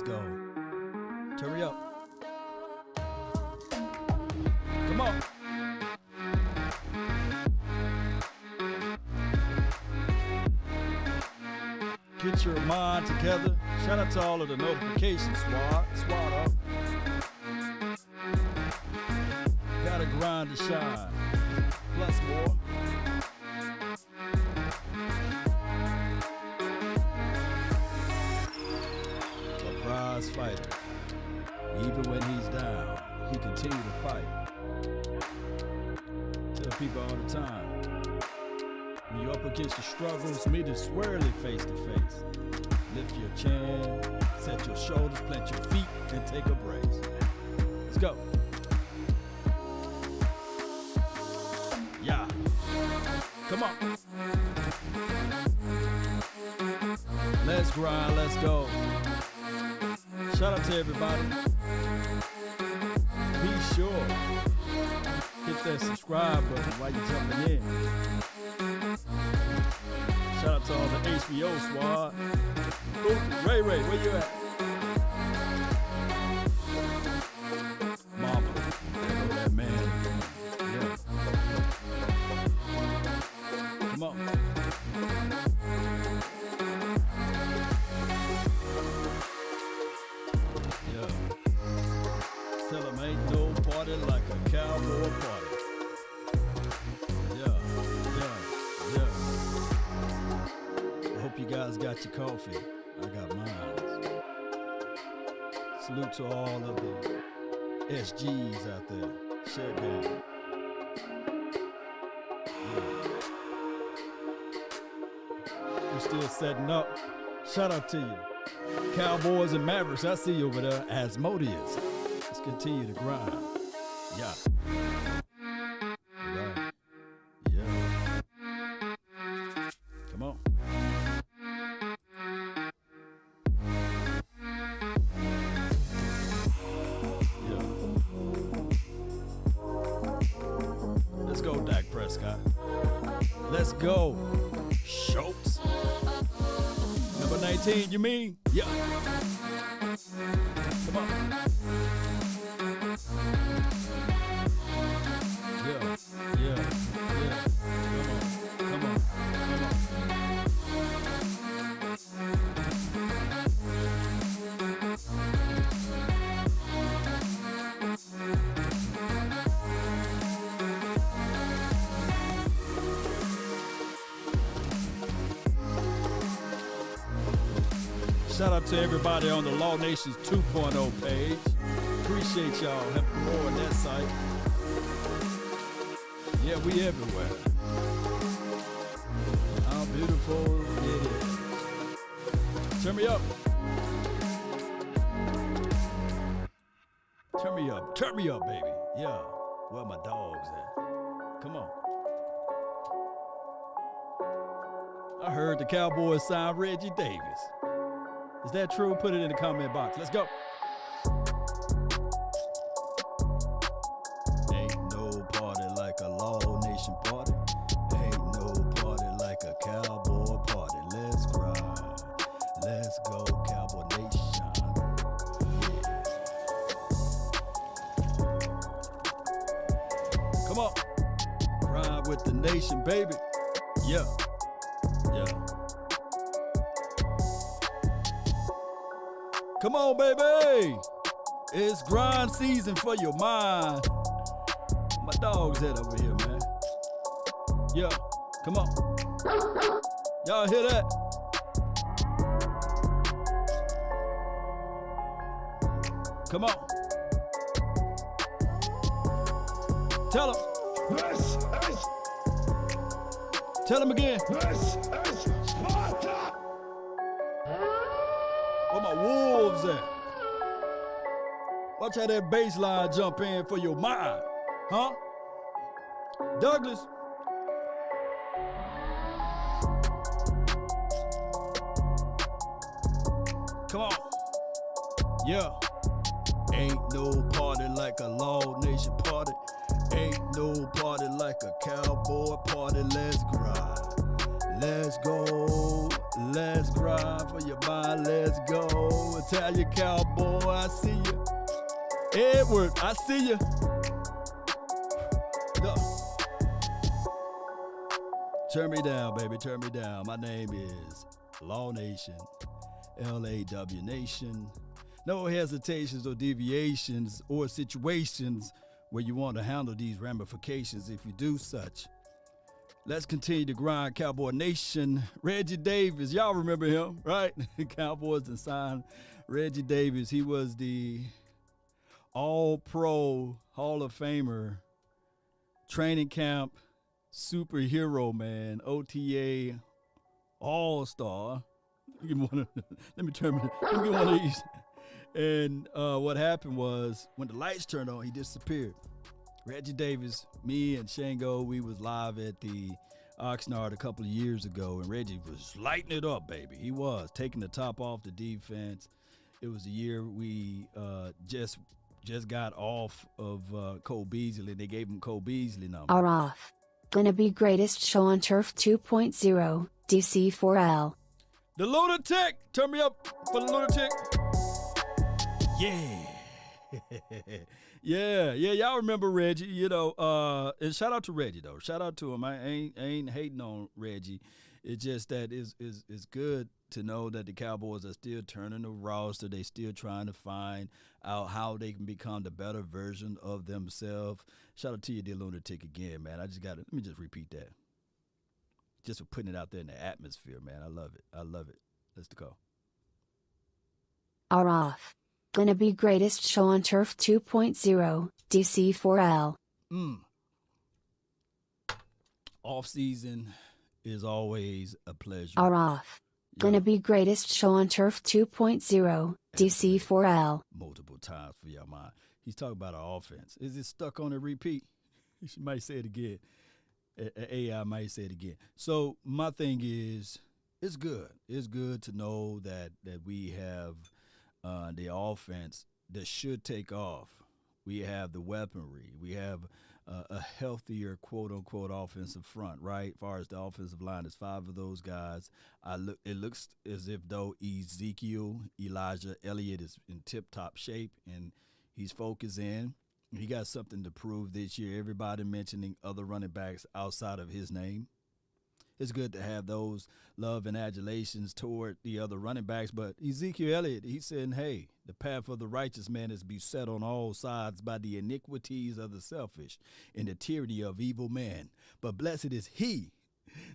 let's go. Turn me up. Come on. Get your mind together. Shout out to all of the notification squad up. Gotta grind to shine. Plus more. A prize fighter. Even when he's down, he continued to fight. Tell people all the time, when you're up against the struggles, meet it squarely face to face. Lift your chin, set your shoulders, plant your feet, and take a brace. Let's go. Yeah. Come on. Let's grind, let's go. Shout out to everybody. Be sure hit that subscribe button while you're jumping in. Shout out to all the HBO squad. Ooh, Ray, where you at? Mama, there go that man. Yeah. Come on. Yeah. Tell them ain't no party like a cowboy party. Yeah. I hope you guys got your coffee. I got mine. Salute to all of the SGs out there. Share game. Yeah. We're still setting up. Shout out to you. Cowboys and Mavericks, I see you over there. Asmodeus. Let's continue to grind. Yeah. Right. Yeah. Come on. Let's go, Dak Prescott. Let's go, Schultz. Number 19, you mean? Yeah. Come on. Yeah. Come on. Shout out to everybody on the Law Nations 2.0 page. Appreciate y'all helping grow on that site. Yeah, we everywhere. How beautiful it is. Turn me up. Turn me up, baby. Yeah, where my dogs at? Come on. I heard the Cowboys signed Reggie Davis. Is that true? Put it in the comment box. Let's go. Ain't no party like a Law Nation party. Ain't no party like a Cowboy party. Let's grind. Let's go, Cowboy Nation. Yeah. Come on. Grind with the nation, baby. Yeah. Come on, baby. It's grind season for your mind. My dog's head over here, man. Yeah, come on. Y'all hear that? Come on. Tell him. Tell him again. Where my wolves at? Watch how that bass line jump in for your mind. Huh? Douglas. Come on. Yeah. Ain't no party like a Law Nation party. Ain't no party like a Cowboy party. Let's grind. Let's go. Let's grind for your mind. Let's go. Italian Cowboy, I see you. Edward, I see you. Go. Turn me down, baby. Turn me down. My name is Law Nation, LAW Nation. No hesitations or deviations or situations where you want to handle these ramifications if you do such. Let's continue to grind, Cowboy Nation. Reggie Davis, y'all remember him, right? Cowboys and signed Reggie Davis. He was the All-Pro Hall of Famer, training camp superhero, man, OTA All-Star. Let me get one of these. And what happened was when the lights turned on, he disappeared. Reggie Davis, me and Shango, we was live at the Oxnard a couple of years ago, and Reggie was lighting it up, baby. He was taking the top off the defense. It was the year we just got off of Cole Beasley. They gave him Cole Beasley number. Are off. Gonna be greatest show on Turf 2.0, DC4L. The Lunatic! Turn me up for the Lunatic. Yeah. yeah, y'all remember Reggie, you know, and shout out to Reggie, though. Shout out to him. I ain't hating on Reggie. It's just that it's good to know that the Cowboys are still turning the roster. They still trying to find out how they can become the better version of themselves. Shout out to you, the Lunatic, again, man. Let me just repeat that. Just for putting it out there in the atmosphere, man. I love it. Let's go. Are off. Gonna be greatest show on Turf 2.0, DC4L. Off season is always a pleasure. Are off. Gonna be greatest show on Turf 2.0, DC4L. Multiple times for your mind. He's talking about our offense. Is it stuck on a repeat? She might say it again. AI might say it again. So my thing is, it's good. It's good to know that we have the offense that should take off. We have the weaponry. We have a healthier, quote-unquote, offensive front, right? As far as the offensive line, there's 5 of those guys. It looks as if, though, Elijah Elliott is in tip-top shape, and he's focused in. He got something to prove this year. Everybody mentioning other running backs outside of his name. It's good to have those love and adulations toward the other running backs. But Ezekiel Elliott, he's saying, hey, the path of the righteous man is beset on all sides by the iniquities of the selfish and the tyranny of evil men. But blessed is he.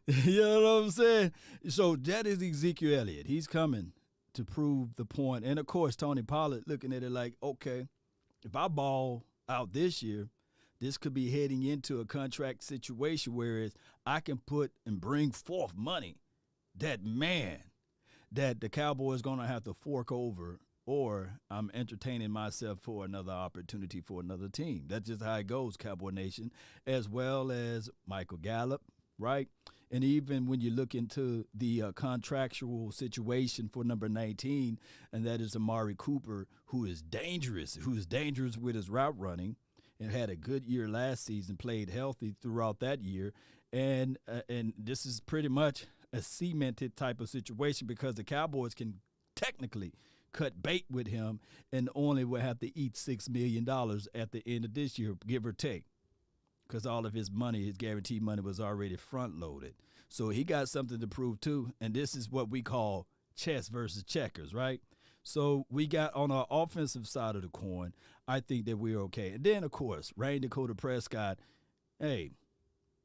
You know what I'm saying? So that is Ezekiel Elliott. He's coming to prove the point. And, of course, Tony Pollard looking at it like, okay, if I ball out this year, this could be heading into a contract situation whereas I can put and bring forth money that the Cowboys going to have to fork over, or I'm entertaining myself for another opportunity for another team. That's just how it goes, Cowboy Nation, as well as Michael Gallup, right? And even when you look into the contractual situation for number 19, and that is Amari Cooper, who is dangerous with his route running, and had a good year last season, played healthy throughout that year. And this is pretty much a cemented type of situation because the Cowboys can technically cut bait with him and only will have to eat $6 million at the end of this year, give or take, because all of his money, his guaranteed money, was already front-loaded. So he got something to prove, too, and this is what we call chess versus checkers, right? So we got on our offensive side of the coin, I think that we're okay. And then, of course, Dak Prescott, hey,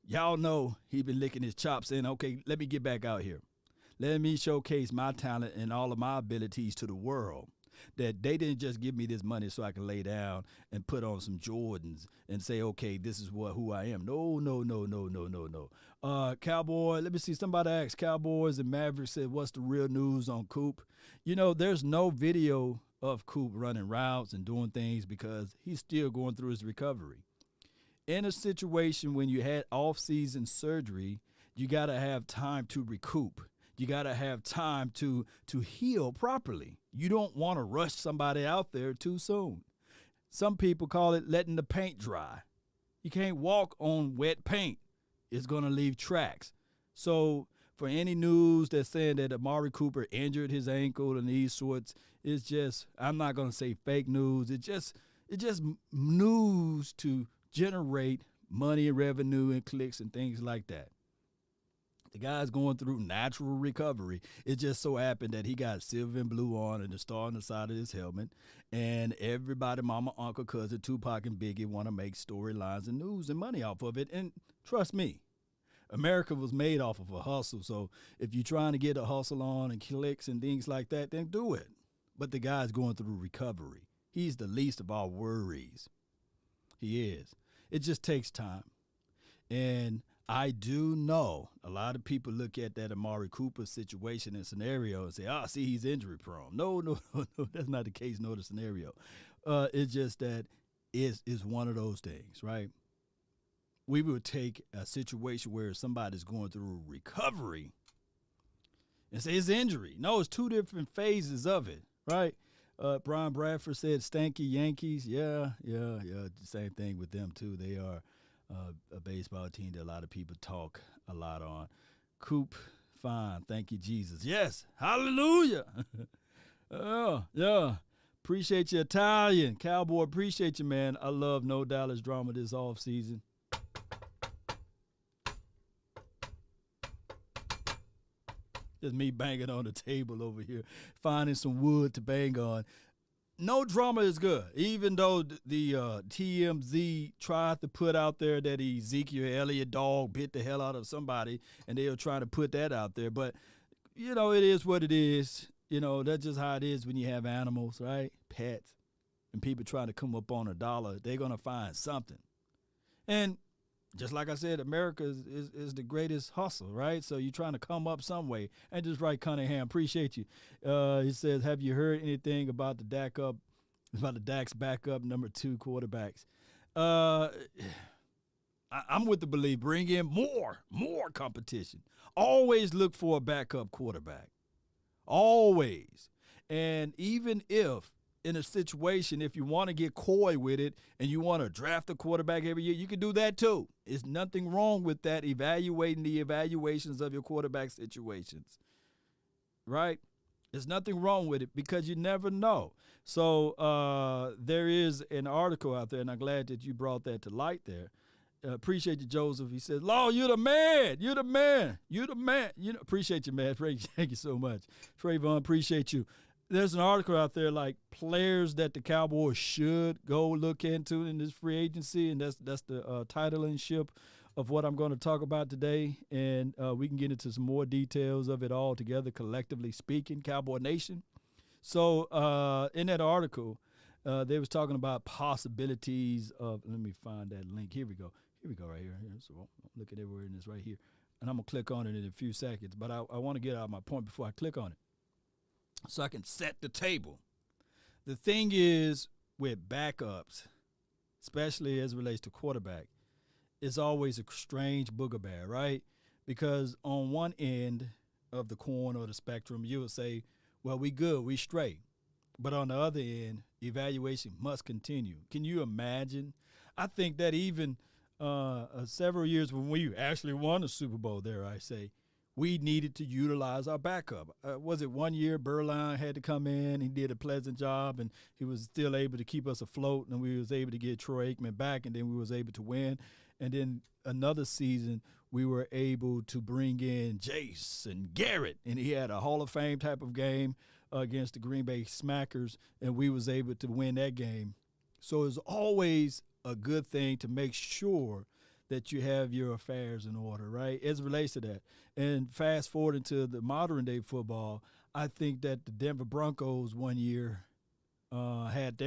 y'all know he been licking his chops saying, okay, let me get back out here. Let me showcase my talent and all of my abilities to the world. That they didn't just give me this money so I can lay down and put on some Jordans and say, okay, this is who I am. No. Cowboy, let me see. Somebody asked Cowboys and Mavericks said, what's the real news on Coop? You know, there's no video of Coop running routes and doing things because he's still going through his recovery. In a situation when you had off-season surgery, you got to have time to recoup. You got to have time to heal properly. You don't want to rush somebody out there too soon. Some people call it letting the paint dry. You can't walk on wet paint. It's going to leave tracks. So for any news that's saying that Amari Cooper injured his ankle and these sorts, it's just, I'm not going to say fake news. It's just news to generate money and revenue and clicks and things like that. The guy's going through natural recovery. It just so happened that he got silver and blue on and the star on the side of his helmet. And everybody, mama, uncle, cousin, Tupac, and Biggie want to make storylines and news and money off of it. And trust me, America was made off of a hustle. So if you're trying to get a hustle on and clicks and things like that, then do it. But the guy's going through recovery. He's the least of our worries. He is. It just takes time. And I do know a lot of people look at that Amari Cooper situation and scenario and say, see, he's injury prone. No, that's not the case, nor the scenario. It's just that it's one of those things, right? We would take a situation where somebody's going through recovery and say it's injury. No, it's two different phases of it, right? Brian Bradford said stanky Yankees. Yeah. Same thing with them, too. They are a baseball team that a lot of people talk a lot on. Coop, fine. Thank you, Jesus. Yes. Hallelujah. Yeah. Appreciate you, Italian. Cowboy, appreciate you, man. I love No Dallas drama this offseason. Just me banging on the table over here, finding some wood to bang on. No drama is good, even though the TMZ tried to put out there that Ezekiel Elliott dog bit the hell out of somebody, and they were trying to put that out there. But, it is what it is. That's just how it is when you have animals, right? Pets, and people trying to come up on a dollar. They're going to find something. And just like I said, America is the greatest hustle, right? So you're trying to come up some way. And just right, Cunningham, appreciate you. He says, have you heard anything about the Dak's backup number 2 quarterbacks? I'm with the belief, bring in more competition. Always look for a backup quarterback. Always. And even if in a situation, if you want to get coy with it and you want to draft a quarterback every year, you can do that too. There's nothing wrong with that, evaluating the evaluations of your quarterback situations, right? There's nothing wrong with it because you never know. So there is an article out there, and I'm glad that you brought that to light there. Appreciate you, Joseph. He says, Law, you're the man. You're the man. You're the man. Appreciate you, man. Thank you so much. Trayvon, appreciate you. There's an article out there like players that the Cowboys should go look into in this free agency, and that's the titlemanship of what I'm going to talk about today. And we can get into some more details of it all together, collectively speaking, Cowboy Nation. So in that article, they was talking about possibilities of – let me find that link. Here we go. Here we go right here. So I'm looking everywhere, and it's right here. And I'm going to click on it in a few seconds. But I want to get out my point before I click on it, so I can set the table. The thing is with backups, especially as it relates to quarterback, it's always a strange booger bear, right? Because on one end of the coin or the spectrum, you would say, well, we good, we straight. But on the other end, evaluation must continue. Can you imagine? I think that even several years when we actually won a Super Bowl there, I say, we needed to utilize our backup. Was it 1 year Berline had to come in? He did a pleasant job, and he was still able to keep us afloat, and we was able to get Troy Aikman back, and then we was able to win. And then another season, we were able to bring in Jason Garrett, and he had a Hall of Fame type of game against the Green Bay Smackers, and we was able to win that game. So it's always a good thing to make sure that you have your affairs in order, right, as it relates to that. And fast forward into the modern day football, I think that the Denver Broncos 1 year had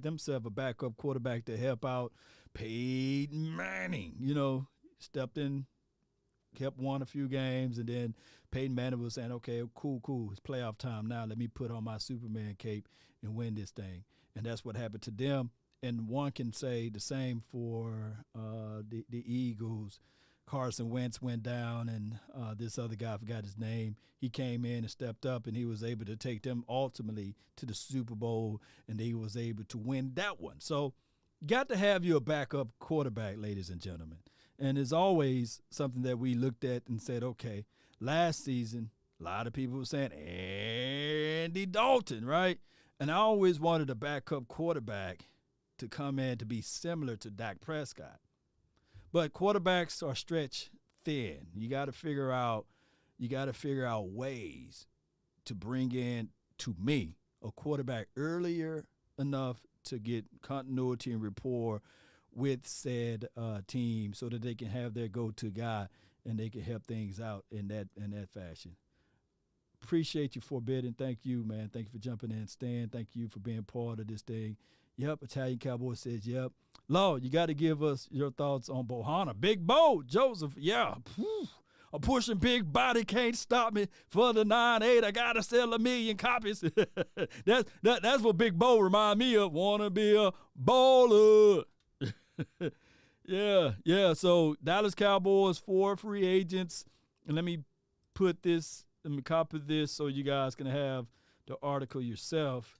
themselves a backup quarterback to help out Peyton Manning. Stepped in, kept won a few games, and then Peyton Manning was saying, okay, cool, it's playoff time now. Let me put on my Superman cape and win this thing. And that's what happened to them. And one can say the same for the Eagles. Carson Wentz went down, and this other guy, I forgot his name, he came in and stepped up, and he was able to take them ultimately to the Super Bowl, and he was able to win that one. So you got to have your backup quarterback, ladies and gentlemen. And it's always something that we looked at and said, okay, last season, a lot of people were saying Andy Dalton, right? And I always wanted a backup quarterback to come in to be similar to Dak Prescott. But quarterbacks are stretched thin. You got to figure out ways to bring in, to me, a quarterback earlier enough to get continuity and rapport with said team so that they can have their go-to guy and they can help things out in that fashion. Appreciate you for bidding. Thank you, man. Thank you for jumping in. Stan, thank you for being part of this thing. Yep, Italian Cowboy says, yep. Lord, you got to give us your thoughts on Bohanna. Big Bo, Joseph, yeah. Whew. A pushing big body can't stop me for the 9-8. I got to sell 1 million copies. That's what Big Bo remind me of. Want to be a baller. Yeah. So Dallas Cowboys, 4 free agents. And let me copy this so you guys can have the article yourself.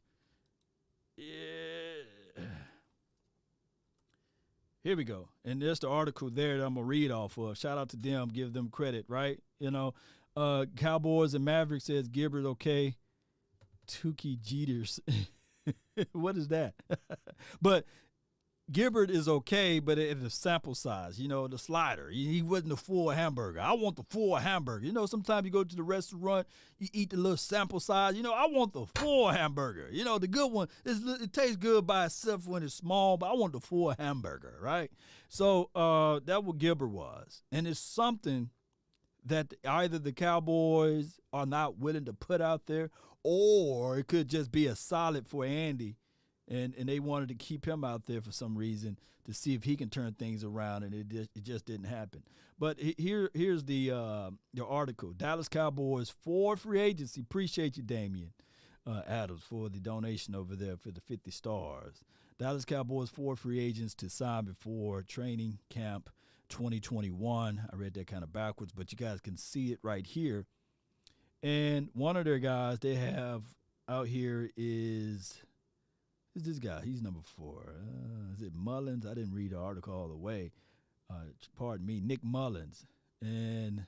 Yeah. Here we go. And there's the article there that I'm going to read off of. Shout out to them. Give them credit, right? Cowboys and Mavericks says Gibbert okay. Tukey Jeters. What is that? But Gibbert is okay, but at the sample size, the slider. He wasn't the full hamburger. I want the full hamburger. Sometimes you go to the restaurant, you eat the little sample size. I want the full hamburger. The good one, it tastes good by itself when it's small, but I want the full hamburger, right? So that's what Gibbert was. And it's something that either the Cowboys are not willing to put out there, or it could just be a solid for Andy. And they wanted to keep him out there for some reason to see if he can turn things around, and it just didn't happen. But here's the article. Dallas Cowboys, 4 free agency. Appreciate you, Damian Adams, for the donation over there for the 50 stars. Dallas Cowboys, 4 free agents to sign before training camp 2021. I read that kind of backwards, but you guys can see it right here. And one of their guys they have out here is this guy. He's number 4. Is it Mullins? I didn't read the article all the way. Pardon me, Nick Mullins. And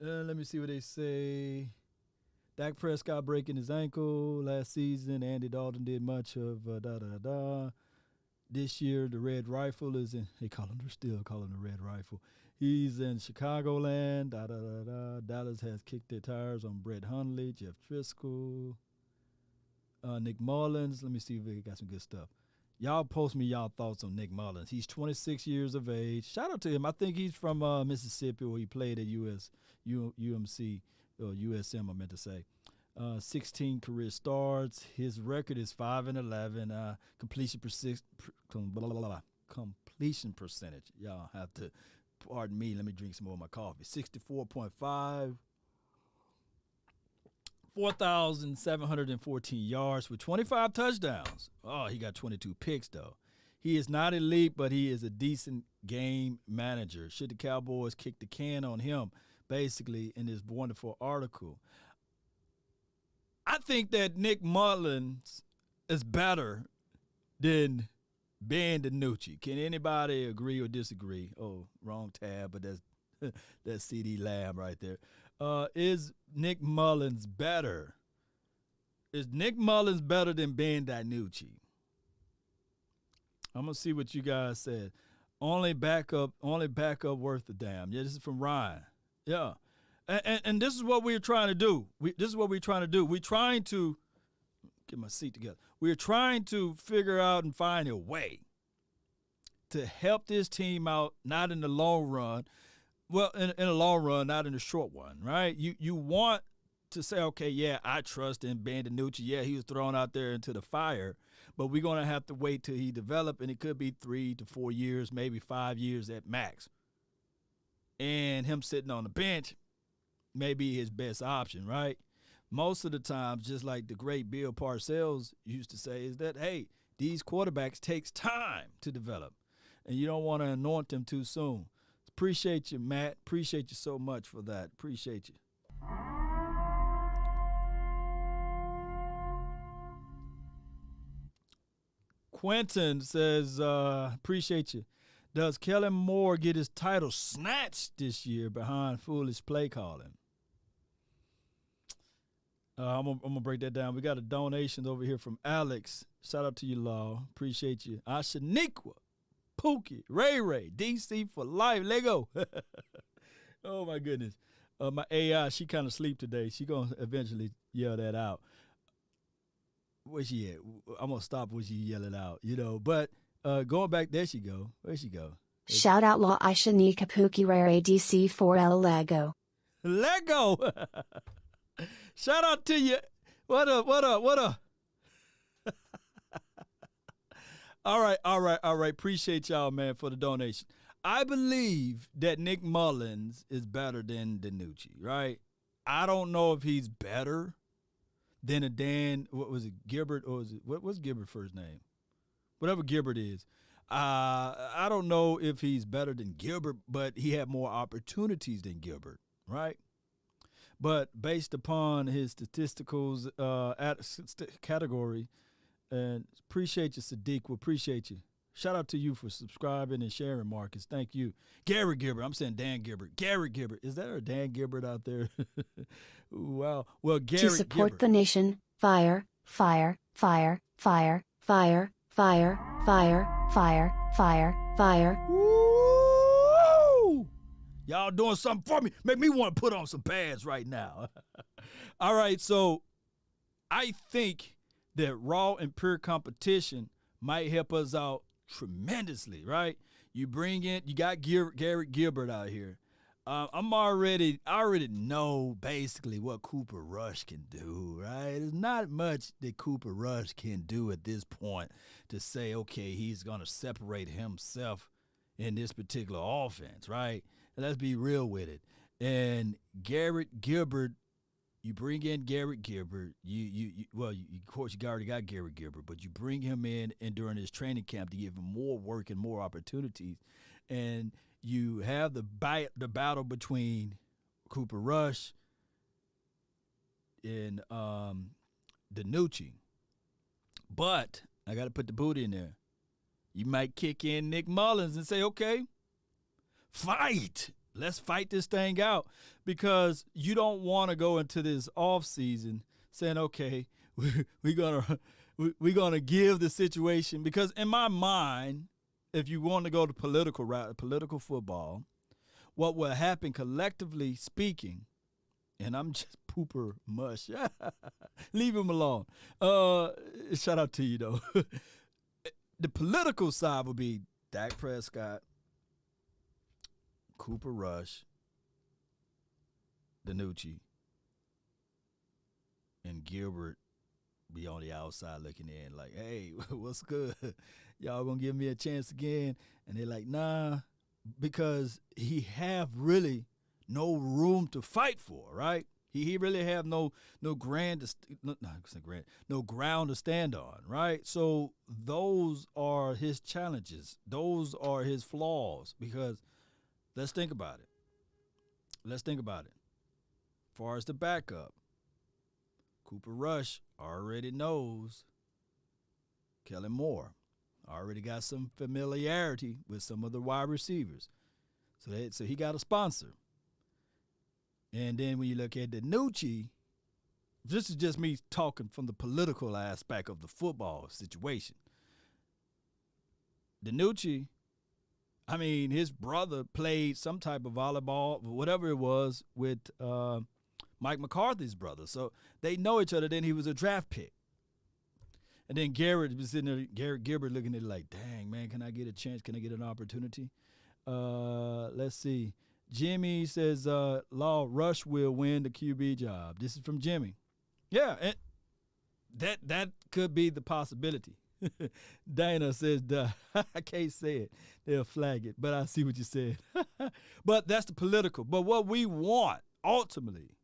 let me see what they say. Dak Prescott breaking his ankle last season. Andy Dalton did much of This year, the Red Rifle is in. They're still calling the Red Rifle. He's in Chicagoland. Dallas has kicked their tires on Brett Hundley, Jeff Driscoll. Nick Mullins. Let me see if we got some good stuff. Y'all post me y'all thoughts on Nick Mullins. He's 26 years of age. Shout out to him. I think he's from Mississippi, where he played at UMC or USM, I meant to say. 16 career starts. His record is 5-11. Completion percentage. Y'all have to pardon me. Let me drink some more of my coffee. 64.5. 4,714 yards with 25 touchdowns. Oh, he got 22 picks, though. He is not elite, but he is a decent game manager. Should the Cowboys kick the can on him, basically, in this wonderful article? I think that Nick Mullins is better than Ben DiNucci. Can anybody agree or disagree? Oh, wrong tab, but that's CD Lamb right there. Is Nick Mullins better? Is Nick Mullins better than Ben DiNucci? I'm going to see what you guys said. Only backup worth a damn. Yeah, this is from Ryan. Yeah. And this is what we're trying to do. We're trying to get my seat together. We're trying to figure out and find a way to help this team out, not in the long run. Well, in the long run, not in the short one, right? You want to say, okay, yeah, I trust in Ben DiNucci. Yeah, he was thrown out there into the fire, but we're going to have to wait till he develop, and it could be 3 to 4 years, maybe 5 years at max. And him sitting on the bench may be his best option, right? Most of the times, just like the great Bill Parcells used to say, is that, hey, these quarterbacks takes time to develop, and you don't want to anoint them too soon. Appreciate you, Matt. Appreciate you so much for that. Appreciate you. Quentin says, appreciate you. Does Kellen Moore get his title snatched this year behind foolish play calling? I'm gonna break that down. We got a donation over here from Alex. Shout out to you, Law. Appreciate you. Ashaniqua, Pookie, Ray, DC for life. Lego. Oh my goodness. My AI, she kind of sleep today. She gonna eventually yell that out. Where she at? I'm gonna stop when she yell it out. But going back, there she go. Where she go? Shout out La Ishanika Pookie Rare DC4L Lego. Lego. Shout out to you. What up? All right. Appreciate y'all, man, for the donation. I believe that Nick Mullins is better than DiNucci, right? I don't know if he's better than a Dan, what was it, Gilbert, or was it, what's Gilbert's first name? Whatever Gilbert is. I don't know if he's better than Gilbert, but he had more opportunities than Gilbert, right? But based upon his statisticals category, and appreciate you, Sadiq. We appreciate you. Shout out to you for subscribing and sharing, Marcus. Thank you. Gary Gilbert. I'm saying Dan Gilbert. Gary Gilbert. Is there a Dan Gilbert out there? Wow. Well, Gary To support Gilbert. the nation, fire, fire, fire, fire, fire, fire, fire, fire, fire, fire. Woo! Y'all doing something for me. Make me want to put on some pads right now. All right, so I think that raw and pure competition might help us out tremendously, right? You got Garrett Gilbert out here. I already know basically what Cooper Rush can do, right? There's not much that Cooper Rush can do at this point to say, okay, he's going to separate himself in this particular offense, right? Let's be real with it. And Garrett Gilbert, you bring in Garrett Gilbert. Of course, you already got Garrett Gilbert, but you bring him in and during his training camp to give him more work and more opportunities. And you have the battle between Cooper Rush and DiNucci. But I got to put the booty in there. You might kick in Nick Mullins and say, okay, fight. Let's fight this thing out, because you don't want to go into this offseason saying, okay, we're gonna give the situation, because in my mind, if you want to go the political route, political football, what will happen collectively speaking, and I'm just pooper mush, leave him alone. Shout out to you though. The political side will be Dak Prescott, Cooper Rush, DiNucci, and Gilbert be on the outside looking in like, hey, what's good? Y'all gonna give me a chance again? And they're like, nah, because he have really no room to fight for, right? He really have no ground to stand on, right? So those are his challenges. Those are his flaws, because let's think about it. As far as the backup, Cooper Rush already knows Kellen Moore. Already got some familiarity with some of the wide receivers. So he got a sponsor. And then when you look at DiNucci, this is just me talking from the political aspect of the football situation. DiNucci, I mean, his brother played some type of volleyball, whatever it was, with Mike McCarthy's brother. So they know each other. Then he was a draft pick. And then Garrett was sitting there, Garrett Gilbert looking at it like, dang, man, can I get a chance? Can I get an opportunity? Let's see. Jimmy says, Law Rush will win the QB job. This is from Jimmy. Yeah, and that could be the possibility. Dana says, I can't say it. They'll flag it, but I see what you said. But that's the political. But what we want, ultimately,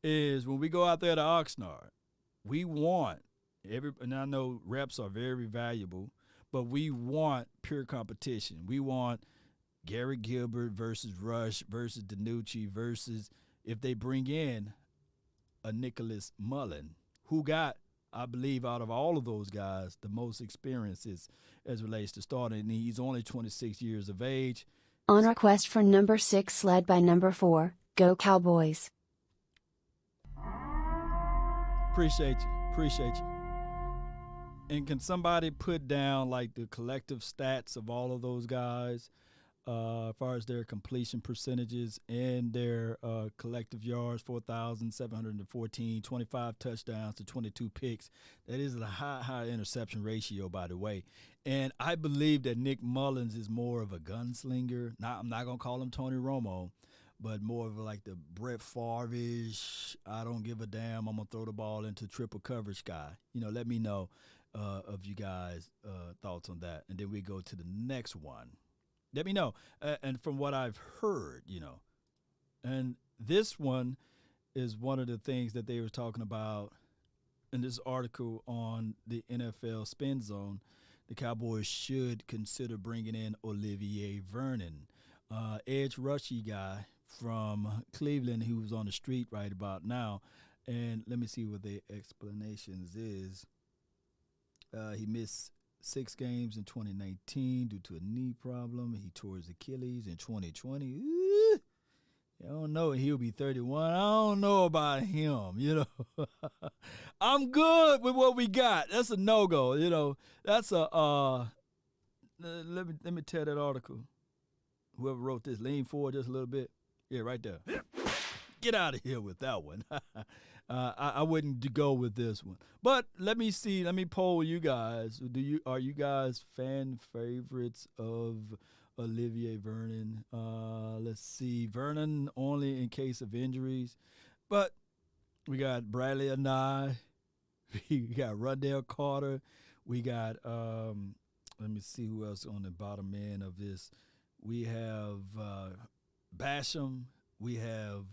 is when we go out there to Oxnard, we want and I know reps are very valuable, but we want pure competition. We want Garrett Gilbert versus Rush versus DiNucci versus if they bring in a Nicholas Mullen who got I believe out of all of those guys, the most experience is as relates to starting. And he's only 26 years of age. On request for number 6 led by number 4, go Cowboys. Appreciate you. And can somebody put down like the collective stats of all of those guys as far as their completion percentages and their collective yards, 4,714, 25 touchdowns to 22 picks. That is a high interception ratio, by the way. And I believe that Nick Mullins is more of a gunslinger. I'm not going to call him Tony Romo, but more of like the Brett Favre-ish, I don't give a damn, I'm going to throw the ball into triple coverage guy. Let me know of you guys' thoughts on that. And then we go to the next one. Let me know. And from what I've heard, and this one is one of the things that they were talking about in this article on the NFL Spin Zone. The Cowboys should consider bringing in Olivier Vernon, edge rushy guy from Cleveland who's on the street right about now. And let me see what the explanations is. He missed 6 games in 2019 due to a knee problem. He tore his Achilles in 2020. I don't know. He'll be 31. I don't know about him, I'm good with what we got. That's a no-go, That's a let me tell that article. Whoever wrote this, lean forward just a little bit. Yeah, right there. Get out of here with that one. I wouldn't go with this one. But let me see. Let me poll you guys. Are you guys fan favorites of Olivier Vernon? Let's see. Vernon only in case of injuries. But we got Bradley Anai. We got Rondell Carter. We got, let me see who else on the bottom end of this. We have Basham. We have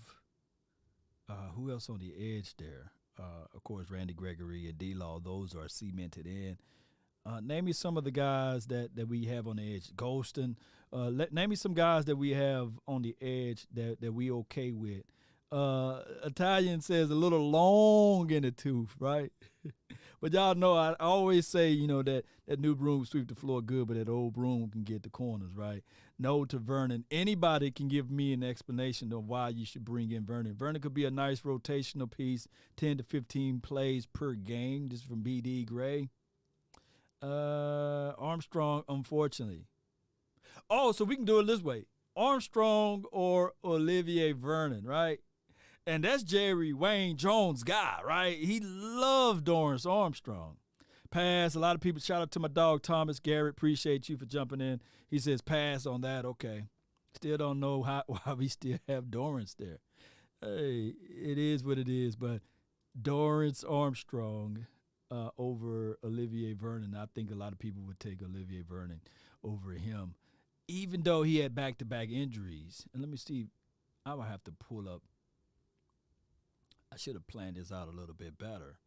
who else on the edge there? Of course, Randy Gregory and D-Law. Those are cemented in. Name me some of the guys that we have on the edge. Golston. Name me some guys that we have on the edge that we okay with. Italian says a little long in the tooth, right? But y'all know I always say, that new broom sweep the floor good, but that old broom can get the corners, right? No to Vernon. Anybody can give me an explanation of why you should bring in Vernon. Vernon could be a nice rotational piece, 10 to 15 plays per game. This is from BD Gray. Armstrong, unfortunately. Oh, so we can do it this way. Armstrong or Olivier Vernon, right? And that's Jerry Wayne Jones' guy, right? He loved Dorrance Armstrong. Pass. A lot of people, shout out to my dog Thomas Garrett. Appreciate you for jumping in. He says pass on that. Okay. Still don't know why we still have Dorrance there. Hey, it is what it is. But Dorrance Armstrong over Olivier Vernon. I think a lot of people would take Olivier Vernon over him, even though he had back-to-back injuries. And let me see. I would have to pull up. I should have planned this out a little bit better,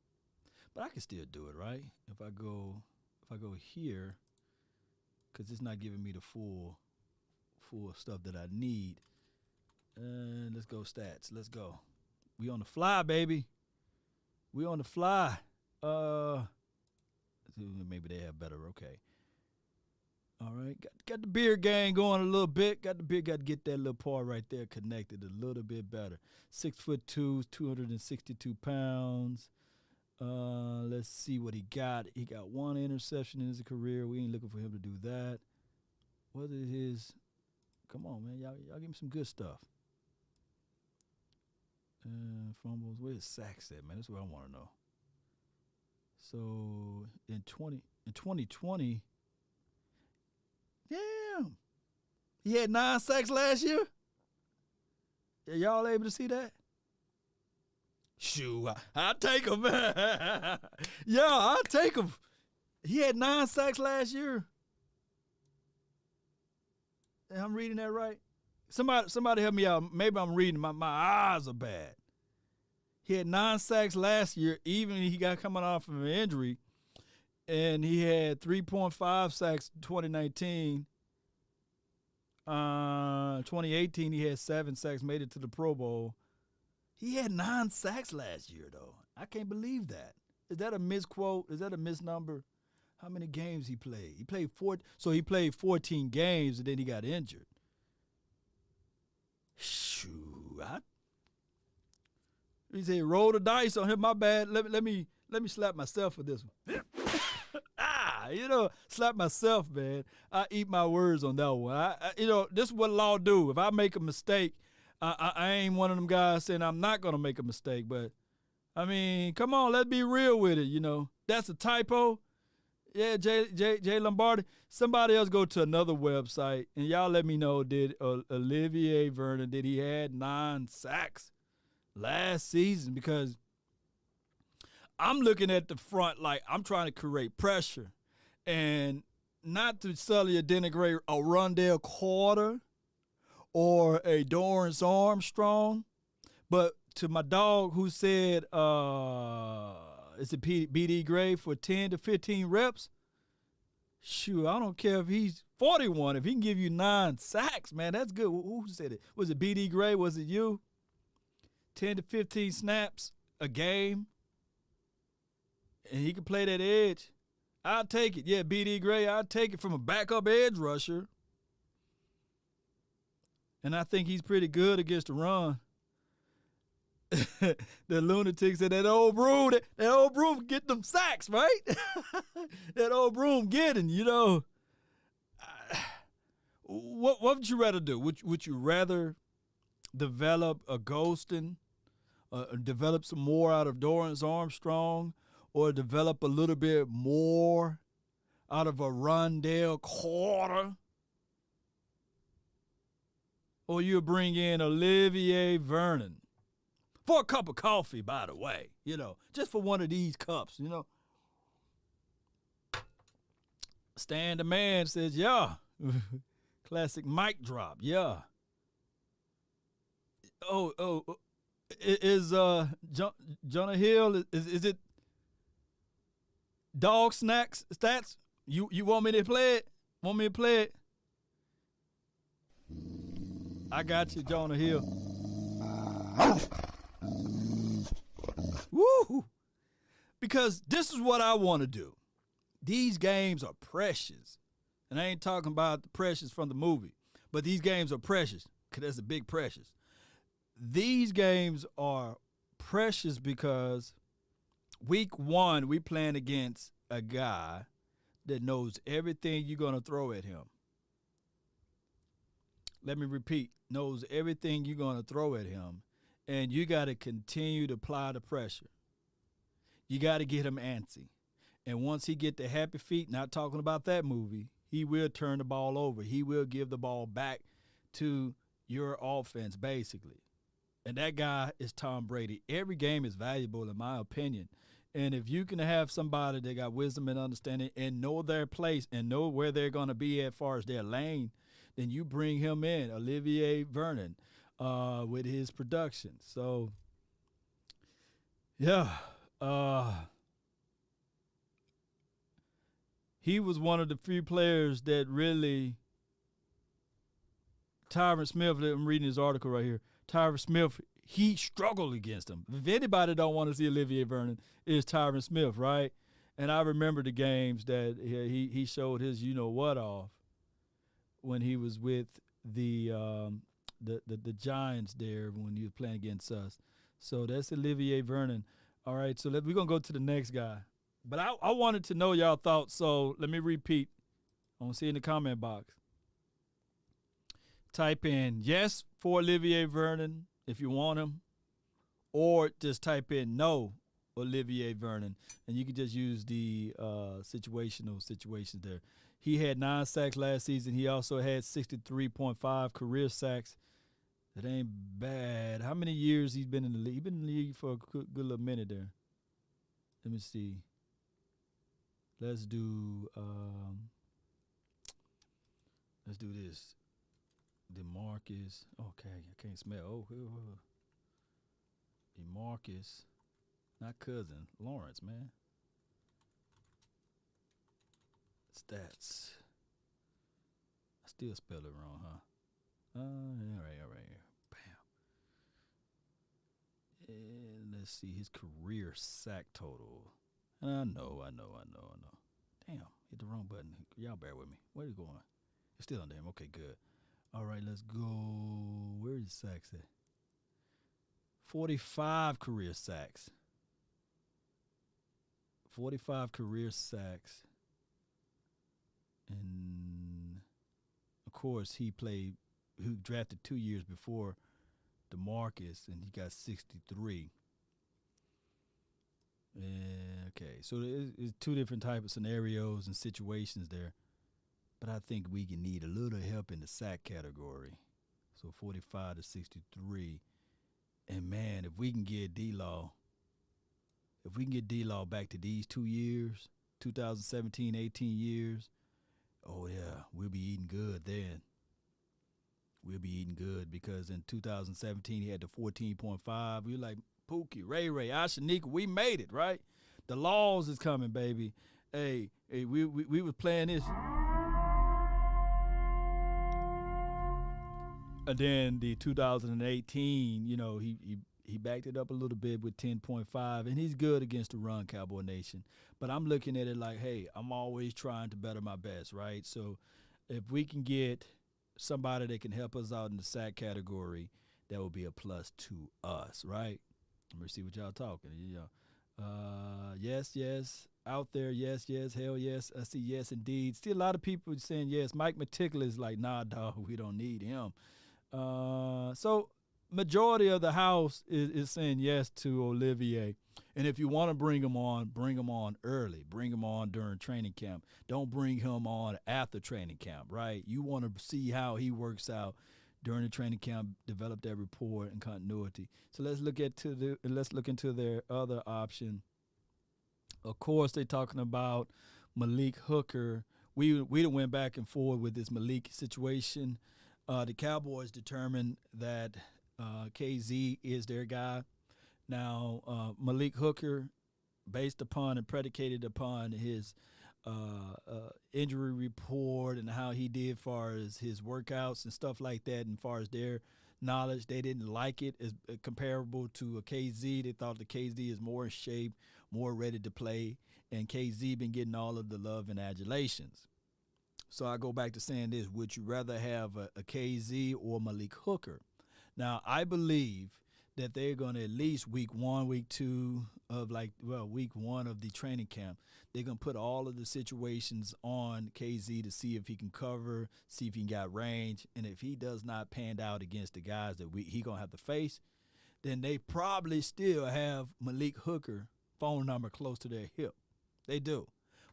but I can still do it, right? If I go here, because it's not giving me the full stuff that I need. And let's go stats. Let's go. We on the fly, baby. We on the fly. Maybe they have better. Okay. All right, got the beer gang going a little bit. Got to get that little part right there connected a little bit better. 6'2", 262 pounds. Let's see what he got. He got 1 interception in his career. We ain't looking for him to do that. What is his? Come on, man, y'all give me some good stuff. Fumbles. Where's sacks at, man? That's what I want to know. So in 2020. Damn. He had 9 sacks last year? Are y'all able to see that? Shoo, I'll take him. Yeah, I'll take him. He had 9 sacks last year. I'm reading that right? Somebody help me out. Maybe I'm reading. My eyes are bad. He had 9 sacks last year, even he got coming off of an injury. And he had 3.5 sacks in 2019. 2018, he had 7 sacks, made it to the Pro Bowl. He had 9 sacks last year, though. I can't believe that. Is that a misquote? Is that a misnumber? How many games he played? He played so he played 14 games and then he got injured. Shoot. He said, roll the dice on him. My bad. Let me slap myself for this one. Slap myself, man. I eat my words on that one. This is what law do. If I make a mistake, I ain't one of them guys saying I'm not going to make a mistake. But, I mean, come on, let's be real with it, That's a typo. Yeah, Jay Lombardi. Somebody else go to another website, and y'all let me know, did Olivier Vernon, did he had 9 sacks last season? Because I'm looking at the front like I'm trying to create pressure. And not to sully or denigrate a Rondell Carter or a Dorrance Armstrong, but to my dog who said it's a BD Gray for 10 to 15 reps, shoot, I don't care if he's 41. If he can give you 9 sacks, man, that's good. Who said it? Was it BD Gray? Was it you? 10 to 15 snaps a game, and he can play that edge. I'll take it. Yeah, BD Gray, I'll take it from a backup edge rusher. And I think he's pretty good against the run. The lunatic said that old broom get them sacks, right? That old broom getting, What would you rather do? Would you rather develop a Ghostin, develop some more out of Dorrance Armstrong, or develop a little bit more out of a Rondell Carter? Or you bring in Olivier Vernon for a cup of coffee, by the way, just for one of these cups, Stan the Man says, yeah. Classic mic drop, yeah. Is Jonah Hill, is it dog snacks stats? You want me to play it? Want me to play it? I got you, Jonah Hill. Woo! Because this is what I want to do. These games are precious. And I ain't talking about the precious from the movie, but these games are precious because there's a big precious. These games are precious because week 1, we playing against a guy that knows everything you're going to throw at him. Let me repeat, knows everything you're going to throw at him, and you got to continue to apply the pressure. You got to get him antsy. And once he get the happy feet, not talking about that movie, he will turn the ball over. He will give the ball back to your offense, basically. And that guy is Tom Brady. Every game is valuable, in my opinion. And if you can have somebody that got wisdom and understanding and know their place and know where they're going to be as far as their lane, then you bring him in, Olivier Vernon, with his production. So, yeah. He was one of the few players that really, Tyron Smith, I'm reading his article right here, Tyron Smith, he struggled against him. If anybody don't want to see Olivier Vernon, it's Tyron Smith, right? And I remember the games that he showed his you-know-what off when he was with the Giants there when he was playing against us. So that's Olivier Vernon. All right, so we're going to go to the next guy. But I wanted to know y'all thoughts, so let me repeat. I want to see in the comment box. Type in yes for Olivier Vernon if you want him, or just type in no Olivier Vernon, and you can just use the situations there. He had 9 sacks last season. He also had 63.5 career sacks. That ain't bad. How many years he's been in the league? He's been in the league for a good little minute there. Let me see. Let's do this. DeMarcus. Okay, I can't smell. DeMarcus. Not cousin. Lawrence, man. Stats. I still spell it wrong, huh? All right. Bam. And let's see his career sack total. I know. Damn, hit the wrong button. Y'all bear with me. Where are you going? It's still on there. Okay, good. All right, let's go. Where is sacks at? 45 career sacks. 45 career sacks. And, of course, he drafted 2 years before DeMarcus, and he got 63. Okay, so there's two different types of scenarios and situations there. But I think we can need a little help in the sack category. So 45 to 63. And, man, if we can get D-Law back to these 2 years, 2017, 18 years, oh, yeah, we'll be eating good then. We'll be eating good because in 2017 he had the 14.5. We were like, Pookie, Ray, Ashanika, we made it, right? The laws is coming, baby. Hey, we was playing this. And then the 2018, he backed it up a little bit with 10.5, and he's good against the run, Cowboy Nation. But I'm looking at it like, hey, I'm always trying to better my best, right? So if we can get somebody that can help us out in the sack category, that will be a plus to us, right? Let me see what y'all talking. Yes, out there, yes, hell yes. I see yes, indeed. Still a lot of people saying yes. Mike Meticulous like, nah, dog, we don't need him. So majority of the house is saying yes to Olivier. And if you want to bring him on early. Bring him on during training camp. Don't bring him on after training camp, right? You want to see how he works out during the training camp, develop that rapport and continuity. So let's look into their other option. Of course, they're talking about Malik Hooker. We went back and forth with this Malik situation. The Cowboys determined that KZ is their guy. Now, Malik Hooker, based upon and predicated upon his injury report and how he did as far as his workouts and stuff like that, and as far as their knowledge, they didn't like it as comparable to a KZ. They thought the KZ is more in shape, more ready to play, and KZ been getting all of the love and adulations. So I go back to saying this: would you rather have a KZ or Malik Hooker? Now, I believe that they're going to at least week 1, week 2 of week 1 of the training camp, they're going to put all of the situations on KZ to see if he can cover, see if he got range. And if he does not pan out against the guys that he going to have to face, then they probably still have Malik Hooker phone number close to their hip. They do.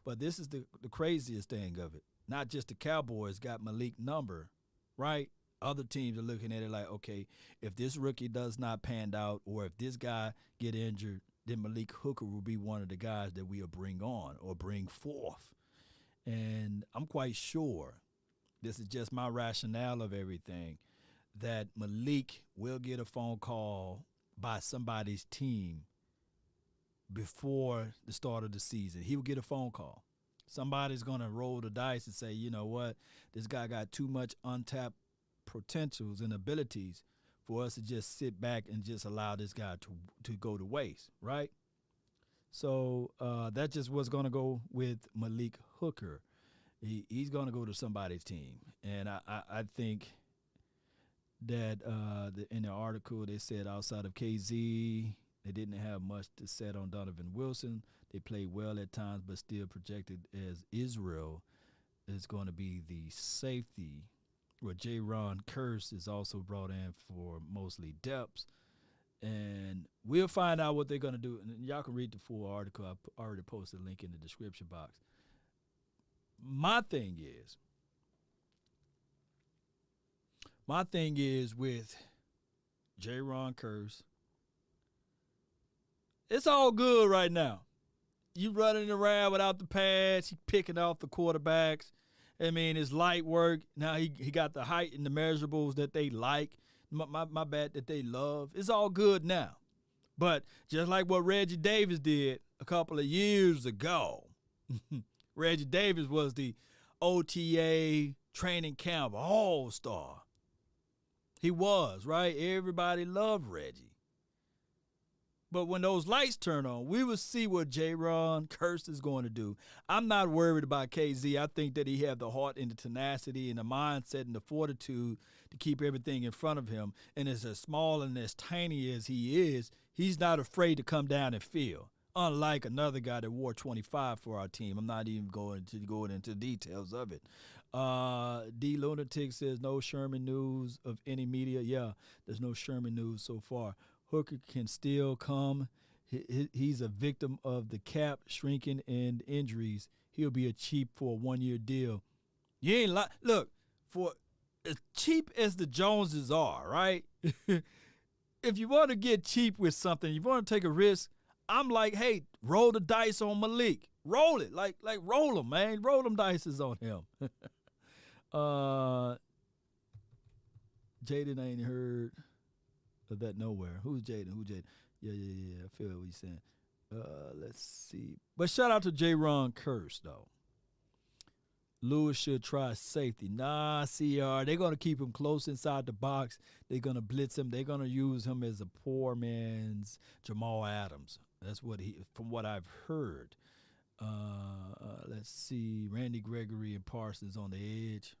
But this is the craziest thing of it. Not just the Cowboys got Malik number, right? Other teams are looking at it like, okay, if this rookie does not pan out or if this guy get injured, then Malik Hooker will be one of the guys that we'll bring on or bring forth. And I'm quite sure, this is just my rationale of everything, that Malik will get a phone call by somebody's team before the start of the season. He will get a phone call. Somebody's going to roll the dice and say, you know what, this guy got too much untapped potentials and abilities for us to just sit back and just allow this guy to go to waste, right? So that's just what's going to go with Malik Hooker. He's going to go to somebody's team. And I think that in the article they said outside of KZ, they didn't have much to say on Donovan Wilson. They played well at times, but still projected as Israel is going to be the safety. Where J-Ron Curse is also brought in for mostly depths. And we'll find out what they're going to do. And y'all can read the full article. I already posted a link in the description box. My thing is with J-Ron Curse, it's all good right now. You running around without the pads. You picking off the quarterbacks. I mean, it's light work. Now he got the height and the measurables that they like. My bad, that they love. It's all good now. But just like what Reggie Davis did a couple of years ago, Reggie Davis was the OTA training camp all-star. He was, right? Everybody loved Reggie. But when those lights turn on, we will see what J-Ron Curse is going to do. I'm not worried about KZ. I think that he have the heart and the tenacity and the mindset and the fortitude to keep everything in front of him. And as small and as tiny as he is, he's not afraid to come down and field. Unlike another guy that wore 25 for our team. I'm not even going into details of it. D Lunatic says no Sherman news of any media. Yeah, there's no Sherman news so far. Hooker can still come. He's a victim of the cap shrinking and injuries. He'll be a cheap for a 1-year deal. You ain't look, for as cheap as the Joneses are, right? If you want to get cheap with something, you want to take a risk, I'm like, hey, roll the dice on Malik. Roll it. Like roll them, man. Roll them dices on him. Jaden ain't heard of that nowhere. Who's Jaden? Yeah. I feel what he's saying. Let's see. But shout out to J-Ron Curse, though. Lewis should try safety. Nah, CR. They're going to keep him close inside the box. They're going to blitz him. They're going to use him as a poor man's Jamal Adams. That's what from what I've heard. Let's see. Randy Gregory and Parsons on the edge.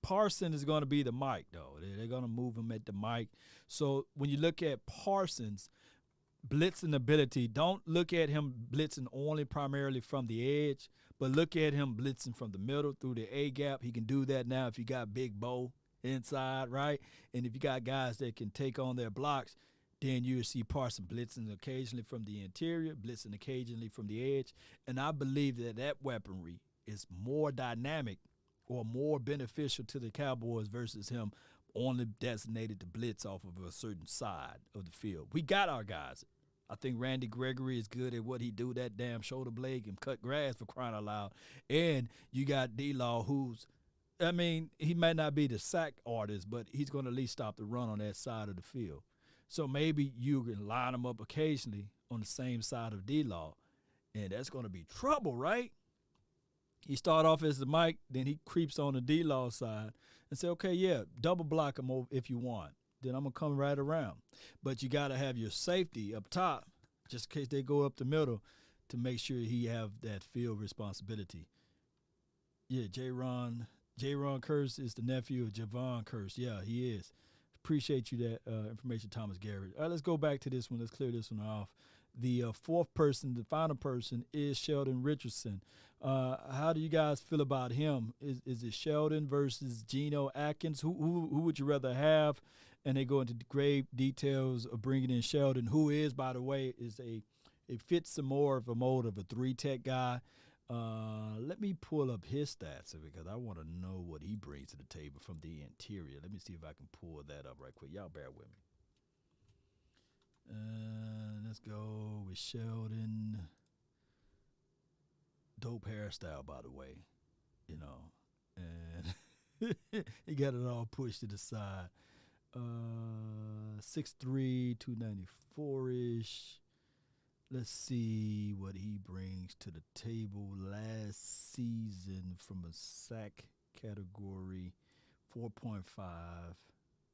Parsons is going to be the mic, though. They're going to move him at the mic. So when you look at Parsons' blitzing ability, don't look at him blitzing only primarily from the edge, but look at him blitzing from the middle through the A-gap. He can do that now if you got Big Bo inside, right? And if you got guys that can take on their blocks, then you'll see Parsons blitzing occasionally from the interior, blitzing occasionally from the edge. And I believe that weaponry is more dynamic or more beneficial to the Cowboys versus him only designated to blitz off of a certain side of the field. We got our guys. I think Randy Gregory is good at what he do, that damn shoulder blade and cut grass for crying out loud. And you got D-Law he might not be the sack artist, but he's going to at least stop the run on that side of the field. So maybe you can line him up occasionally on the same side of D-Law, and that's going to be trouble, right? He start off as the Mike, then he creeps on the D-Law side and say, okay, yeah, double block him over if you want. Then I'm going to come right around. But you got to have your safety up top, just in case they go up the middle, to make sure he have that field responsibility. Yeah, J-Ron Curse is the nephew of Javon Curse. Yeah, he is. Appreciate you that information, Thomas Garrett. All right, let's go back to this one. Let's clear this one off. The fourth person, the final person, is Sheldon Richardson. How do you guys feel about him? Is it Sheldon versus Geno Atkins? Who would you rather have? And they go into great details of bringing in Sheldon, who is, by the way, it fits some more of a mold of a 3-tech guy. Let me pull up his stats because I want to know what he brings to the table from the interior. Let me see if I can pull that up right quick. Y'all bear with me. Let's go with Sheldon. Dope hairstyle, by the way. And he got it all pushed to the side. 6'3", 294-ish. Let's see what he brings to the table last season from a sack category, 4.5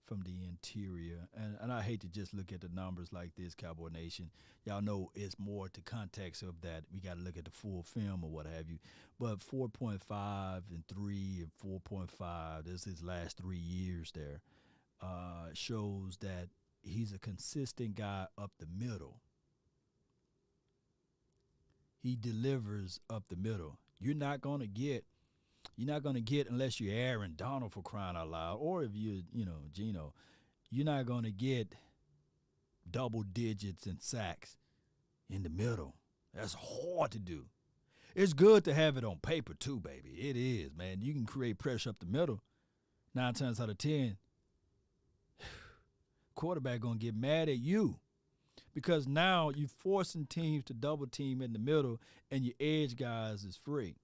from the interior. And I hate to just look at the numbers like this, Cowboy Nation. Y'all know it's more to context of that. We got to look at the full film or what have you. But 4.5 and 3 and 4.5, this is his last 3 years there, shows that he's a consistent guy up the middle. He delivers up the middle. You're not gonna get unless you're Aaron Donald, for crying out loud, or if you're Geno, you're not gonna get double digits in sacks in the middle. That's hard to do. It's good to have it on paper too, baby. It is, man. You can create pressure up the middle. 9 times out of 10, quarterback gonna get mad at you. Because now you're forcing teams to double team in the middle and your edge guys is free.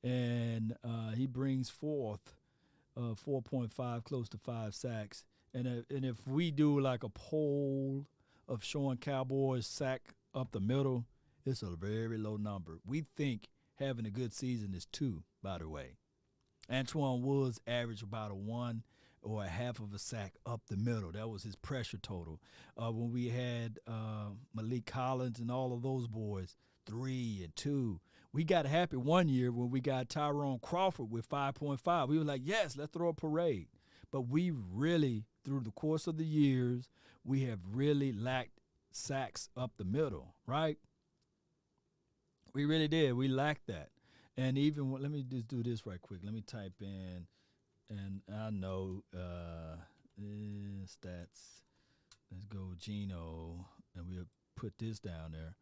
And he brings forth 4.5, close to 5 sacks. And if we do like a poll of showing Cowboys sack up the middle, it's a very low number. We think having a good season is 2, by the way. Antoine Woods averaged about a 1 or a half of a sack up the middle. That was his pressure total. When we had Malik Collins and all of those boys, 3 and 2. We got happy one year when we got Tyrone Crawford with 5.5. We were like, yes, let's throw a parade. But we really, through the course of the years, we have really lacked sacks up the middle, right? We really did. We lacked that. And even let me just do this right quick. Let me type in, and I know stats. Let's go Geno, and we'll put this down there.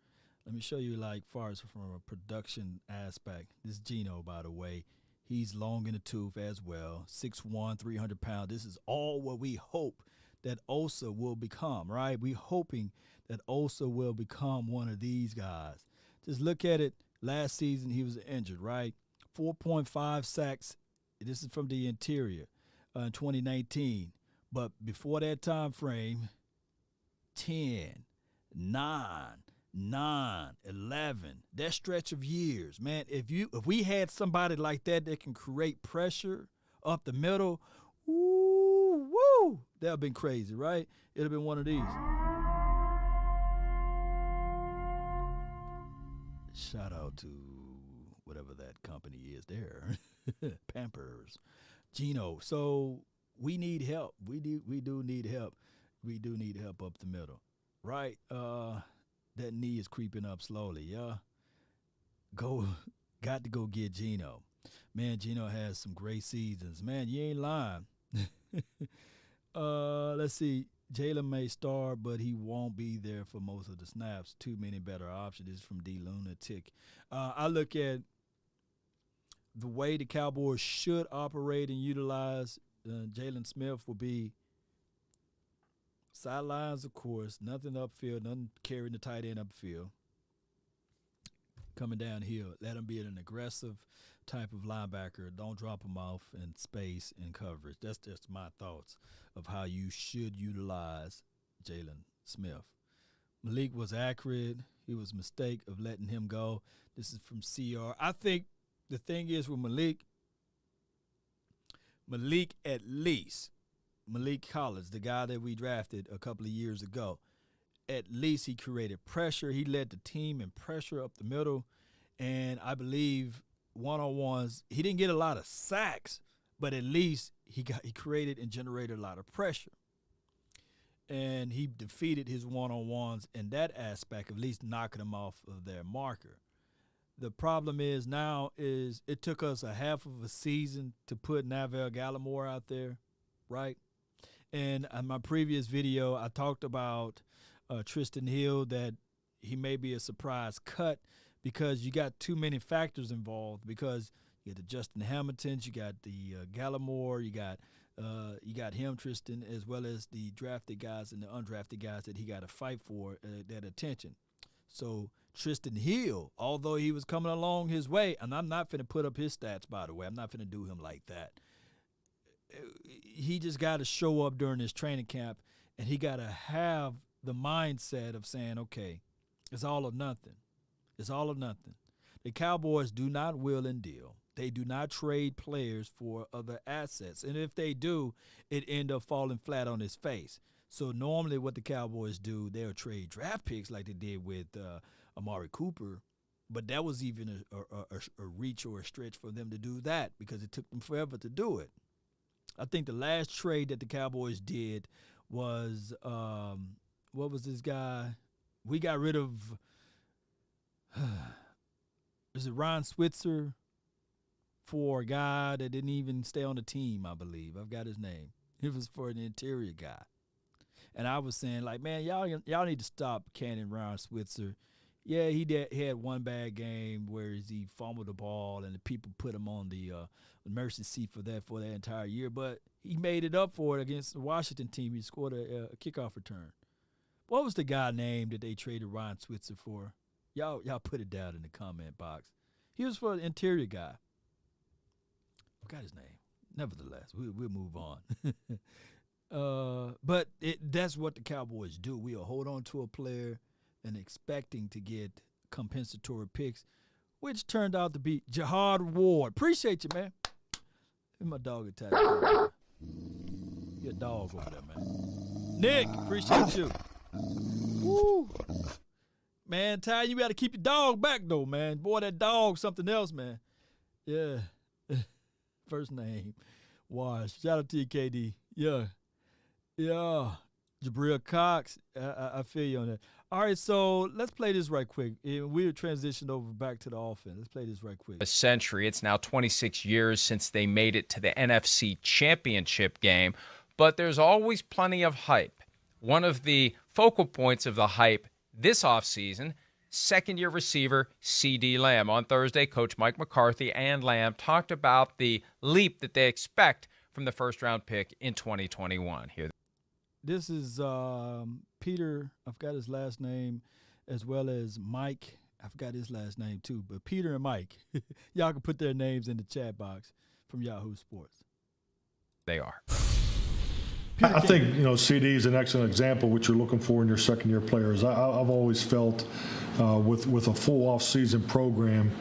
Let me show you, like, far as from a production aspect. This is Geno, by the way. He's long in the tooth as well. 6'1", 300 pounds. This is all what we hope that Osa will become, right? We're hoping that Osa will become one of these guys. Just look at it. Last season, he was injured, right? 4.5 sacks. This is from the interior in 2019. But before that time frame, 10, 9, 11, that stretch of years, man, if we had somebody like that can create pressure up the middle, woo, that would have been crazy, right? It would have been one of these. Shout out to whatever that company is there, Pampers, Geno. So we need help. We do need help. We do need help up the middle, right? That knee is creeping up slowly. Yeah, got to go get Geno. Man, Geno has some great seasons. Man, you ain't lying. Let's see. Jalen may start, but he won't be there for most of the snaps. Too many better options. This is from D Lunatic. I look at the way the Cowboys should operate and utilize Jalen Smith will be sidelines, of course, nothing upfield, nothing carrying the tight end upfield. Coming downhill, let him be an aggressive type of linebacker. Don't drop him off in space and coverage. That's just my thoughts of how you should utilize Jalen Smith. Malik was accurate. He was a mistake of letting him go. This is from CR. I think the thing is with Malik at least, Malik Collins, the guy that we drafted a couple of years ago, at least he created pressure. He led the team in pressure up the middle. And I believe one-on-ones, he didn't get a lot of sacks, but at least he created and generated a lot of pressure. And he defeated his one-on-ones in that aspect, at least knocking them off of their marker. The problem is now is it took us a half of a season to put Neville Gallimore out there, right? And in my previous video, I talked about Tristan Hill, that he may be a surprise cut because you got too many factors involved, because you got the Justin Hamiltons, you got the Gallimore, you got him, Tristan, as well as the drafted guys and the undrafted guys that he got to fight for that attention. So Tristan Hill, although he was coming along his way, and I'm not finna put up his stats, by the way. I'm not finna do him like that. He just got to show up during his training camp, and he got to have the mindset of saying, okay, it's all or nothing. It's all or nothing. The Cowboys do not will and deal. They do not trade players for other assets. And if they do, it end up falling flat on its face. So normally what the Cowboys do, they'll trade draft picks like they did with Amari Cooper. But that was even a reach or a stretch for them to do that because it took them forever to do it. I think the last trade that the Cowboys did was, what was this guy? We got rid of, is it Ron Switzer, for a guy that didn't even stay on the team, I believe. I've got his name. It was for an interior guy. And I was saying, like, man, y'all need to stop canning Ron Switzer. Yeah, he had one bad game where he fumbled the ball and the people put him on the mercy seat for that entire year. But he made it up for it against the Washington team. He scored a kickoff return. What was the guy name that they traded Ron Switzer for? Y'all put it down in the comment box. He was for the interior guy. I forgot his name. Nevertheless, we'll move on. But that's what the Cowboys do. We'll hold on to a player and expecting to get compensatory picks, which turned out to be Jihad Ward. Appreciate you, man. And my dog attack. You a dog over there, man. Nick, appreciate you. Woo. Man, Ty, you got to keep your dog back, though, man. Boy, that dog, something else, man. Yeah. First name, Wash. Shout out to you, KD. Yeah. Jabril Cox, I feel you on that. All right, so let's play this right quick. We'll transition over back to the offense. Let's play this right quick. A century. It's now 26 years since they made it to the NFC Championship game, but there's always plenty of hype. One of the focal points of the hype this offseason, second-year receiver CeeDee Lamb. On Thursday, Coach Mike McCarthy and Lamb talked about the leap that they expect from the first-round pick in 2021. Here. This is Peter, I forgot his last name, as well as Mike. I forgot his last name too, but Peter and Mike. Y'all can put their names in the chat box from Yahoo Sports. They are. I think, CD is an excellent example of what you're looking for in your second-year players. I've always felt with a full off-season program,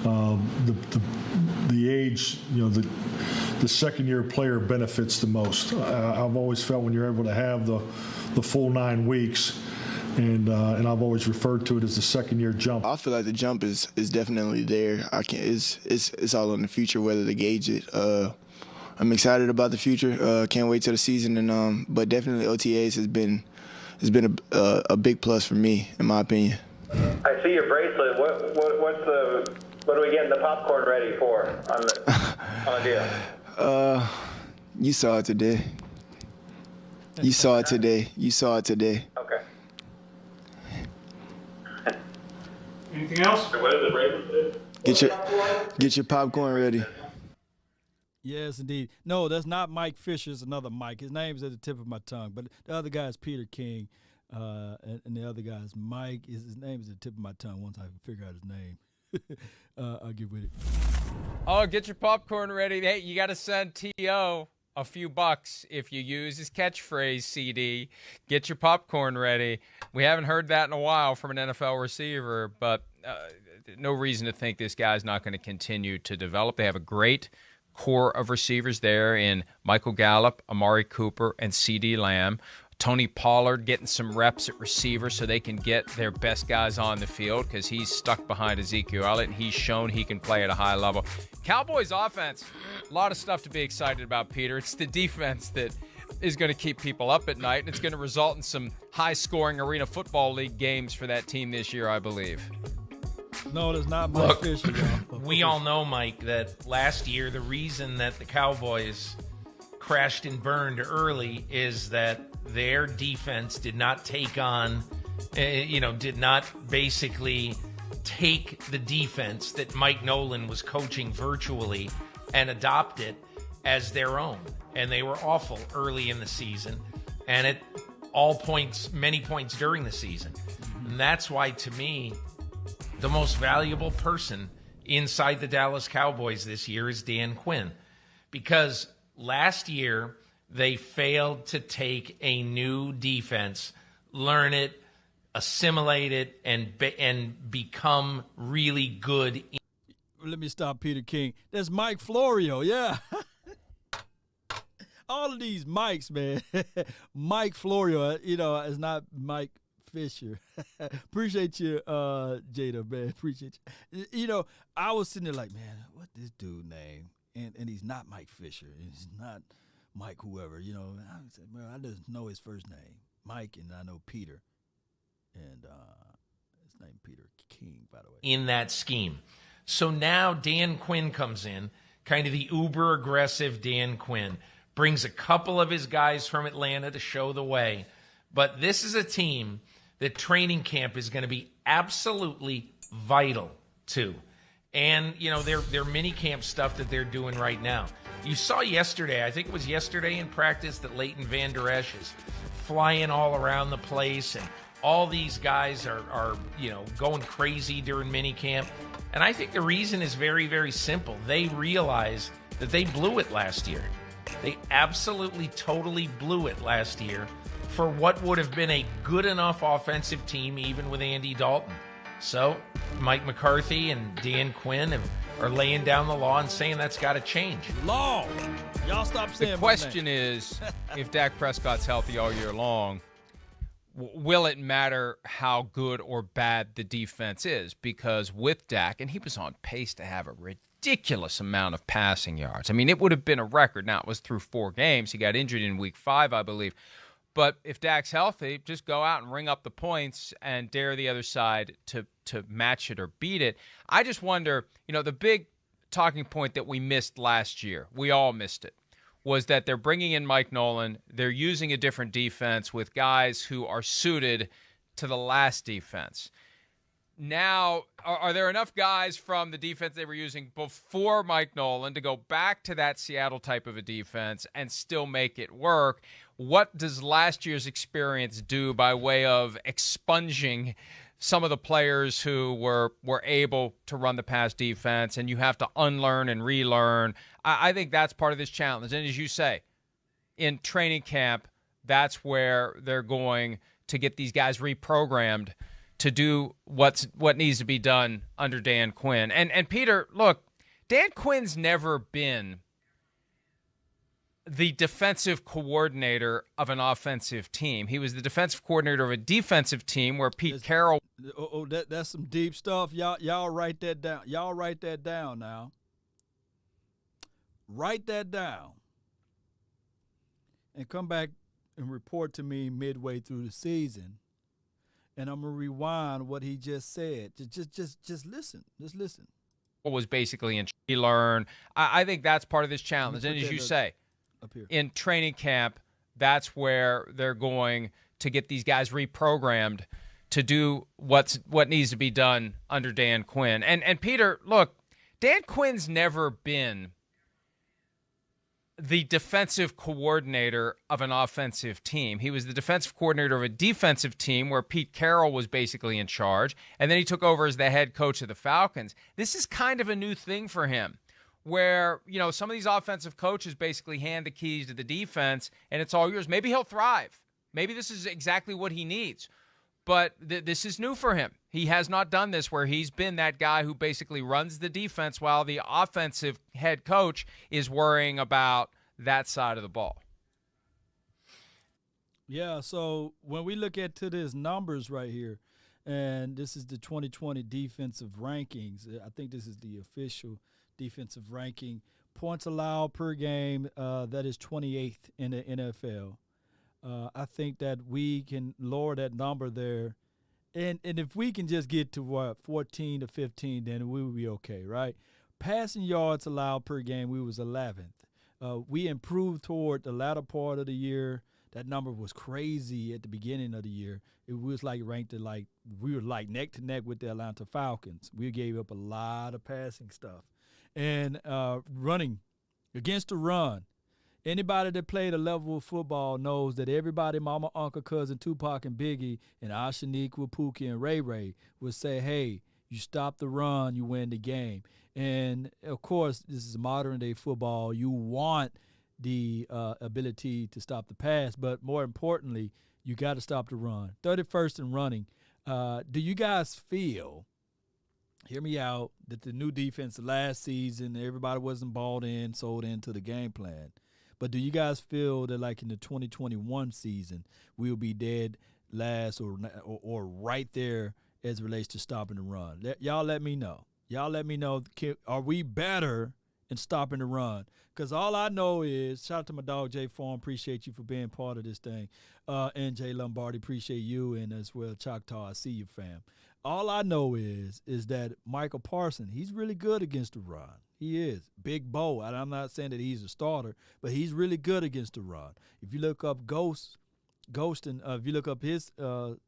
the age, the second-year player benefits the most. I've always felt when you're able to have the full 9 weeks, and I've always referred to it as the second-year jump. I feel like the jump is definitely there. It's all in the future whether to gauge it. I'm excited about the future. Can't wait till the season, and but definitely OTAs has been a big plus for me, in my opinion. I see your bracelet. What are we getting the popcorn ready for on the deal? You saw it today. You saw it today. Okay. Anything else? What is the bracelet? Get your popcorn ready. Yes, indeed. No, that's not Mike Fisher. It's another Mike. His name's at the tip of my tongue. But the other guy is Peter King, and the other guy is Mike. His name is at the tip of my tongue. Once I can figure out his name, I'll get with it. Oh, get your popcorn ready. Hey, you got to send T.O. a few bucks if you use his catchphrase, CD. Get your popcorn ready. We haven't heard that in a while from an NFL receiver, but no reason to think this guy's not going to continue to develop. They have a great core of receivers there in Michael Gallup, Amari Cooper, and CeeDee Lamb. Tony Pollard getting some reps at receiver so they can get their best guys on the field because he's stuck behind Ezekiel Elliott, and he's shown he can play at a high level. Cowboys offense, a lot of stuff to be excited about, Peter. It's the defense that is going to keep people up at night, and it's going to result in some high-scoring Arena Football League games for that team this year, I believe. No, that's not Mike Fisher. We all know, Mike, that last year the reason that the Cowboys crashed and burned early is that their defense did not take on, did not basically take the defense that Mike Nolan was coaching virtually and adopt it as their own. And they were awful early in the season and at all points, many points during the season. And that's why, to me, the most valuable person inside the Dallas Cowboys this year is Dan Quinn, because last year they failed to take a new defense, learn it, assimilate it, and become really good. Let me stop Peter King. That's Mike Florio, yeah. All of these Mikes, man. Mike Florio, is not Mike Fisher. Appreciate you, Jada, man. Appreciate you. I was sitting there like, man, what this dude name? And he's not Mike Fisher. He's not Mike whoever. I said, well, I just know his first name, Mike, and I know Peter. And his name Peter King, by the way. In that scheme. So now Dan Quinn comes in, kind of the uber-aggressive Dan Quinn, brings a couple of his guys from Atlanta to show the way. But this is a team that training camp is going to be absolutely vital to. And, their mini camp stuff that they're doing right now. You saw yesterday, I think it was yesterday in practice, that Leighton Vander Esch is flying all around the place, and all these guys are going crazy during mini camp. And I think the reason is very, very simple. They realize that they blew it last year. They absolutely, totally blew it last year for what would have been a good enough offensive team, even with Andy Dalton. So Mike McCarthy and Dan Quinn are laying down the law and saying that's got to change. Law. Y'all stop saying The question is, if Dak Prescott's healthy all year long, will it matter how good or bad the defense is? Because with Dak, and he was on pace to have a ridiculous amount of passing yards. I mean, it would have been a record. Now, it was through 4 games. He got injured in week 5, I believe. But if Dak's healthy, just go out and ring up the points and dare the other side to match it or beat it. I just wonder, the big talking point that we missed last year, we all missed it, was that they're bringing in Mike Nolan. They're using a different defense with guys who are suited to the last defense. Now, are there enough guys from the defense they were using before Mike Nolan to go back to that Seattle type of a defense and still make it work? What does last year's experience do by way of expunging some of the players who were able to run the pass defense, and you have to unlearn and relearn? I think that's part of this challenge. And as you say, in training camp, that's where they're going to get these guys reprogrammed to do what needs to be done under Dan Quinn. And Peter, look, Dan Quinn's never been the defensive coordinator of an offensive team. He was the defensive coordinator of a defensive team where Pete Carroll. That's some deep stuff. Y'all write that down. Y'all write that down now. Write that down. And come back and report to me midway through the season. And I'm gonna rewind what he just said. Just listen. Just listen. Was basically in learn. I think that's part of this challenge. And as you say, in training camp, that's where they're going to get these guys reprogrammed to do what needs to be done under Dan Quinn. And Peter, look, Dan Quinn's never been the defensive coordinator of an offensive team. He was the defensive coordinator of a defensive team where Pete Carroll was basically in charge, and then he took over as the head coach of the Falcons. This is kind of a new thing for him, where, some of these offensive coaches basically hand the keys to the defense, and it's all yours. Maybe he'll thrive. Maybe this is exactly what he needs. But this is new for him. He has not done this, where he's been that guy who basically runs the defense while the offensive head coach is worrying about that side of the ball. Yeah, so when we look at his numbers right here, and this is the 2020 defensive rankings. I think this is the official defensive ranking. Points allowed per game, that is 28th in the NFL. I think that we can lower that number there. And if we can just get to 14 to 15, then we will be okay, right? Passing yards allowed per game, we was 11th. We improved toward the latter part of the year. That number was crazy at the beginning of the year. It was ranked at we were neck to neck with the Atlanta Falcons. We gave up a lot of passing stuff. And running against the run. Anybody that played a level of football knows that everybody, mama, uncle, cousin, Tupac, and Biggie, and Ashaniqua, Pookie, and Ray Ray would say, hey, you stop the run, you win the game. And, of course, this is modern-day football. You want the ability to stop the pass, but more importantly, you got to stop the run. 31st in running. Do you guys feel, hear me out, that the new defense last season, everybody wasn't bought in, sold into the game plan? But do you guys feel that, in the 2021 season, we'll be dead last or right there as it relates to stopping the run? Y'all let me know. Y'all let me know, are we better in stopping the run? Because all I know is, shout out to my dog, Jay Form, appreciate you for being part of this thing. And Jay Lombardi, appreciate you, and as well, Choctaw, I see you, fam. All I know is that Michael Parsons, he's really good against the run. He is. Big Bo. And I'm not saying that he's a starter, but he's really good against the run. If you look up Ghostin, if you look up his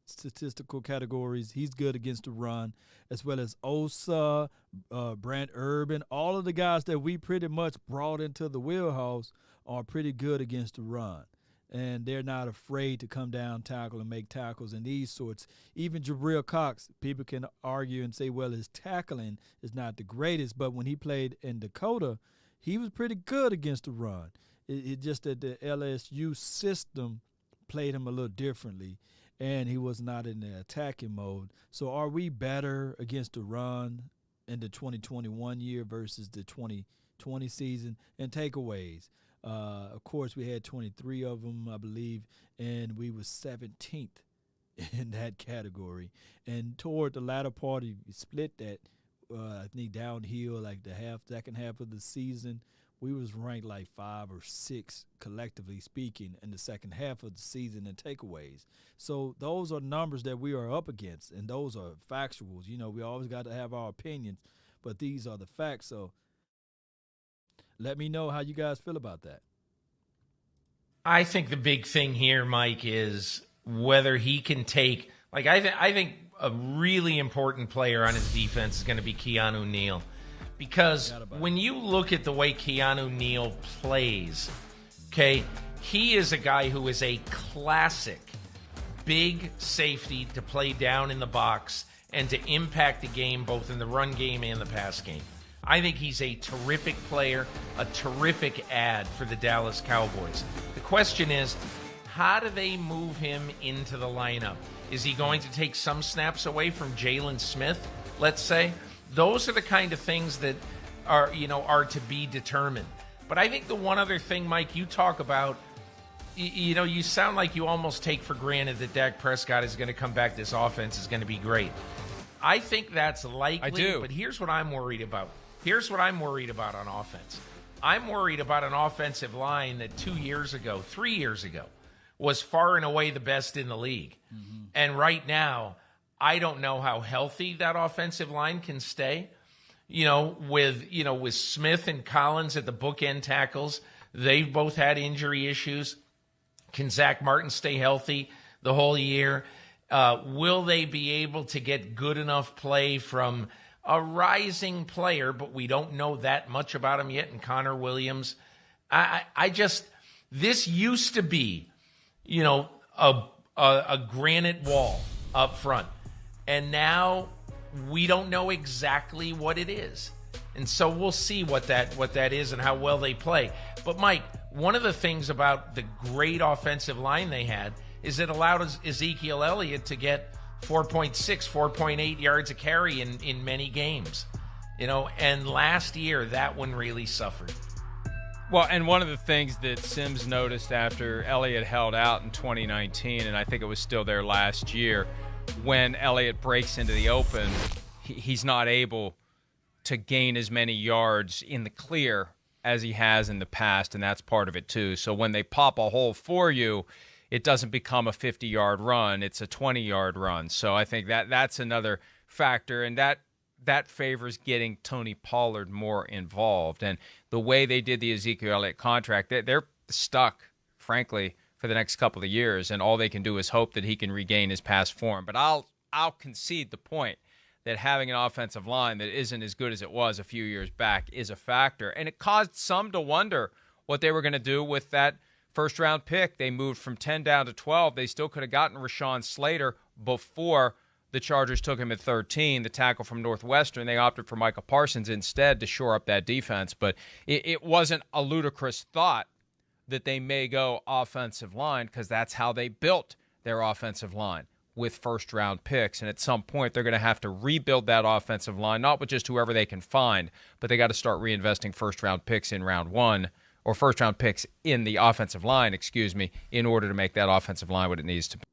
statistical categories, he's good against the run, as well as Osa, Brant Urban. All of the guys that we pretty much brought into the wheelhouse are pretty good against the run. And they're not afraid to come down, tackle, and make tackles and these sorts. Even Jabril Cox, people can argue and say, well, his tackling is not the greatest, but when he played in Dakota, he was pretty good against the run. It just that the LSU system played him a little differently. and he was not in the attacking mode. So are we better against the run in the 2021 year versus the 2020 season? And takeaways. Of course, we had 23 of them, I believe, and we were 17th in that category. And toward the latter part, if you split that, I think downhill, like the second half of the season, we was ranked like 5 or 6, collectively speaking, in the second half of the season in takeaways. So those are numbers that we are up against, and those are factuals. You know, we always got to have our opinions, but these are the facts. So let me know how you guys feel about that. I think the big thing here, Mike, is whether he can take, like, I think a really important player on his defense is going to be Keanu Neal. Because when you look at the way Keanu Neal plays, okay, he is a guy who is a classic big safety to play down in the box and to impact the game both in the run game and the pass game. I think he's a terrific player, a terrific add for the Dallas Cowboys. The question is, how do they move him into the lineup? Is he going to take some snaps away from Jalen Smith, let's say? Those are the kind of things that are to be determined. But I think the one other thing, Mike, you talk about, you sound like you almost take for granted that Dak Prescott is going to come back. This offense is going to be great. I think that's likely. I do. But here's what I'm worried about. Here's what I'm worried about on offense. I'm worried about an offensive line that 3 years ago, was far and away the best in the league. Mm-hmm. And right now, I don't know how healthy that offensive line can stay. With Smith and Collins at the bookend tackles, they've both had injury issues. Can Zach Martin stay healthy the whole year? Will they be able to get good enough play from a rising player, but we don't know that much about him yet, and Conor Williams? This used to be, a granite wall up front. And now we don't know exactly what it is. And so we'll see what that is and how well they play. But, Mike, one of the things about the great offensive line they had is it allowed Ezekiel Elliott to get 4.6, 4.8 yards a carry in many games. And last year that one really suffered. Well, and one of the things that Sims noticed after Elliott held out in 2019, and I think it was still there last year, when Elliott breaks into the open, he's not able to gain as many yards in the clear as he has in the past, and that's part of it too. So when they pop a hole for you, it doesn't become a 50-yard run, it's a 20-yard run. So I think that's another factor, and that favors getting Tony Pollard more involved. And the way they did the Ezekiel Elliott contract, they're stuck, frankly, for the next couple of years, and all they can do is hope that he can regain his past form. But I'll concede the point that having an offensive line that isn't as good as it was a few years back is a factor. And it caused some to wonder what they were going to do with that first-round pick. They moved from 10 down to 12. They still could have gotten Rashawn Slater before the Chargers took him at 13, the tackle from Northwestern. They opted for Micah Parsons instead to shore up that defense. But it wasn't a ludicrous thought that they may go offensive line, because that's how they built their offensive line, with first-round picks. And at some point, they're going to have to rebuild that offensive line, not with just whoever they can find, but they got to start reinvesting first-round picks in round one, or first-round picks in the offensive line, in order to make that offensive line what it needs to be.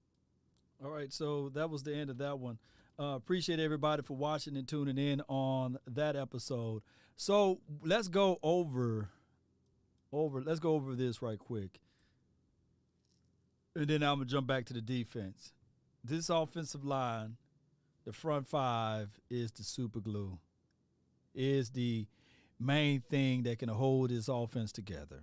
All right, so that was the end of that one. Appreciate everybody for watching and tuning in on that episode. So let's go over this right quick, and then I'm gonna jump back to the defense. This offensive line, the front five, is the super glue, is the main thing that can hold this offense together.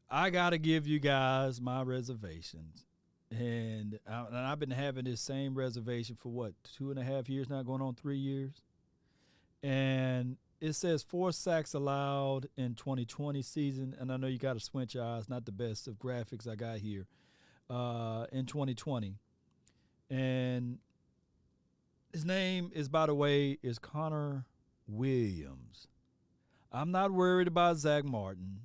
I gotta give you guys my reservations. And I've been having this same reservation for 2.5 years now, going on 3 years. And it says 4 sacks allowed in 2020 season. And I know you got to squint your eyes, not the best of graphics I got here, in 2020. And his name is, by the way, is Conor Williams. I'm not worried about Zach Martin.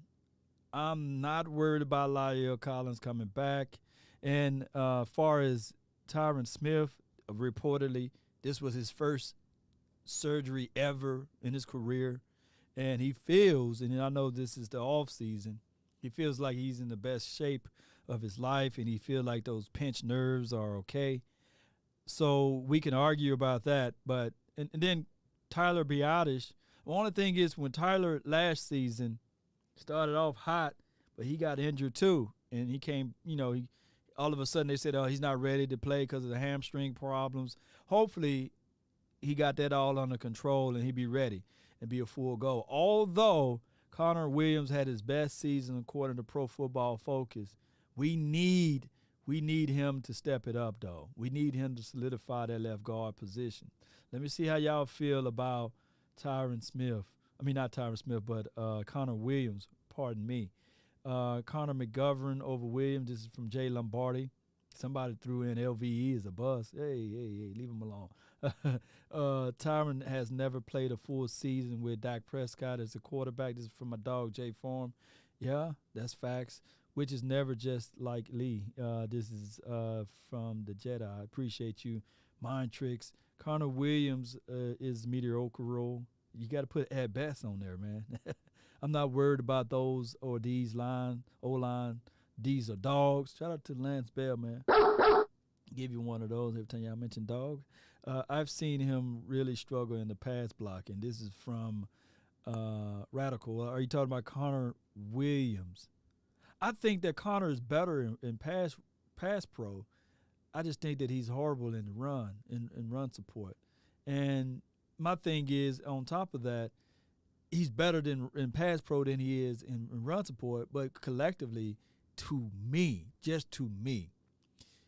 I'm not worried about La'el Collins coming back. And far as Tyron Smith, reportedly, this was his first surgery ever in his career. And he feels, and I know this is the off season, he feels like he's in the best shape of his life, and he feels like those pinched nerves are okay. So we can argue about that. But and then Tyler Biadasz, the only thing is when Tyler last season started off hot, but he got injured too. And he came, all of a sudden they said, oh, he's not ready to play because of the hamstring problems. Hopefully he got that all under control and he'll be ready and be a full go. Although Conor Williams had his best season according to Pro Football Focus, we need him to step it up, though. We need him to solidify that left guard position. Let me see how y'all feel about Tyron Smith. I mean, not Tyron Smith, but Conor Williams, pardon me. Connor McGovern over Williams. This is from Jay Lombardi. Somebody threw in LVE as a bust. Hey, leave him alone. Tyron has never played a full season with Dak Prescott as a quarterback. This is from my dog, Jay Form. Yeah, that's facts. Which is never just like Lee. This is from the Jedi. I appreciate you. Mind Tricks. Connor Williams is mediocre role. You got to put at best on there, man. I'm not worried about those or these O-line. These are dogs. Shout out to Lance Bell, man. Give you one of those every time y'all mention dog. I've seen him really struggle in the pass blocking. This is from Radical. Are you talking about Connor Williams? I think that Connor is better in pass pro. I just think that he's horrible in the run, in run support. And my thing is, on top of that, he's better in pass pro than he is in run support. But collectively, just to me,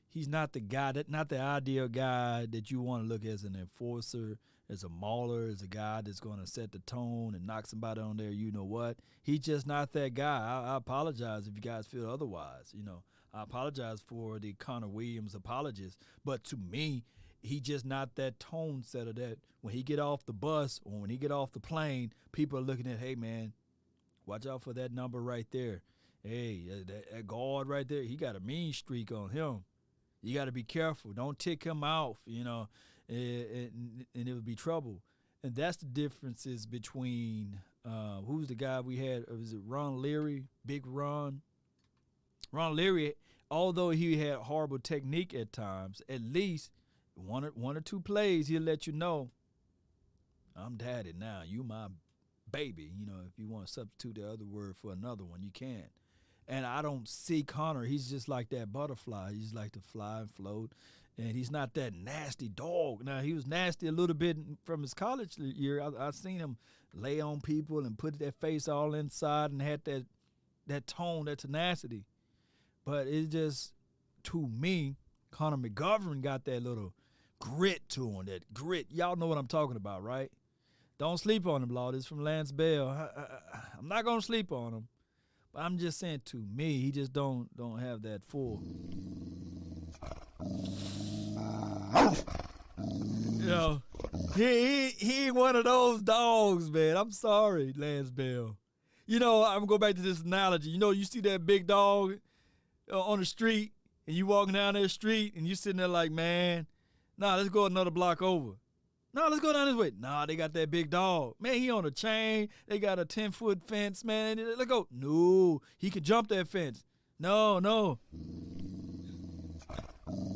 he's not the guy, not the ideal guy that you want to look as an enforcer, as a mauler, as a guy that's going to set the tone and knock somebody on there. You know what? He's just not that guy. I apologize if you guys feel otherwise. I apologize for the Conor Williams apologists. But to me, he just not that tone setter that when he get off the bus or when he get off the plane, people are looking at, hey, man, watch out for that number right there. Hey, that guard right there, he got a mean streak on him. You got to be careful. Don't tick him off, and it would be trouble. And that's the differences between who's the guy we had? Was it Ron Leary? Big Ron? Ron Leary, although he had horrible technique at times, at least one or two plays, he'll let you know, I'm daddy now. You my baby. If you want to substitute the other word for another one, you can. And I don't see Connor. He's just like that butterfly. He's like to fly and float. And he's not that nasty dog. Now, he was nasty a little bit from his college year. I've seen him lay on people and put their face all inside and had that tone, that tenacity. But it's just, to me, Conor McGovern got that little grit to him, that grit. Y'all know what I'm talking about, right? Don't sleep on him, Lord. It's from Lance Bell. I'm not going to sleep on him. But I'm just saying, to me, he just don't have that full. He ain't one of those dogs, man. I'm sorry, Lance Bell. I'm going to go back to this analogy. You see that big dog on the street, and you walking down that street, and you sitting there like, man, let's go another block over. No, let's go down this way. Nah, they got that big dog. Man, he on a chain. They got a 10-foot fence, man. Let's go. No, he can jump that fence. No.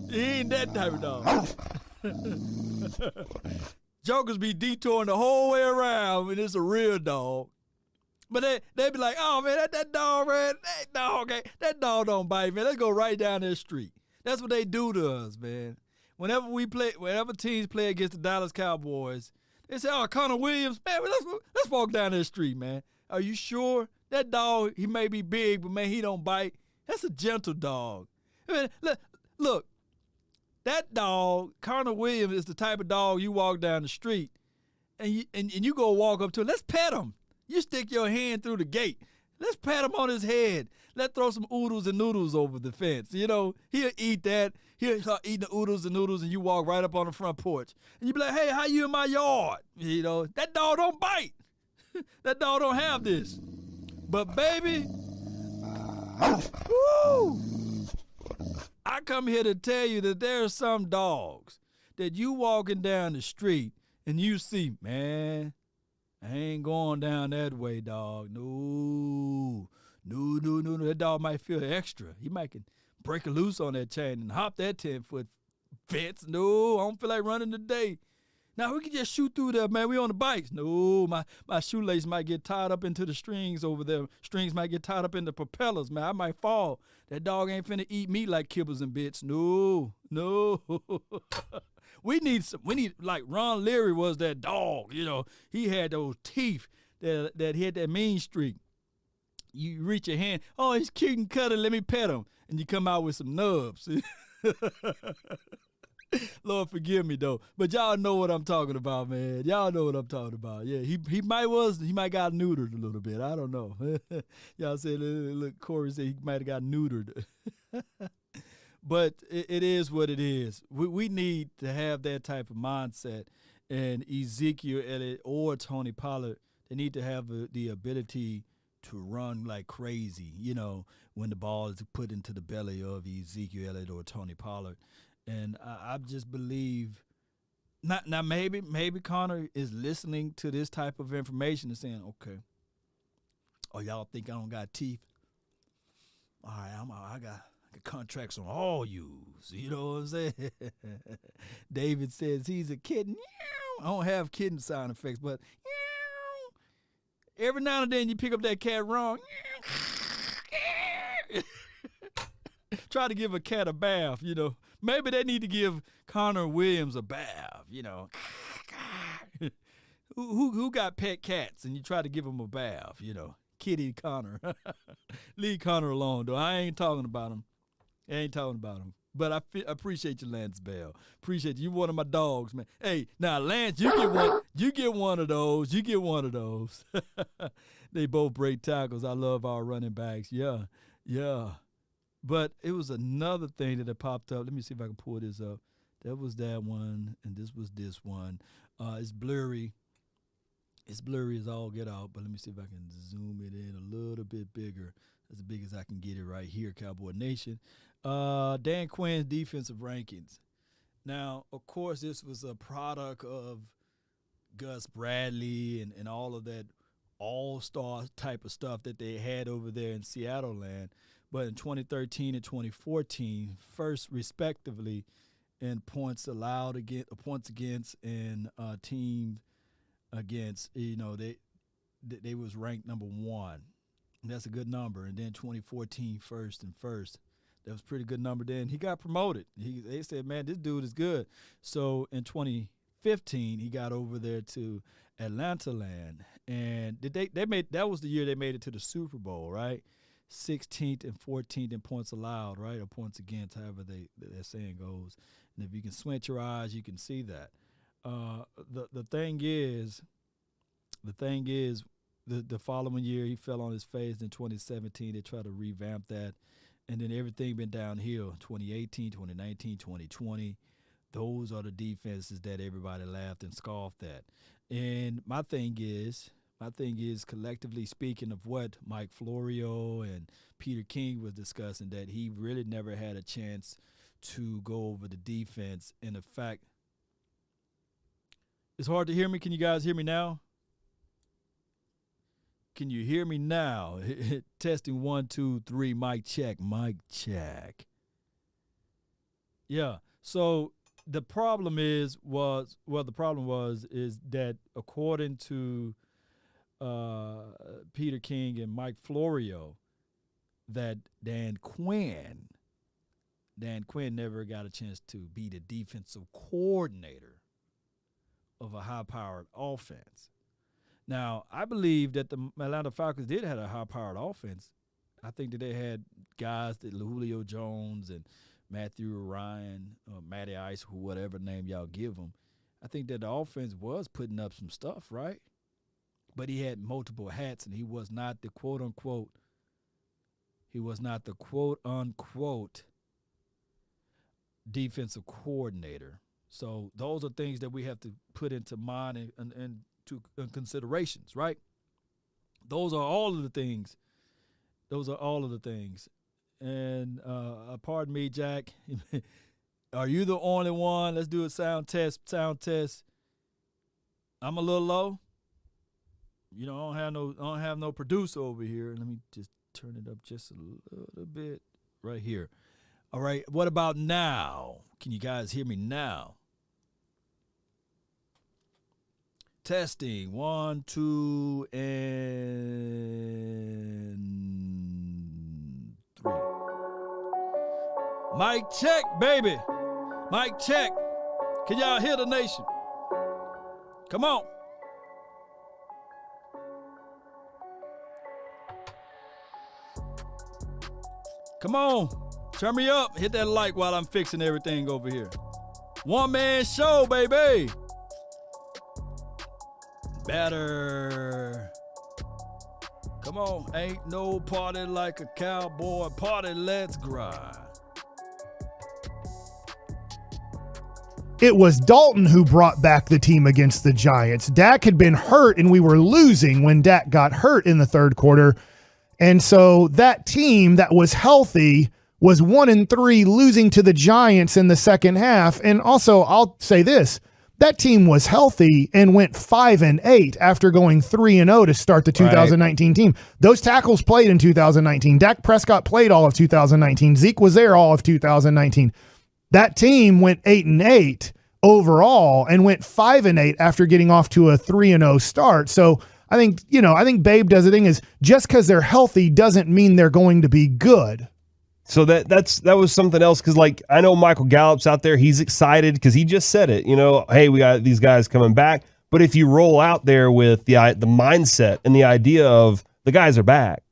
He ain't that type of dog. Jokers be detouring the whole way around when it's a real dog. But they be like, oh, man, that dog, man, that dog don't bite, man. Let's go right down that street. That's what they do to us, man. Whenever teams play against the Dallas Cowboys, they say, oh, Conor Williams, man, let's walk down that street, man. Are you sure? That dog, he may be big, but, man, he don't bite. That's a gentle dog. I mean, look, that dog, Conor Williams, is the type of dog you walk down the street, and you go walk up to him. Let's pet him. You stick your hand through the gate. Let's pat him on his head. Let's throw some oodles and noodles over the fence. He'll eat that. He'll start eating the oodles and noodles, and you walk right up on the front porch. And you be like, hey, how you in my yard? That dog don't bite. That dog don't have this. But, baby, woo, I come here to tell you that there are some dogs that you walking down the street and you see, man, I ain't going down that way, dog. No. That dog might feel extra. He might can break a loose on that chain and hop that 10-foot fence. No, I don't feel like running today. Now we can just shoot through there, man. We on the bikes. No, my shoelace might get tied up into the strings over there. Strings might get tied up in the propellers, man. I might fall. That dog ain't finna eat me like kibbles and bits. No. We need like Ron Leary was that dog, you know. He had those teeth that had that mean streak. You reach your hand, oh, he's cute and cuddly, let me pet him. And you come out with some nubs. Lord forgive me though, but y'all know what I'm talking about, man. Y'all know what I'm talking about. Yeah, he might got neutered a little bit. I don't know. Y'all said, look, Corey said he might have got neutered. But it is what it is. We need to have that type of mindset, and Ezekiel Elliott or Tony Pollard, they need to have the ability to run like crazy, you know, when the ball is put into the belly of Ezekiel Elliott or Tony Pollard. And I just believe, now maybe Conor is listening to this type of information and saying, okay, oh, y'all think I don't got teeth? All right, I got contracts on all yous. You know what I'm saying? David says he's a kitten. I don't have kitten sound effects, but every now and then you pick up that cat wrong. Try to give a cat a bath, you know. Maybe they need to give Conor Williams a bath, you know. Who got pet cats and you try to give them a bath, you know. Kitty Conor. Leave Conor alone, though. I ain't talking about him. But I appreciate you, Lance Bell. Appreciate you. You're one of my dogs, man. Hey, now, Lance, you get one of those. You get one of those. They both break tackles. I love our running backs. Yeah. But it was another thing that popped up. Let me see if I can pull this up. That was that one, and this was this one. It's blurry. It's blurry as all get out, but let me see if I can zoom it in a little bit bigger. As big as I can get it right here, Cowboy Nation. Dan Quinn's defensive rankings. Now, of course, this was a product of Gus Bradley and all of that all-star type of stuff that they had over there in Seattle land. But in 2013 and 2014, first respectively in points allowed against, points against, and teams against, you know, they was ranked number one. And that's a good number. And then 2014, first. That was a pretty good number then. He got promoted. They said, man, this dude is good. So in 2015, he got over there to Atlanta land. And that was the year they made it to the Super Bowl, right? 16th and 14th in points allowed, right? Or points against, however that saying goes. And if you can squint your eyes, you can see that. The thing is, the following year he fell on his face. In 2017, they tried to revamp that. And then everything been downhill. 2018, 2019, 2020. Those are the defenses that everybody laughed and scoffed at. And my thing is collectively speaking of what Mike Florio and Peter King was discussing, that he really never had a chance to go over the defense. And the fact, it's hard to hear me. Can you guys hear me now? Can you hear me now? Testing 1, 2, 3, mic check. Yeah. So the problem was that according to Peter King and Mike Florio, that Dan Quinn never got a chance to be the defensive coordinator of a high-powered offense. Now, I believe that the Atlanta Falcons did have a high-powered offense. I think that they had guys that Julio Jones and Matthew Ryan, or Matty Ice, whatever name y'all give them. I think that the offense was putting up some stuff, right? But he had multiple hats, and he was not the quote-unquote defensive coordinator. So those are things that we have to put into mind and to considerations, right? Those are all of the things And pardon me, Jack. Are you the only one? Let's do a sound test. Sound test. I'm a little low. You know, I don't have no producer over here. Let me just turn it up just a little bit right here. All right. What about now? Can you guys hear me now? Testing. 1, 2, and 3. Mic check, baby. Mic check. Can y'all hear the nation? Come on. Come on. Turn me up. Hit that like while I'm fixing everything over here. One-man show, baby. Better. Come on. Ain't no party like a cowboy party. Let's grind. It was Dalton who brought back the team against the Giants. Dak had been hurt, and we were losing when Dak got hurt in the third quarter. And so that team that was healthy was 1-3, losing to the Giants in the second half. And also, I'll say this, that team was healthy and went 5-8 after going 3-0 to start the 2019 team. Those tackles played in 2019. Dak Prescott played all of 2019. Zeke was there all of 2019. That team went 8-8 overall and went 5-8 after getting off to a 3-0 start. So I think Babe does the thing is just because they're healthy doesn't mean they're going to be good. So that was something else, because like I know Michael Gallup's out there, he's excited because he just said it. Hey, we got these guys coming back. But if you roll out there with the mindset and the idea of the guys are back,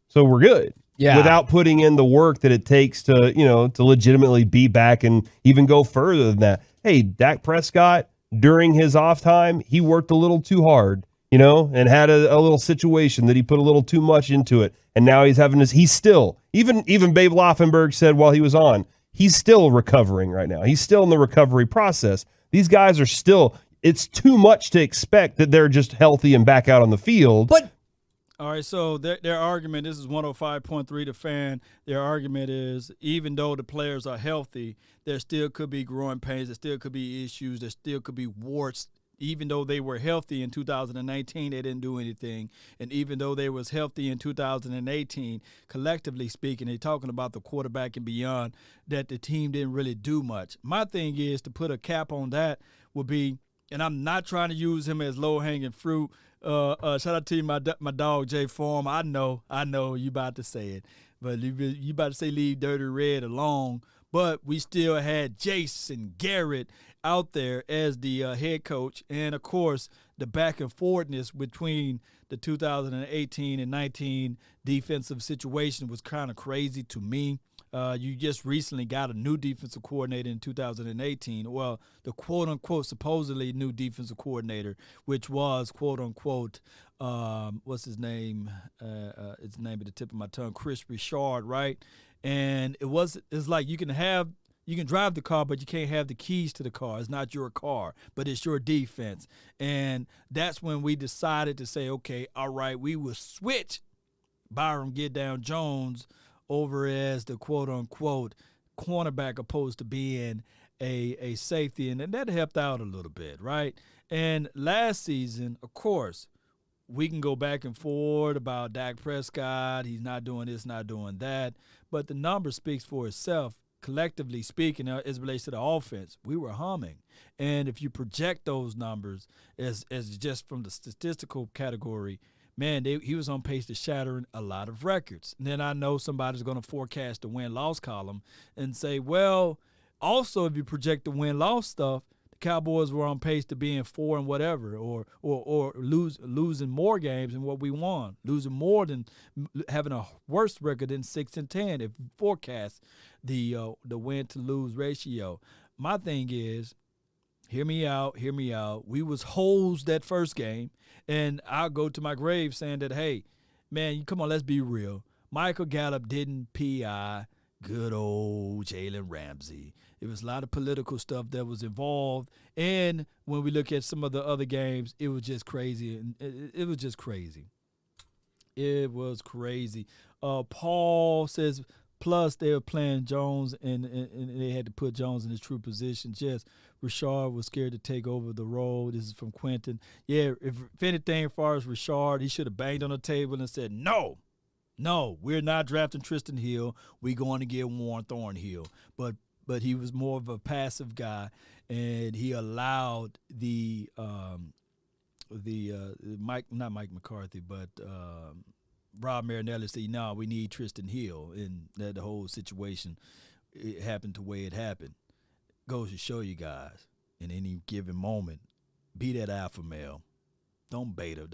so we're good. Yeah. Without putting in the work that it takes to legitimately be back and even go further than that. Hey, Dak Prescott during his off time, he worked a little too hard. And had a little situation that he put a little too much into it. And now he's still, even Babe Laufenberg said while he was on, he's still recovering right now. He's still in the recovery process. These guys are still, it's too much to expect that they're just healthy and back out on the field. But all right, so their argument, this is 105.3 The Fan, their argument is even though the players are healthy, there still could be growing pains, there still could be issues, there still could be warts. Even though they were healthy in 2019, they didn't do anything. And even though they was healthy in 2018, collectively speaking, they're talking about the quarterback and beyond, that the team didn't really do much. My thing is to put a cap on that would be, and I'm not trying to use him as low-hanging fruit. Shout out to you, my dog, Jay Form. I know you about to say it. But you about to say leave Dirty Red alone. But we still had Jason Garrett out there as the head coach. And, of course, the back and forthness between the 2018 and 19 defensive situation was kind of crazy to me. You just recently got a new defensive coordinator in 2018. Well, the quote-unquote supposedly new defensive coordinator, which was quote-unquote, what's his name? It's the name at the tip of my tongue, Chris Richard, right? And it's like you can drive the car, but you can't have the keys to the car. It's not your car, but it's your defense. And that's when we decided to say, okay, all right, we will switch Byron Get Down Jones over as the quote-unquote cornerback opposed to being a safety. And that helped out a little bit, right? And last season, of course, we can go back and forth about Dak Prescott. He's not doing this, not doing that. But the number speaks for itself. Collectively speaking, as it relates to the offense, we were humming. And if you project those numbers as just from the statistical category, man, he was on pace to shatter a lot of records. And then I know somebody's going to forecast the win-loss column and say, well, also if you project the win-loss stuff, the Cowboys were on pace to being 4 and whatever, or losing more games than what we won, losing more than having a worse record than 6-10 if you forecast the win-to-lose ratio. My thing is, hear me out. We was holes that first game, and I'll go to my grave saying that, hey, man, come on, let's be real. Michael Gallup didn't PI good old Jalen Ramsey. It was a lot of political stuff that was involved, and when we look at some of the other games, it was just crazy. It was just crazy. It was crazy. Paul says, Plus, they were playing Jones, and they had to put Jones in his true position. Just Rashard was scared to take over the role. This is from Quentin. Yeah, if anything, as far as Rashard, he should have banged on the table and said, no, we're not drafting Tristan Hill. We're going to get Warren Thornhill. But he was more of a passive guy, and he allowed not Mike McCarthy, but Rob Marinelli said, no, we need Tristan Hill, and that the whole situation, it happened the way it happened. Goes to show you guys, in any given moment, be that alpha male. Don't beta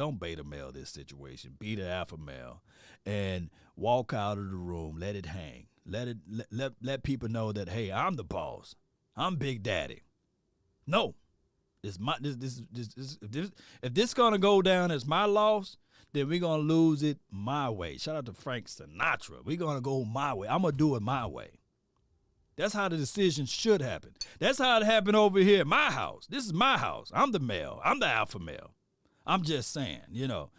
male this situation. Be the alpha male and walk out of the room. Let it hang. Let people know that, hey, I'm the boss. I'm Big Daddy. No, it's my if this gonna go down as my loss, then we're gonna lose it my way. Shout out to Frank Sinatra. We're gonna go my way. I'm gonna do it my way. That's how the decision should happen. That's how it happened over here at my house. This is my house. I'm the male. I'm the alpha male. I'm just saying, and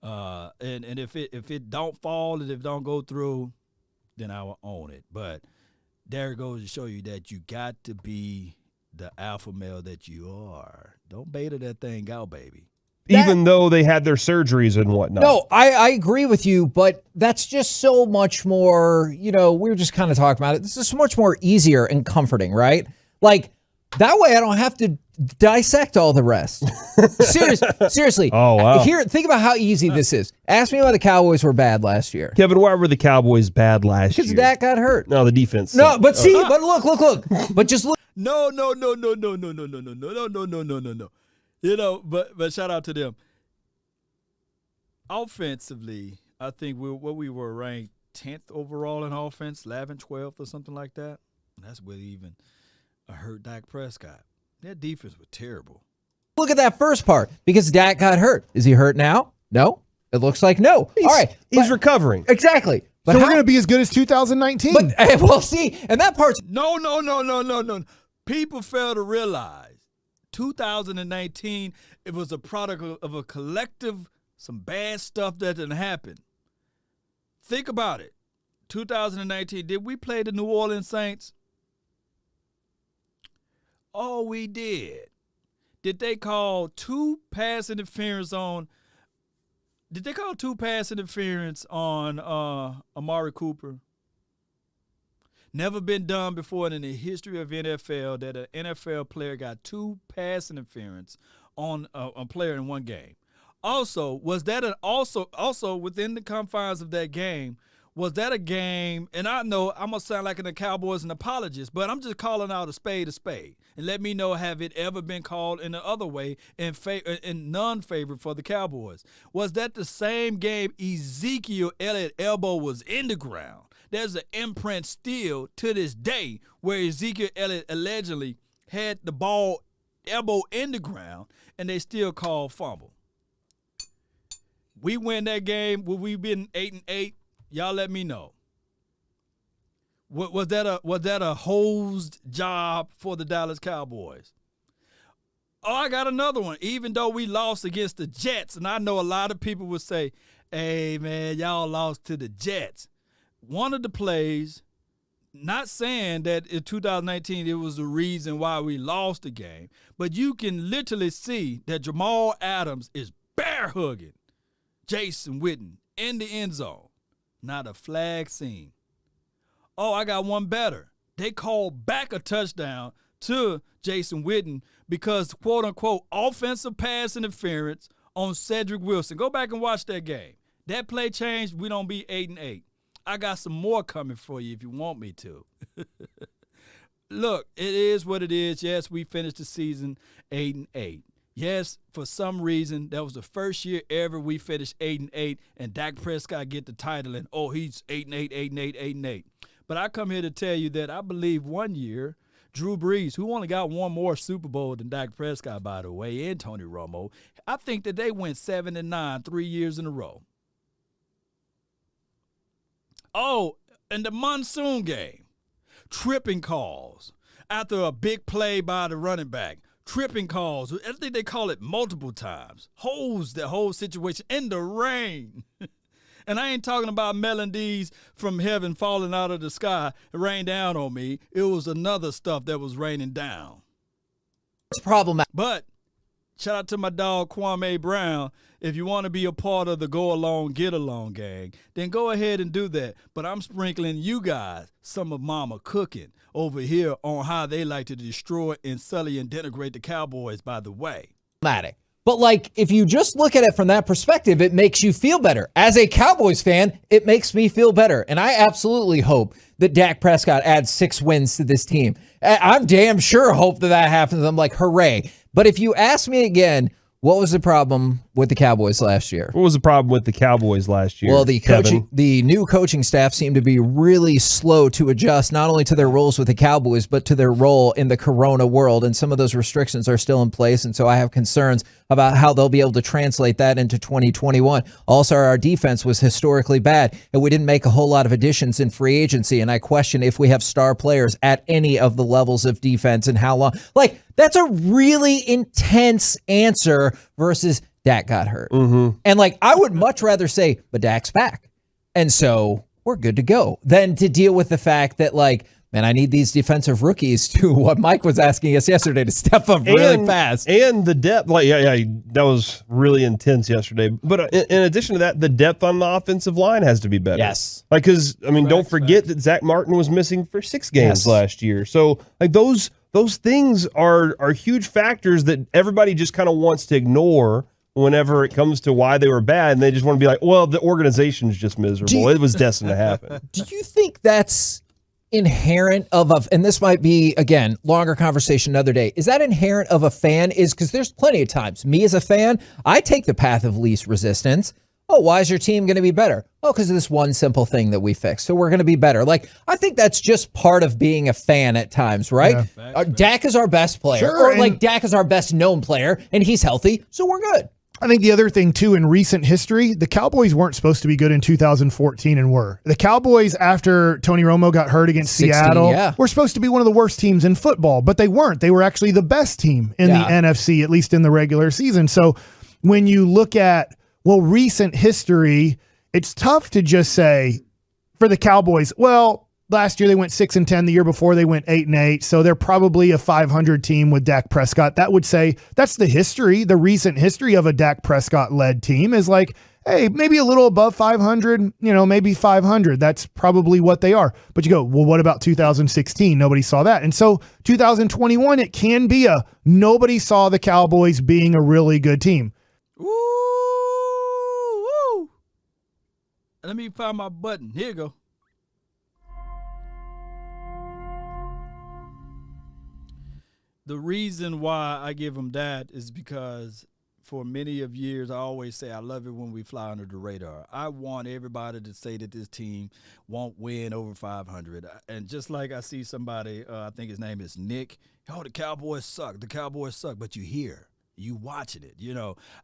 if it don't fall and if it don't go through, then I will own it. But there it goes to show you that you got to be the alpha male that you are. Don't beta that thing out, baby. Even though they had their surgeries and whatnot. No, I agree with you, but that's just so much more, we were just kind of talking about it. This is so much more easier and comforting, right? Like, that way I don't have to dissect all the rest. Seriously. Oh, wow. Think about how easy this is. Ask me why the Cowboys were bad last year. Kevin, why were the Cowboys bad last year? Because Dak got hurt. No, the defense. No, but see, but look. But just look. No. But shout out to them. Offensively, I think we were ranked 10th overall in offense, 11th, 12th, or something like that. That's with even a hurt Dak Prescott. That defense was terrible. Look at that first part, because Dak got hurt. Is he hurt now? No. It looks like no. All right. He's recovering. Exactly. But so we're going to be as good as 2019. But we'll see. And that part's No. People fail to realize 2019, it was a product of a collective, some bad stuff that didn't happen. Think about it. 2019, did we play the New Orleans Saints? Oh, we did. Did they call two pass interference on Amari Cooper? Never been done before in the history of NFL that an NFL player got two pass interference on a player in one game. Also, was that also within the confines of that game? Was that a game? And I know I'm gonna sound like the Cowboys an apologist, but I'm just calling out a spade, and let me know, have it ever been called in the other way in non-favor for the Cowboys? Was that the same game Ezekiel Elliott elbow was in the ground? There's an imprint still to this day where Ezekiel Elliott allegedly had the ball elbow in the ground, and they still call fumble. We win that game. Would we been 8-8? Y'all let me know. Was that a hosed job for the Dallas Cowboys? Oh, I got another one. Even though we lost against the Jets, and I know a lot of people would say, hey, man, y'all lost to the Jets. One of the plays, not saying that in 2019 it was the reason why we lost the game, but you can literally see that Jamal Adams is bear-hugging Jason Witten in the end zone. Not a flag seen. Oh, I got one better. They called back a touchdown to Jason Witten because, quote-unquote, offensive pass interference on Cedric Wilson. Go back and watch that game. That play changed. We don't be 8-8. I got some more coming for you if you want me to. Look, it is what it is. Yes, we finished the season 8-8. Yes, for some reason, that was the first year ever we finished 8-8, and Dak Prescott get the title, and he's 8-8, 8-8, 8-8. But I come here to tell you that I believe one year, Drew Brees, who only got one more Super Bowl than Dak Prescott, by the way, and Tony Romo, I think that they went 7-9 3 years in a row. Oh, and the monsoon game, tripping calls after a big play by the running back. Tripping calls. I think they call it multiple times. Holds the whole situation in the rain. And I ain't talking about melodies from heaven falling out of the sky and rain down on me. It was another stuff that was raining down. It's problematic. But shout out to my dog Kwame Brown. If you want to be a part of the Go Along, Get Along gang, then go ahead and do that. But I'm sprinkling you guys some of Mama cooking over here on how they like to destroy and sully and denigrate the Cowboys, by the way. But, like, if you just look at it from that perspective, it makes you feel better. As a Cowboys fan, it makes me feel better. And I absolutely hope that Dak Prescott adds 6 wins to this team. I'm damn sure hope that happens. I'm like, hooray. But if you ask me again, what was the problem with the Cowboys last year? What was the problem with the Cowboys last year? Well, the new coaching staff seemed to be really slow to adjust not only to their roles with the Cowboys, but to their role in the Corona world. And some of those restrictions are still in place. And so I have concerns about how they'll be able to translate that into 2021. Also, our defense was historically bad, and we didn't make a whole lot of additions in free agency. And I question if we have star players at any of the levels of defense and how long. Like, that's a really intense answer versus Dak got hurt. Mm-hmm. And, like, I would much rather say, but Dak's back. And so we're good to go than to deal with the fact that, like, man, I need these defensive rookies to what Mike was asking us yesterday to step up really fast. And the depth, like, yeah, that was really intense yesterday. But in addition to that, the depth on the offensive line has to be better. Yes. Like, because, I mean, don't forget that Zach Martin was missing for 6 games last year. So, like, those things are huge factors that everybody just kind of wants to ignore whenever it comes to why they were bad. And they just want to be like, well, the organization's just miserable. It was destined to happen. Do you think that's inherent of and this might be, again, longer conversation another day, is that inherent of a fan? Is because there's plenty of times me as a fan, I take the path of least resistance. Oh, why is your team going to be better? Oh, because of this one simple thing that we fixed, so we're going to be better. Like, I think that's just part of being a fan at times, right? Yeah. Dak is our best player, sure, or like Dak is our best known player, and he's healthy, so we're good. I think the other thing, too, in recent history, the Cowboys weren't supposed to be good in 2014 and were. The Cowboys, after Tony Romo got hurt against Seattle, were supposed to be one of the worst teams in football, but they weren't. They were actually the best team in the NFC, at least in the regular season. So when you look at, well, recent history, it's tough to just say for the Cowboys, well, last year they went 6-10. The year before they went 8-8. So they're probably a 500 team with Dak Prescott. That would say that's the history. The recent history of a Dak Prescott led team is like, hey, maybe a little above 500, maybe 500. That's probably what they are. But you go, well, what about 2016? Nobody saw that. And so 2021, it can be nobody saw the Cowboys being a really good team. Woo! Let me find my button. Here you go. The reason why I give them that is because for many of years, I always say I love it when we fly under the radar. I want everybody to say that this team won't win over 500. And just like I see somebody, I think his name is Nick, the Cowboys suck. The Cowboys suck. But you watching it.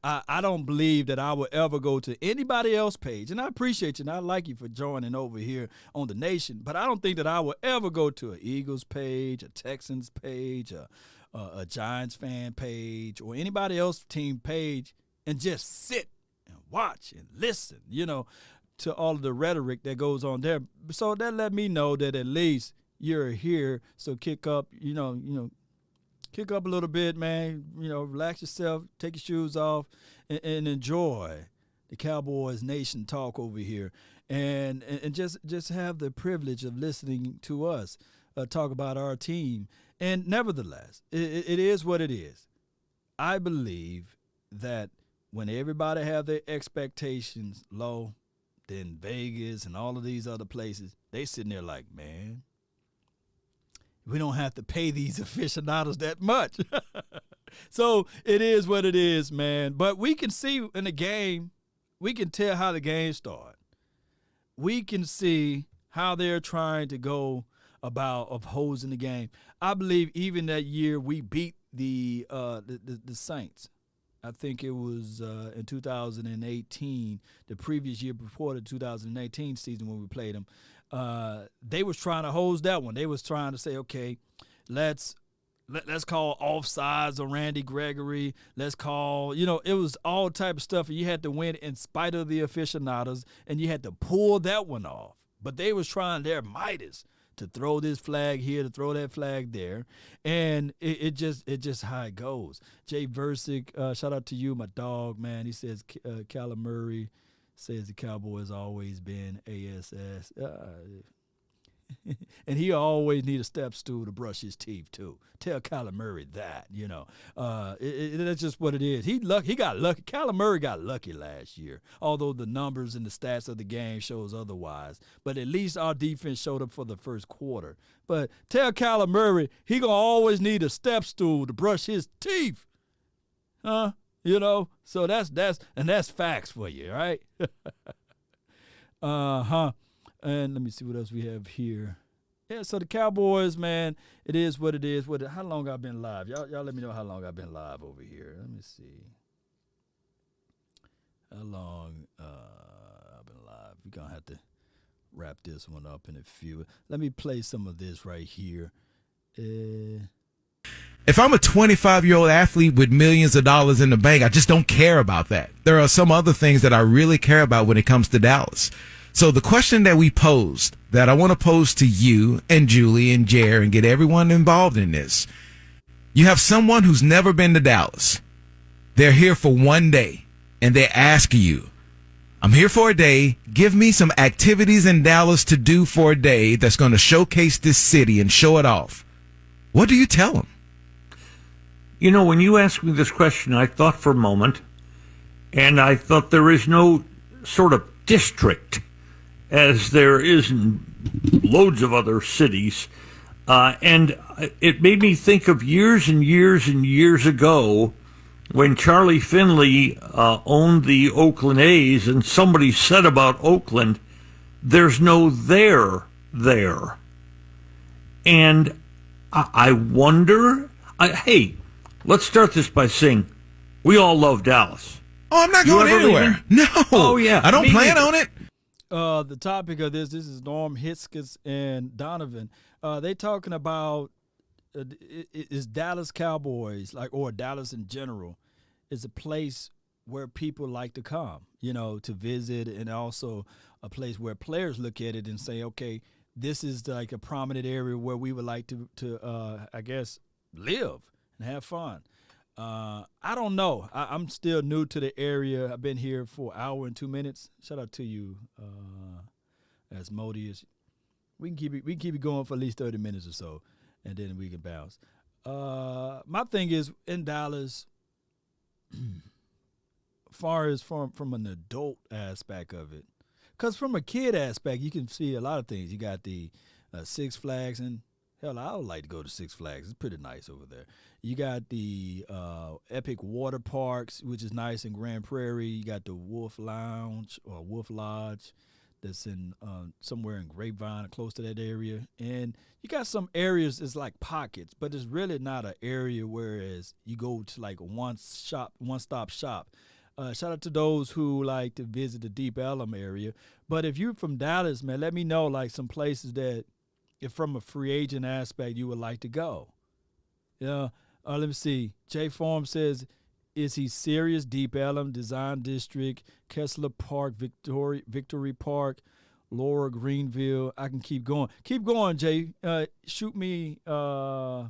I don't believe that I will ever go to anybody else's page. And I appreciate you and I like you for joining over here on the Nation. But I don't think that I will ever go to an Eagles page, a Texans page, a Giants fan page, or anybody else's team page and just sit and watch and listen, to all of the rhetoric that goes on there. So that let me know that at least you're here. So kick up, kick up a little bit, man. Relax yourself, take your shoes off, and enjoy the Cowboys Nation talk over here, and just have the privilege of listening to us talk about our team. And nevertheless, it is what it is. I believe that when everybody have their expectations low, then Vegas and all of these other places, they sitting there like, man, we don't have to pay these aficionados that much. So it is what it is, man. But we can see in the game, we can tell how the game started. We can see how they're trying to go about opposing the game. I believe even that year we beat the Saints. I think it was in 2018, the previous year before the 2018 season when we played them. They was trying to hose that one. They was trying to say, okay, let's let's call offsides on Randy Gregory. Let's call, it was all type of stuff. And you had to win in spite of the aficionados, and you had to pull that one off. But they was trying their mightest to throw this flag here, to throw that flag there. And it just how it goes. Jay Versick, shout out to you, my dog, man. He says Kyler Murray says the Cowboys always been ASS. And he always need a step stool to brush his teeth too. Tell Kyler Murray that, that's just what it is. He got lucky. Kyler Murray got lucky last year, although the numbers and the stats of the game shows otherwise. But at least our defense showed up for the first quarter. But tell Kyler Murray he gonna always need a step stool to brush his teeth, huh? So that's facts for you, right? And let me see what else we have here. Yeah, so the Cowboys, man, it is what it is. How long I've been live? Y'all let me know how long I've been live over here. Let me see. How long I've been live. We're going to have to wrap this one up in a few. Let me play some of this right here. If I'm a 25-year-old athlete with millions of dollars in the bank, I just don't care about that. There are some other things that I really care about when it comes to Dallas. So the question that we posed, that I want to pose to you and Julie and Jer and get everyone involved in this. You have someone who's never been to Dallas. They're here for one day, and they ask you, I'm here for a day. Give me some activities in Dallas to do for a day that's going to showcase this city and show it off. What do you tell them? When you asked me this question, I thought for a moment, and I thought there is no sort of district as there is in loads of other cities. And it made me think of years and years and years ago when Charlie Finley owned the Oakland A's, and somebody said about Oakland, there's no there. And I wonder, hey, let's start this by saying we all love Dallas. Oh, I'm not going anywhere. No. Oh, yeah. I don't plan on it. The topic of this is Norm Hitzkes and Donovan. They talking about is Dallas Cowboys, or Dallas in general, is a place where people like to come, to visit, and also a place where players look at it and say, okay, this is like a prominent area where we would like to I guess, live and have fun. I don't know. I'm still new to the area. I've been here for an hour and 2 minutes. Shout out to you, Asmodeus. We can keep it going for at least 30 minutes or so, and then we can bounce. My thing is in Dallas, far as from an adult aspect of it, because from a kid aspect, you can see a lot of things. You got the Six Flags, and hell, I would like to go to Six Flags. It's pretty nice over there. You got the Epic Water Parks, which is nice in Grand Prairie. You got the Wolf Lounge or Wolf Lodge that's in somewhere in Grapevine, close to that area. And you got some areas that's like pockets, but it's really not an area whereas you go to like a one-stop shop. Shout out to those who like to visit the Deep Ellum area. But if you're from Dallas, man, let me know like some places that, if from a free agent aspect, you would like to go. Let me see. Jay Form says, is he serious? Deep Ellum, Design District, Kessler Park, Victory Park, Laura Greenville. I can keep going. Keep going, Jay. Shoot me a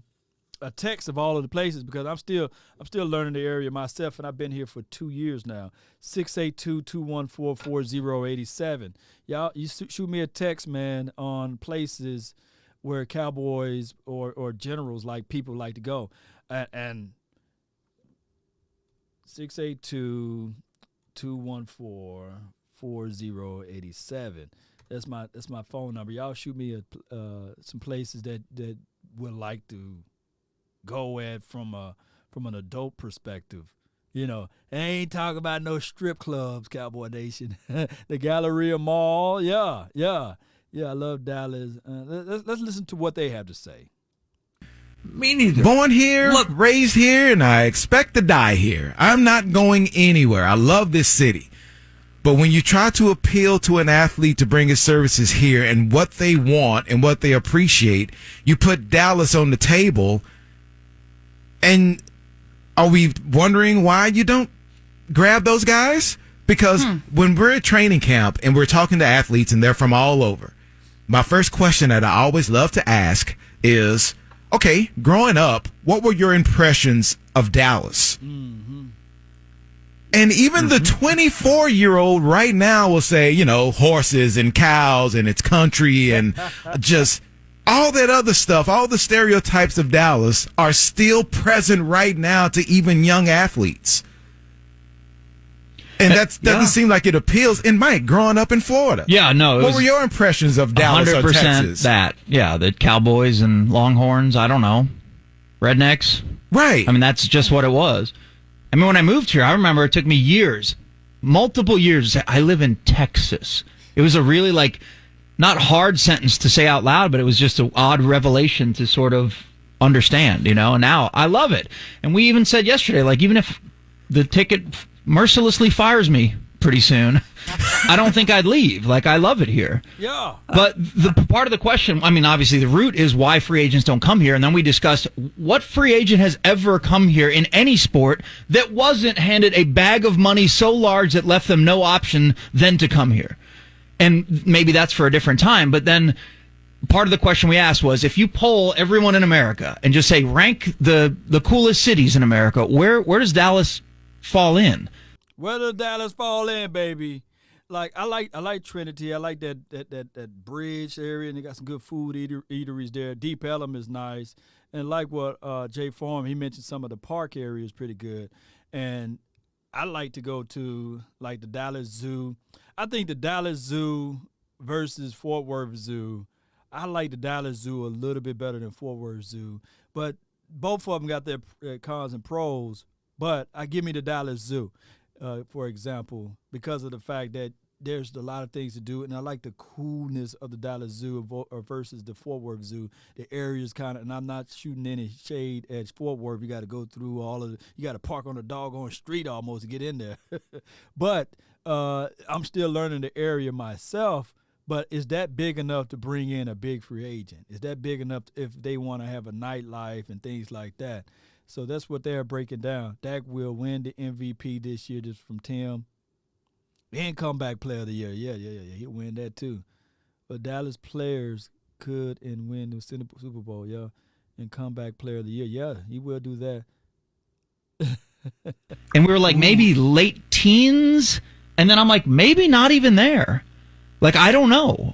text of all of the places because I'm still learning the area myself, and I've been here for 2 years now. 682-214-4087. Y'all, you shoot me a text, man, on places where Cowboys or generals like people like to go, and 682-214-4087. That's my phone number. Y'all shoot me some places that would like to go at from an adult perspective. I ain't talking about no strip clubs, Cowboy Nation. The Galleria Mall, yeah. I love Dallas. Let's listen to what they have to say. Me neither. Born here, raised here, and I expect to die here. I'm not going anywhere. I love this city. But when you try to appeal to an athlete to bring his services here and what they want and what they appreciate, you put Dallas on the table, And are we wondering why you don't grab those guys? Because when we're at training camp and we're talking to athletes and they're from all over, my first question that I always love to ask is, okay, growing up, what were your impressions of Dallas? And even the 24-year-old right now will say, you know, horses and cows and it's country and just all that other stuff, all the stereotypes of Dallas are still present right now to even young athletes. And that doesn't seem like it appeals. And Mike, growing up in Florida. Yeah, no. What were your impressions of Dallas or Texas? 100% that. Yeah, the Cowboys and Longhorns, I don't know. Rednecks. Right. I mean, that's just what it was. I mean, when I moved here, I remember it took me years, multiple years. I live in Texas. It was a really, like, not hard sentence to say out loud, but it was just an odd revelation to sort of understand, you know? And now I love it. And we even said yesterday, like, even if the ticket mercilessly fires me pretty soon, I don't think I'd leave. Like, I love it here. Yeah. But the part of the question, I mean, obviously the root is why free agents don't come here. And then we discussed what free agent has ever come here in any sport that wasn't handed a bag of money so large that left them no option than to come here. And maybe that's for a different time. But then part of the question we asked was, if you poll everyone in America and just say, rank the coolest cities in America, where does Dallas fall in? Where does Dallas fall in, baby? Like I like Trinity. I like that bridge area, and they got some good food eateries there. Deep Ellum is nice, and like what Jay Farm, he mentioned some of the park areas pretty good. And I like to go to like the Dallas Zoo. I think the Dallas Zoo versus Fort Worth Zoo, I like the Dallas Zoo a little bit better than Fort Worth Zoo, but both of them got their cons and pros. But give me the Dallas Zoo, for example, because of the fact that there's a lot of things to do, and I like the coolness of the Dallas Zoo versus the Fort Worth Zoo. The area's kind of, and I'm not shooting any shade at Fort Worth. You got to go through you got to park on the doggone street almost to get in there. But I'm still learning the area myself. But is that big enough to bring in a big free agent? Is that big enough if they want to have a nightlife and things like that? So that's what they're breaking down. Dak will win the MVP this year, just from Tim. And comeback player of the year. Yeah. He'll win that too. But Dallas players could and win the Super Bowl, yeah. And comeback player of the year. Yeah, he will do that. And we were like, maybe late teens? And then I'm like, maybe not even there. Like, I don't know.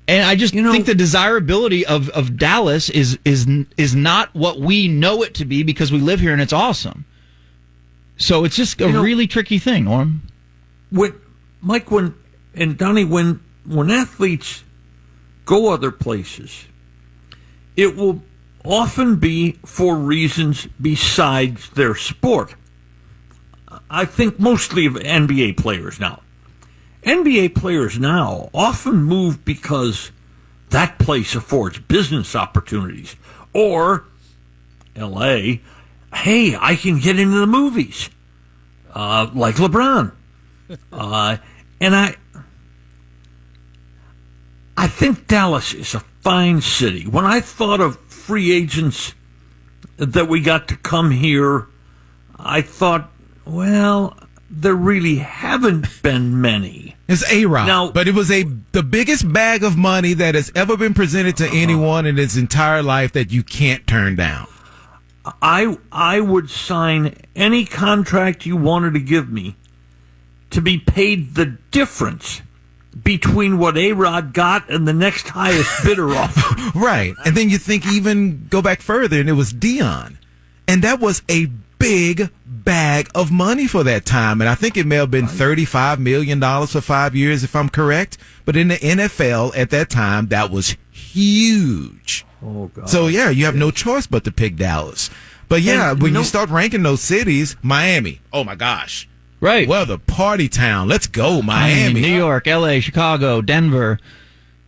And I just think the desirability of Dallas is not what we know it to be because we live here and it's awesome. So it's just a really tricky thing, Norm. Mike, and Donnie, when athletes go other places, it will often be for reasons besides their sport. I think mostly of NBA players now. NBA players now often move because that place affords business opportunities. Or, LA, hey, I can get into the movies, like LeBron. And I think Dallas is a fine city. When I thought of free agents that we got to come here, I thought, well, there really haven't been many. It's A-Rod, now, but it was the biggest bag of money that has ever been presented to anyone in his entire life that you can't turn down. I would sign any contract you wanted to give me to be paid the difference between what A-Rod got and the next highest bidder offer. Right. And then you think even go back further, and it was Dion. And that was a big bag of money for that time. And I think it may have been $35 million for 5 years, if I'm correct. But in the NFL at that time, that was huge. Oh, God. So, yeah, you have no choice but to pick Dallas. But, yeah, when you start ranking those cities, Miami, oh, my gosh. Right. Well, the party town. Let's go, Miami. New York, L.A., Chicago, Denver.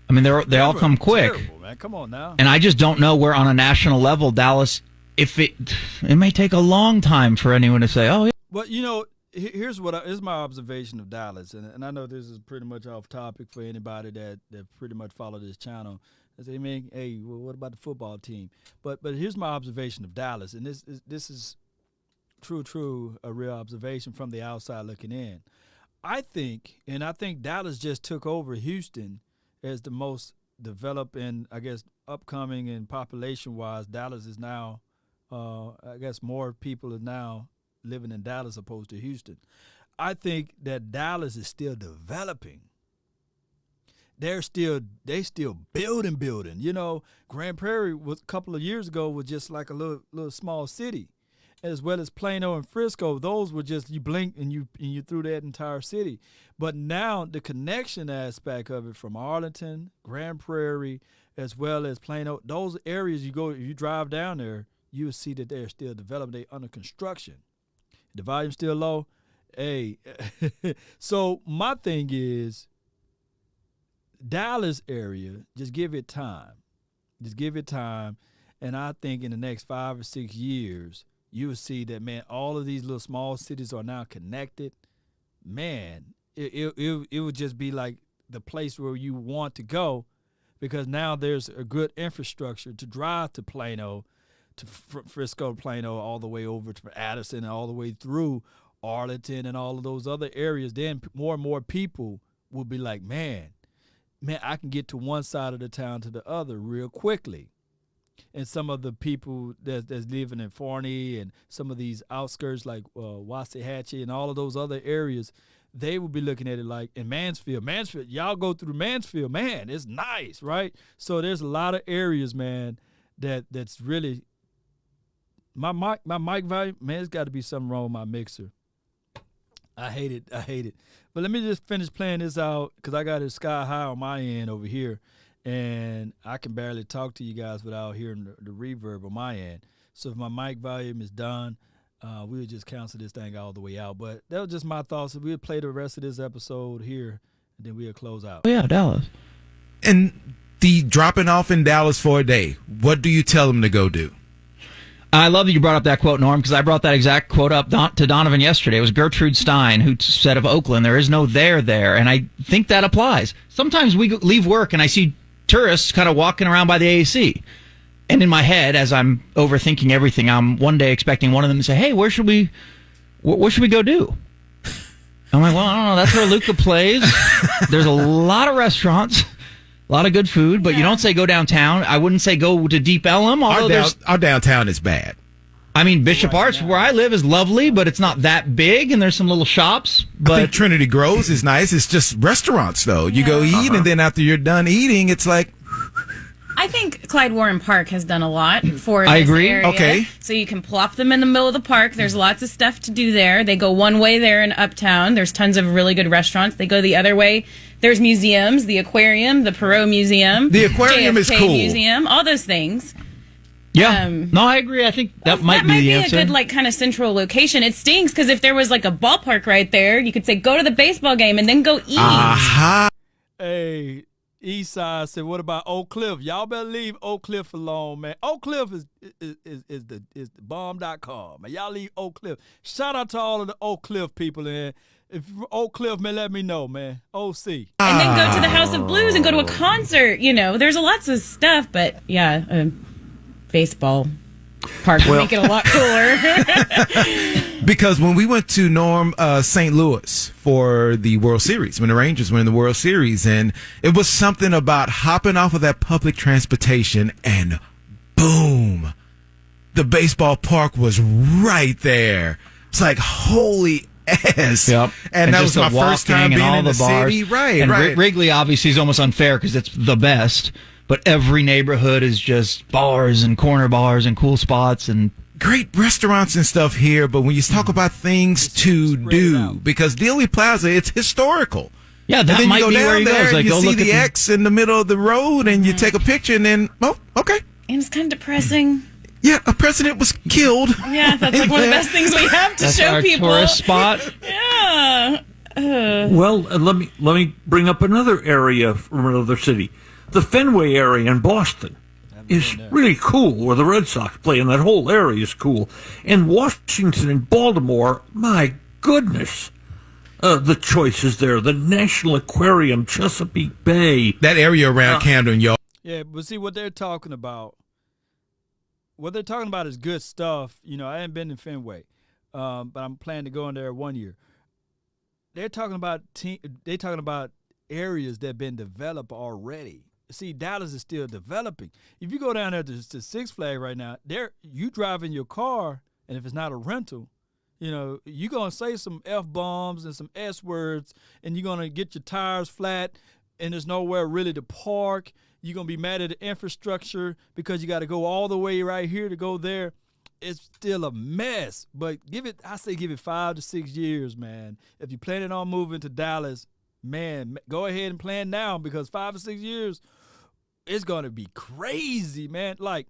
I mean, they all come quick. Terrible, man. Come on now. And I just don't know where on a national level Dallas, if it may take a long time for anyone to say, oh, yeah. But, here's my observation of Dallas. And I know this is pretty much off topic for anybody that pretty much follow this channel. I say, man, hey, well, what about the football team? But here's my observation of Dallas, and this is true, a real observation from the outside looking in. I think Dallas just took over Houston as the most developed and, I guess, upcoming and population-wise. Dallas is now, I guess, more people are now living in Dallas opposed to Houston. I think that Dallas is still developing. They still building. You know, Grand Prairie was a couple of years ago was just like a little small city, as well as Plano and Frisco. Those were just, you blink and you threw that entire city. But now the connection aspect of it from Arlington, Grand Prairie, as well as Plano, those areas you drive down there, you will see that they're still developing. They're under construction. The volume's still low. Hey, so my thing is, Dallas area, just give it time. And I think in the next 5 or 6 years, you will see that, man, all of these little small cities are now connected. Man, it would just be like the place where you want to go, because now there's a good infrastructure to drive to Plano, to Frisco, Plano, all the way over to Addison, and all the way through Arlington and all of those other areas. Then more and more people will be like, man, I can get to one side of the town to the other real quickly. And some of the people that's living in Forney and some of these outskirts like Waxahachie and all of those other areas, they will be looking at it like in Mansfield, y'all go through Mansfield, man, it's nice, right? So there's a lot of areas, man, that's really my mic volume, man, there's got to be something wrong with my mixer. I hate it. But let me just finish playing this out, because I got it sky high on my end over here, and I can barely talk to you guys without hearing the reverb on my end. So if my mic volume is done, we'll just cancel this thing all the way out. But that was just my thoughts. We'll play the rest of this episode here, and then we'll close out. Oh, yeah, Dallas. And the dropping off in Dallas for a day, what do you tell them to go do? I love that you brought up that quote, Norm, because I brought that exact quote up to Donovan yesterday. It was Gertrude Stein who said of Oakland, there is no there, and I think that applies. Sometimes we leave work and I see tourists kind of walking around by the AAC. And in my head, as I'm overthinking everything, I'm one day expecting one of them to say, hey, what should we go do? I'm like, well, I don't know. That's where Luca plays. There's a lot of restaurants. A lot of good food, but you don't say go downtown. I wouldn't say go to Deep Ellum. Our downtown is bad. I mean, Bishop Arts, where I live, is lovely, but it's not that big, and there's some little shops. But I think Trinity Groves is nice. It's just restaurants, though. You go eat, and then after you're done eating, it's like... I think Clyde Warren Park has done a lot for this I agree. area. Okay. So you can plop them in the middle of the park. There's lots of stuff to do there. They go one way there in Uptown. There's tons of really good restaurants. They go the other way. There's museums, the aquarium, the Perot Museum. The aquarium JFK is cool. Museum, all those things. Yeah. No, I agree. I think that might be the answer. A good, like, kind of central location. It stinks because if there was, like, a ballpark right there, you could say, go to the baseball game and then go eat. Aha. Hey, Eastside said, what about Oak Cliff? Y'all better leave Oak Cliff alone, man. Oak Cliff is the bomb.com. Man, y'all leave Oak Cliff. Shout out to all of the Oak Cliff people in here. If you're Oak Cliff, man, let me know, man. OC. And then go to the House of Blues and go to a concert. You know, there's lots of stuff, but yeah, baseball park would make it a lot cooler. Because when we went to St. Louis for the World Series, when the Rangers were in the World Series, and it was something about hopping off of that public transportation and boom, the baseball park was right there. It's like, holy S. Yep. And that was my first time being in the city. Right, and right. Wrigley obviously is almost unfair because it's the best, but every neighborhood is just bars and corner bars and cool spots and great restaurants and stuff here. But when you talk about things to do, because Dealey Plaza, it's historical. Yeah, that and then might you go be down where he there goes. Like, and you go see look the at X in the middle of the road, and you take a picture, and then, oh, okay. And it's kind of depressing. Yeah, a president was killed. Yeah, that's like one of the best things we have to show our people. Tourist spot. Yeah. Well, let me bring up another area from another city. The Fenway area in Boston is really cool, where the Red Sox play, and that whole area is cool. And Washington and Baltimore, my goodness, the choices there. The National Aquarium, Chesapeake Bay. That area around Camden, y'all. Yeah, but see what they're talking about. What they're talking about is good stuff. You know, I haven't been in Fenway, but I'm planning to go in there 1 year. They're talking about areas that have been developed already. See, Dallas is still developing. If you go down there to Six Flags right now, you drive in your car, and if it's not a rental, you know, you're going to say some F-bombs and some S-words, and you're going to get your tires flat, and there's nowhere really to park. You're going to be mad at the infrastructure because you got to go all the way right here to go there. It's still a mess, but I say give it 5 to 6 years, man. If you're planning on moving to Dallas, man, go ahead and plan now, because 5 or 6 years, it's going to be crazy, man. Like,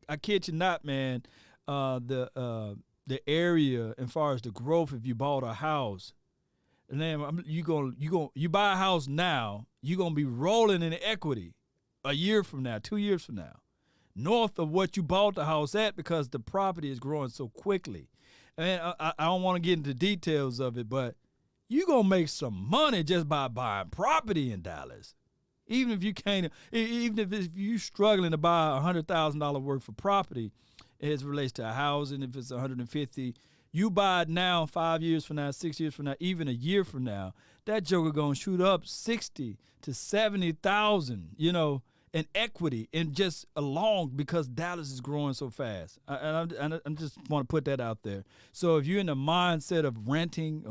I kid you not, man, the area as far as the growth, if you bought a house, and then you buy a house now, you're going to be rolling in equity a year from now, 2 years from now, north of what you bought the house at, because the property is growing so quickly. And I don't want to get into details of it, but you're going to make some money just by buying property in Dallas. Even if if you're struggling to buy $100,000 worth of property as it relates to a housing, if it's $150,000, you buy it now, 5 years from now, 6 years from now, even a year from now, that joker going to shoot up $60,000 to $70,000, you know, in equity, and just along, because Dallas is growing so fast. And I just want to put that out there. So if you're in the mindset of renting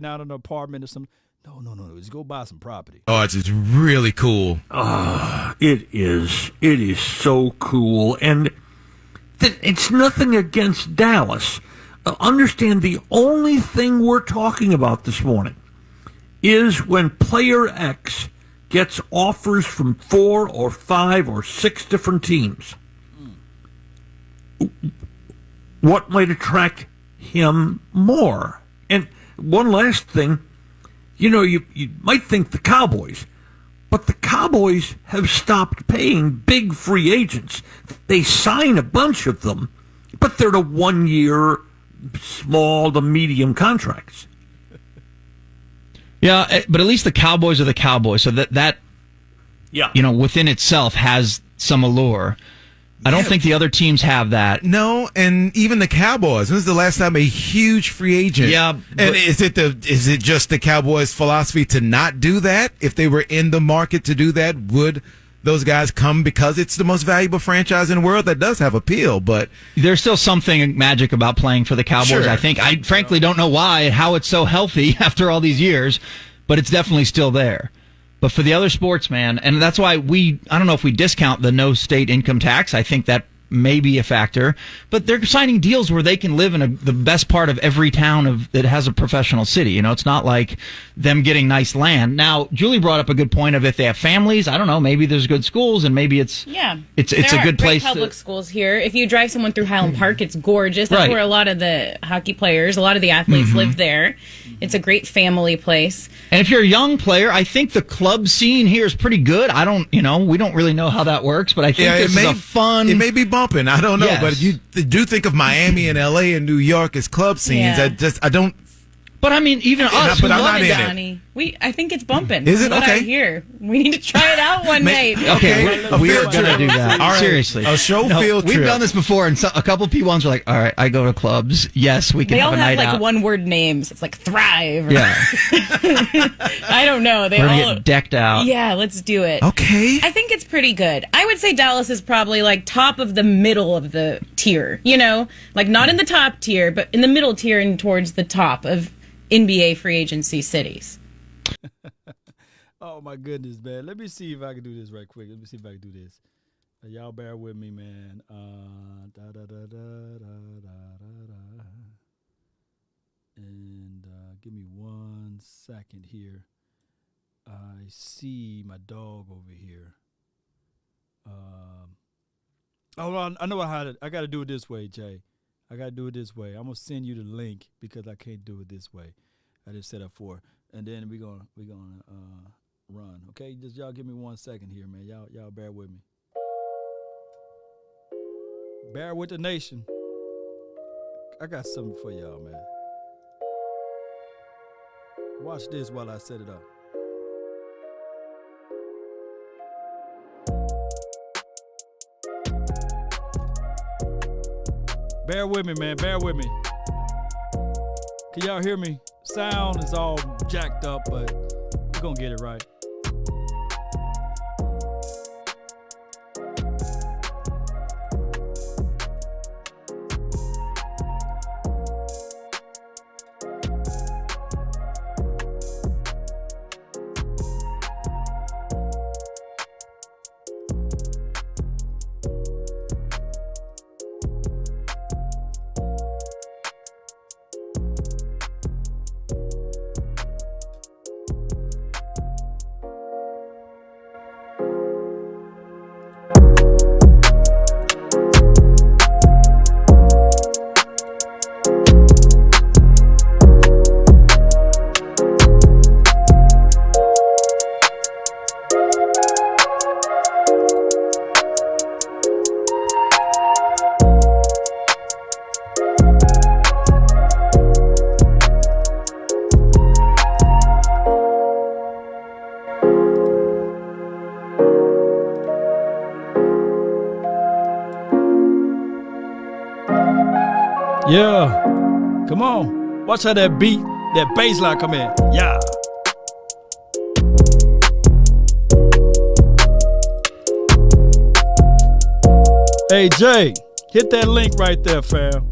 out an apartment or something, no, just go buy some property. Oh, it's really cool. It is so cool. And it's nothing against Dallas. Understand, the only thing we're talking about this morning is when player X gets offers from 4 or 5 or 6 different teams. What might attract him more? And one last thing, you know, you might think the Cowboys, but the Cowboys have stopped paying big free agents. They sign a bunch of them, but they're the 1 year, small to medium contracts. Yeah, but at least the Cowboys are the Cowboys, so that you know, within itself has some allure. I don't think the other teams have that. No, and even the Cowboys. When was the last time a huge free agent? Yeah, and is it just the Cowboys' philosophy to not do that? If they were in the market to do that, would those guys come because it's the most valuable franchise in the world? That does have appeal, but there's still something magic about playing for the Cowboys. Sure. I think. I frankly don't know how it's so healthy after all these years, but it's definitely still there. But for the other sports, man, and that's why I don't know if we discount the no state income tax. I think that may be a factor, but they're signing deals where they can live in the best part of every town that has a professional city. You know, it's not like them getting nice land. Now, Julie brought up a good point of if they have families, I don't know, maybe there's good schools and maybe it's a good place. Public schools here. If you drive someone through Highland Park, it's gorgeous. That's where a lot of the hockey players, a lot of the athletes live there. It's a great family place. And if you're a young player, I think the club scene here is pretty good. We don't really know how that works, but I think this is a fun. It may be bumping. I don't know, but you do think of Miami and LA and New York as club scenes. Yeah. I don't. But I mean, even us, but I'm not in Donnie. I think it's bumping. Is it? What Okay. I hear. We need to try it out one night. Okay, we're going to do that. All right. Seriously. A show field trip. We've done this before, and a couple people ones are like, all right, I go to clubs. Yes, we can They have all a have night like out. one-word names. It's like Thrive. Or Yeah. I don't know. We're going to get decked out. Yeah, let's do it. Okay. I think it's pretty good. I would say Dallas is probably like top of the middle of the tier. You know, like not in the top tier, but in the middle tier and towards the top of NBA free agency cities. Oh my goodness, man. Let me see if I can do this right quick. Let me see if I can do this. Y'all bear with me, man. And give me 1 second here. I see my dog over here. I know I got to do it this way, Jay. I got to do it this way. I'm going to send you the link because I can't do it this way. I just set up for it. And then we're gonna run. Okay, just y'all give me 1 second here, man. Y'all bear with me. Bear with the nation. I got something for y'all, man. Watch this while I set it up. Bear with me, man. Bear with me. Can y'all hear me? Sound is all jacked up, but we're going to get it right. Yeah. Come on. Watch how that beat, that bass line come in. Yeah. Hey, Jay, hit that link right there, fam.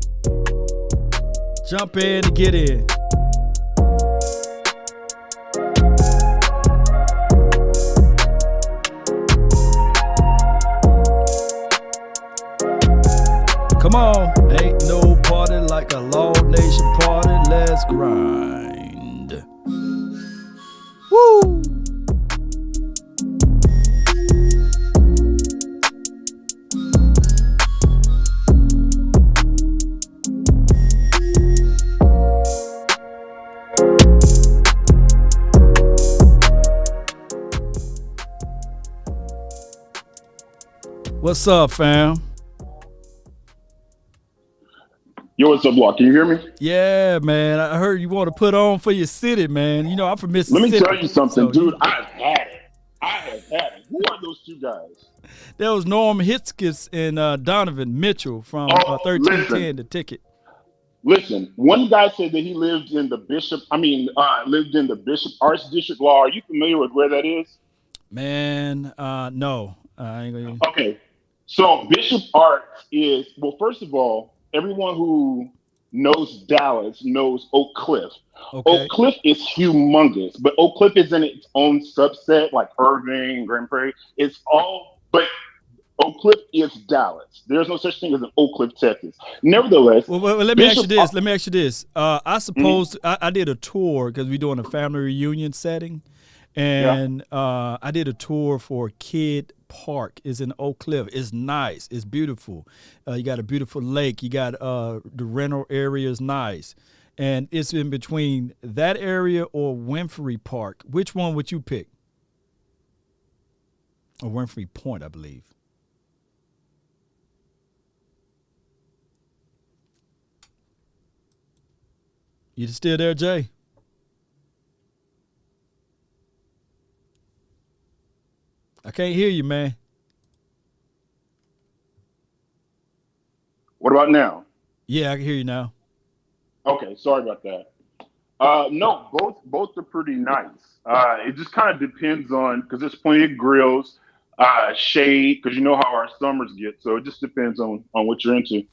Jump in and get in. Come on. Ain't no party like a Law Nation party. Let's grind. Woo! What's up, fam? Yo, what's up, Block? Can you hear me? Yeah, man. I heard you want to put on for your city, man. You know, I'm from Mississippi. Let me tell you something, dude. I've had it. I have had it. Who are those two guys? That was Norm Hitzkes and Donovan Mitchell from 1310, the ticket. Listen, one guy said that he lived in the Bishop Arts District Law. Are you familiar with where that is? Man, no. I ain't gonna... Okay. So Bishop Arts is, well, first of all, everyone who knows Dallas knows Oak Cliff. Okay. Oak Cliff is humongous, but Oak Cliff is in its own subset, like Irving, Grand Prairie. But Oak Cliff is Dallas. There's no such thing as an Oak Cliff, Texas. Nevertheless, well, let me ask you this. I suppose I did a tour because we're doing a family reunion setting, and I did a tour for Kid Park. Is in Oak Cliff. It's nice. It's beautiful. You got a beautiful lake. You got the rental area is nice, and it's in between that area or Winfrey Park. Which one would you pick? Or Winfrey Point, I believe. You still there, Jay? I can't hear you, man. What about now? Yeah, I can hear you now. Okay, sorry about that. No, both are pretty nice. It just kind of depends on, because there's plenty of grills, shade, because you know how our summers get. So it just depends on what you're into.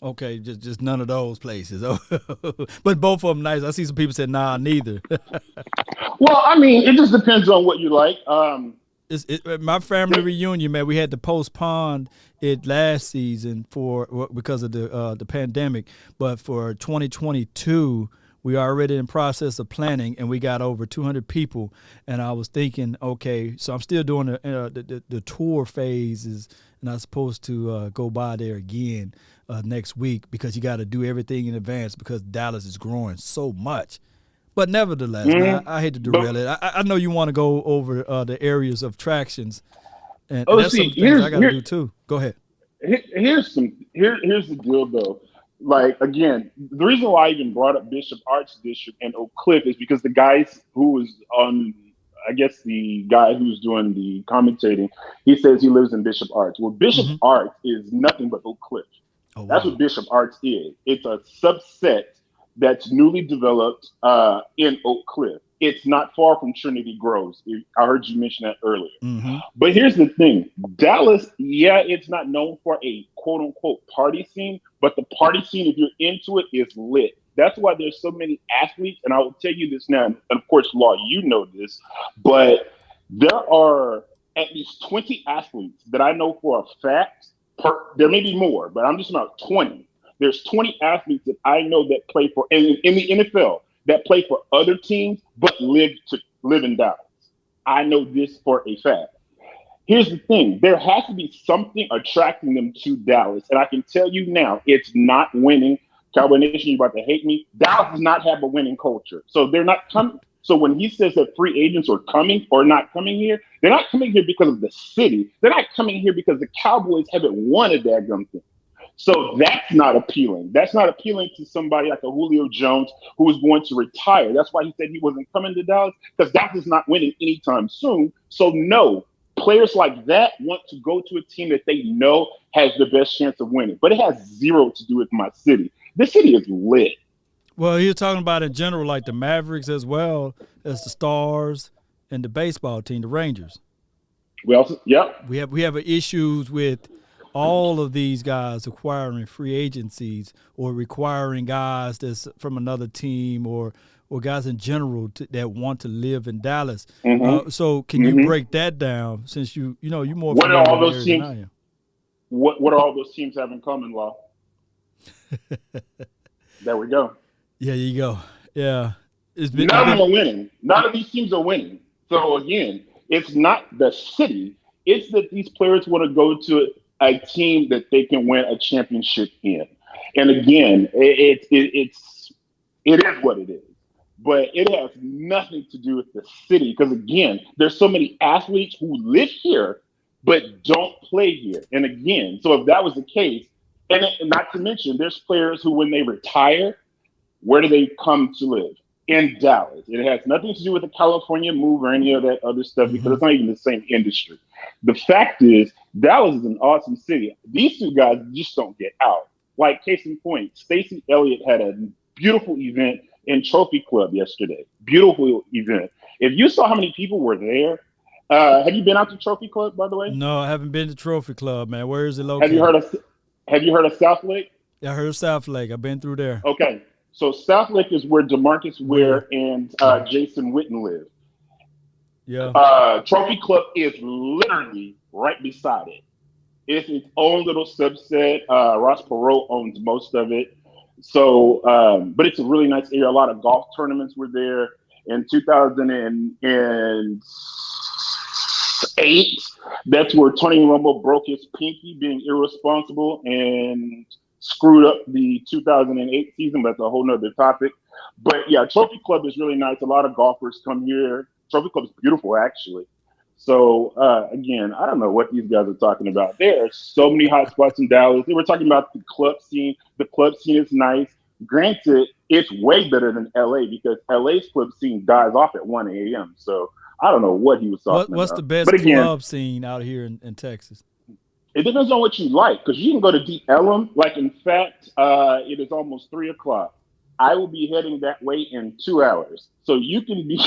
Okay, just none of those places. But both of them nice. I see some people say, nah, neither. Well, I mean, it just depends on what you like. My family reunion, man, we had to postpone it last season because of the pandemic. But for 2022, we are already in process of planning, and we got over 200 people. And I was thinking, okay, so I'm still doing the tour phases, and I'm supposed to go by there again next week because you got to do everything in advance because Dallas is growing so much. But nevertheless, man, I hate to derail it. I know you want to go over the areas of attractions, and that's some things I got to do too. Go ahead. Here's the deal, though. Like, again, the reason why I even brought up Bishop Arts District and Oak Cliff is because the guys who was on, I guess the guy who's doing the commentating, he says he lives in Bishop Arts. Well, Bishop Arts is nothing but Oak Cliff. Oh, wow. That's what Bishop Arts is. It's a subset that's newly developed in Oak Cliff. It's not far from Trinity Groves. I heard you mention that earlier. Mm-hmm. But here's the thing. Dallas, it's not known for a quote-unquote party scene, but the party scene, if you're into it, is lit. That's why there's so many athletes, and I will tell you this now, and of course, Law, you know this, but there are at least 20 athletes that I know for a fact. There may be more, but I'm just about 20. There's 20 athletes that I know that play for in the NFL that play for other teams but live in Dallas. I know this for a fact. Here's the thing. There has to be something attracting them to Dallas. And I can tell you now, it's not winning. Cowboy Nation, you're about to hate me. Dallas does not have a winning culture. So they're not coming. So when he says that free agents are coming or not coming here, they're not coming here because of the city. They're not coming here because the Cowboys haven't won a daggum thing. So that's not appealing. That's not appealing to somebody like a Julio Jones who is going to retire. That's why he said he wasn't coming to Dallas, because Dallas is not winning anytime soon. So no, players like that want to go to a team that they know has the best chance of winning. But it has zero to do with my city. This city is lit. Well, you're talking about in general, like the Mavericks as well as the Stars and the baseball team, the Rangers. Well, yep. We have issues with all of these guys acquiring free agencies or requiring guys that's from another team or guys in general that want to live in Dallas. Mm-hmm. So can you break that down, since you're more what are all familiar those than teams? I am? What do all those teams have in common, Law? There we go. Yeah, you go. Yeah. None of them are winning. None of these teams are winning. So again, it's not the city. It's that these players want to go to a team that they can win a championship in. And again, it is what it is. But it has nothing to do with the city, because again, there's so many athletes who live here but don't play here. And again, so if that was the case, and not to mention, there's players who, when they retire, where do they come to live? In Dallas. It has nothing to do with the California move or any of that other stuff, because it's not even the same industry. The fact is, Dallas is an awesome city. These two guys just don't get out. Like, case in point, Stacey Elliott had a beautiful event in Trophy Club yesterday. Beautiful event. If you saw how many people were there, have you been out to Trophy Club, by the way? No, I haven't been to Trophy Club, man. Where is it located? Have you heard of South Lake? Yeah, I heard of South Lake. I've been through there. Okay. So South Lake is where DeMarcus Ware and Jason Witten live. Yeah. Trophy Club is literally right beside it. It's its own little subset. Ross Perot owns most of it. So, but it's a really nice area. A lot of golf tournaments were there. In 2008, that's where Tony Romo broke his pinky being irresponsible and screwed up the 2008 season. But that's a whole nother topic. But yeah, Trophy Club is really nice. A lot of golfers come here. Trophy Club is beautiful, actually. So again, I don't know what these guys are talking about. There are so many hot spots in Dallas. They were talking about the club scene. The club scene is nice. Granted, it's way better than LA, because LA's club scene dies off at 1 a.m. So I don't know what he was talking about. What's the best club scene out here in Texas? It depends on what you like, because you can go to Deep Ellum. Like, in fact, it is almost 3 o'clock. I will be heading that way in 2 hours. So you can be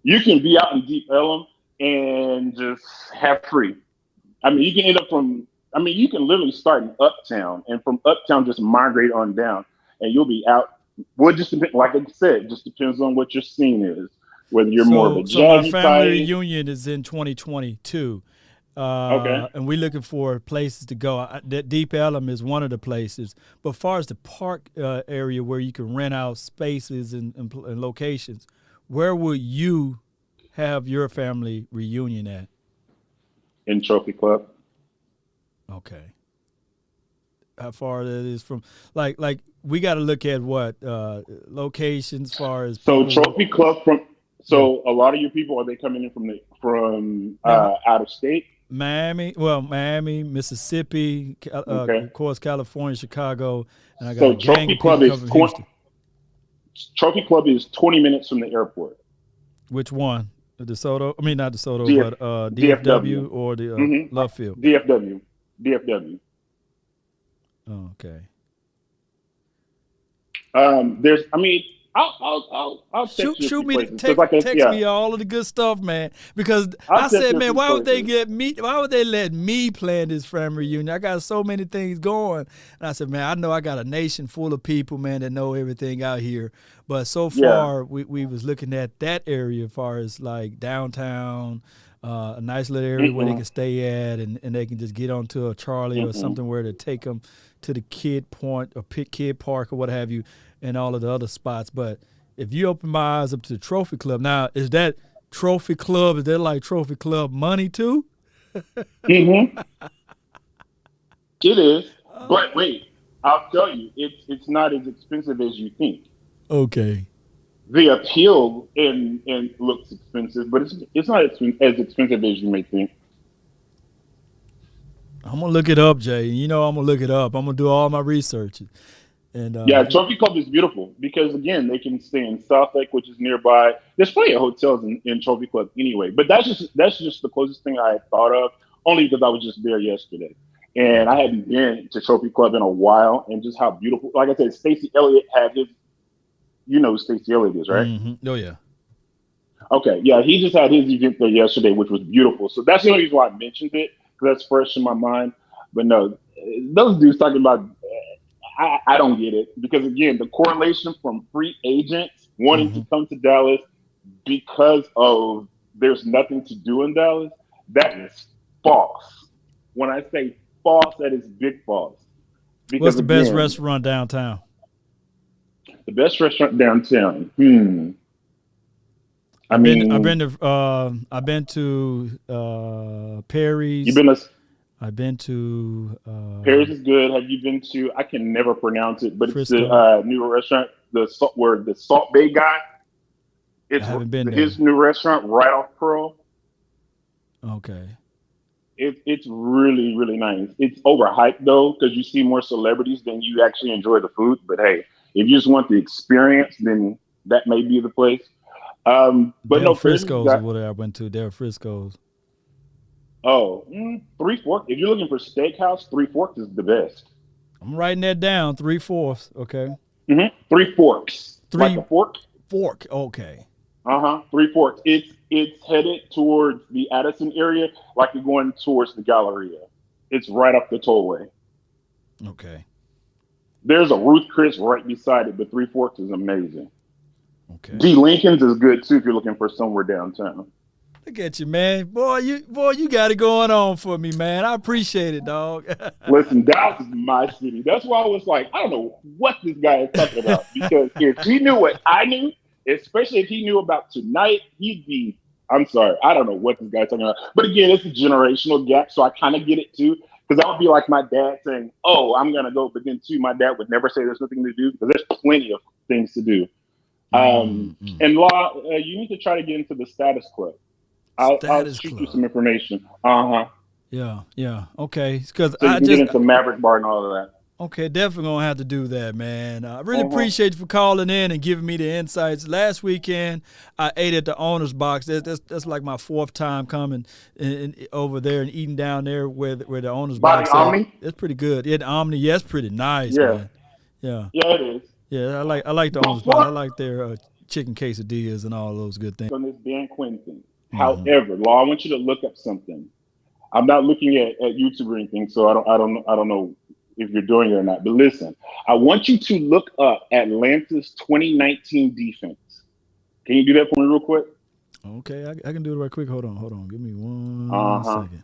you can be out in Deep Ellum and just have free. I mean, you can you can literally start in Uptown, and from Uptown just migrate on down, and you'll be out. Well, it just depends, like I said, it just depends on what your scene is, whether you're more of a So my jazzy family side. reunion is in 2022. Okay. And we're looking for places to go. That Deep Ellum is one of the places. But as far as the park area where you can rent out spaces and locations, where would you have your family reunion at? In Trophy Club. Okay. How far that is from, like we got to look at what locations as far as. So Trophy Club a lot of your people, are they coming in from out of state? Miami, Mississippi, of course, California, Chicago, and I got a gang of people coming from Houston. Trophy Club is 20 minutes from the airport. Which one? The DeSoto? I mean, not DeSoto, but DFW or the Love Field? DFW. Oh, okay. I'll text you a few Shoot me, places. 'Cause text me all of the good stuff, man. Because I'll I text said, you a man, few why would they places. Why would they let me plan this family reunion? I got so many things going, and I said, man, I know I got a nation full of people, man, that know everything out here. But so far, we was looking at that area as far as like downtown. A nice little area where they can stay at, and they can just get onto a Charlie or something where to take them to the kid point or kid park or what have you, and all of the other spots. But if you open my eyes up to the Trophy Club, now is that Trophy Club? Is that like Trophy Club money too? It is, but wait, I'll tell you, it's not as expensive as you think. Okay. The appeal and looks expensive, but it's not as expensive as you may think. I'm gonna look it up, Jay. You know I'm gonna look it up. I'm gonna do all my research. And Trophy Club is beautiful because again, they can stay in South Lake, which is nearby. There's plenty of hotels in Trophy Club anyway, but that's just the closest thing I had thought of, only because I was just there yesterday. And I hadn't been to Trophy Club in a while, and just how beautiful. Like I said, Stacey Elliott had his. You know who Stacey Elliott is, right? Mm-hmm. Oh, yeah. Okay, yeah, he just had his event there yesterday, which was beautiful. So that's the only reason why I mentioned it, because that's fresh in my mind. But no, those dudes talking about, I don't get it. Because again, the correlation from free agents wanting to come to Dallas because of there's nothing to do in Dallas, that is false. When I say false, that is big false. Because what's the best restaurant downtown? The best restaurant downtown. I've been to Perry's. You've been I've been to Perry's is good. Have you been to? I can never pronounce it, but Frisco. It's the new restaurant, where the Salt Bay guy. It's I haven't been his there. new restaurant right off Pearl. Okay. It's really, really nice. It's overhyped though, because you see more celebrities than you actually enjoy the food. But hey, if you just want the experience, then that may be the place. But no, Frisco's is what I went to. There, Frisco's. Oh, Three Forks. If you're looking for steakhouse, Three Forks is the best. I'm writing that down. 3/4. Okay. Three Forks. Like a fork. Fork. Okay. Three Forks. It's headed towards the Addison area, like you're going towards the Galleria. It's right up the tollway. Okay. There's a Ruth Chris right beside it, but Three Forks is amazing. Okay. G. Lincoln's is good too if you're looking for somewhere downtown. Look at you, man. Boy, you got it going on for me, man. I appreciate it, dog. Listen, Dallas is my city. That's why I was like, I don't know what this guy is talking about. Because if he knew what I knew, especially if he knew about tonight, he'd be, I'm sorry, I don't know what this guy's talking about. But again, it's a generational gap, so I kind of get it too. Because that would be like my dad saying, oh, I'm going to go. But then too, my dad would never say there's nothing to do, because there's plenty of things to do. And Law, you need to try to get into the Status Club. I'll shoot you some information. Yeah. Okay. Because so you can get into Maverick Bar and all of that. Okay, definitely gonna have to do that, man. I really appreciate you for calling in and giving me the insights. Last weekend, I ate at the Owner's Box. That's like my fourth time coming over there and eating down there where the Owner's Box. Omni? It's pretty good. Yeah, the Omni. Yeah, it's pretty nice. Yeah. Man. Yeah. Yeah, it is. Yeah, I like the Owner's Box. I like their chicken quesadillas and all those good things. On this Dan Quinn thing. However, Law, I want you to look up something. I'm not looking at YouTube or anything, so I don't know if you're doing it or not. But listen, I want you to look up Atlanta's 2019 defense. Can you do that for me real quick? Okay, I can do it right quick. Hold on. Give me 1 second.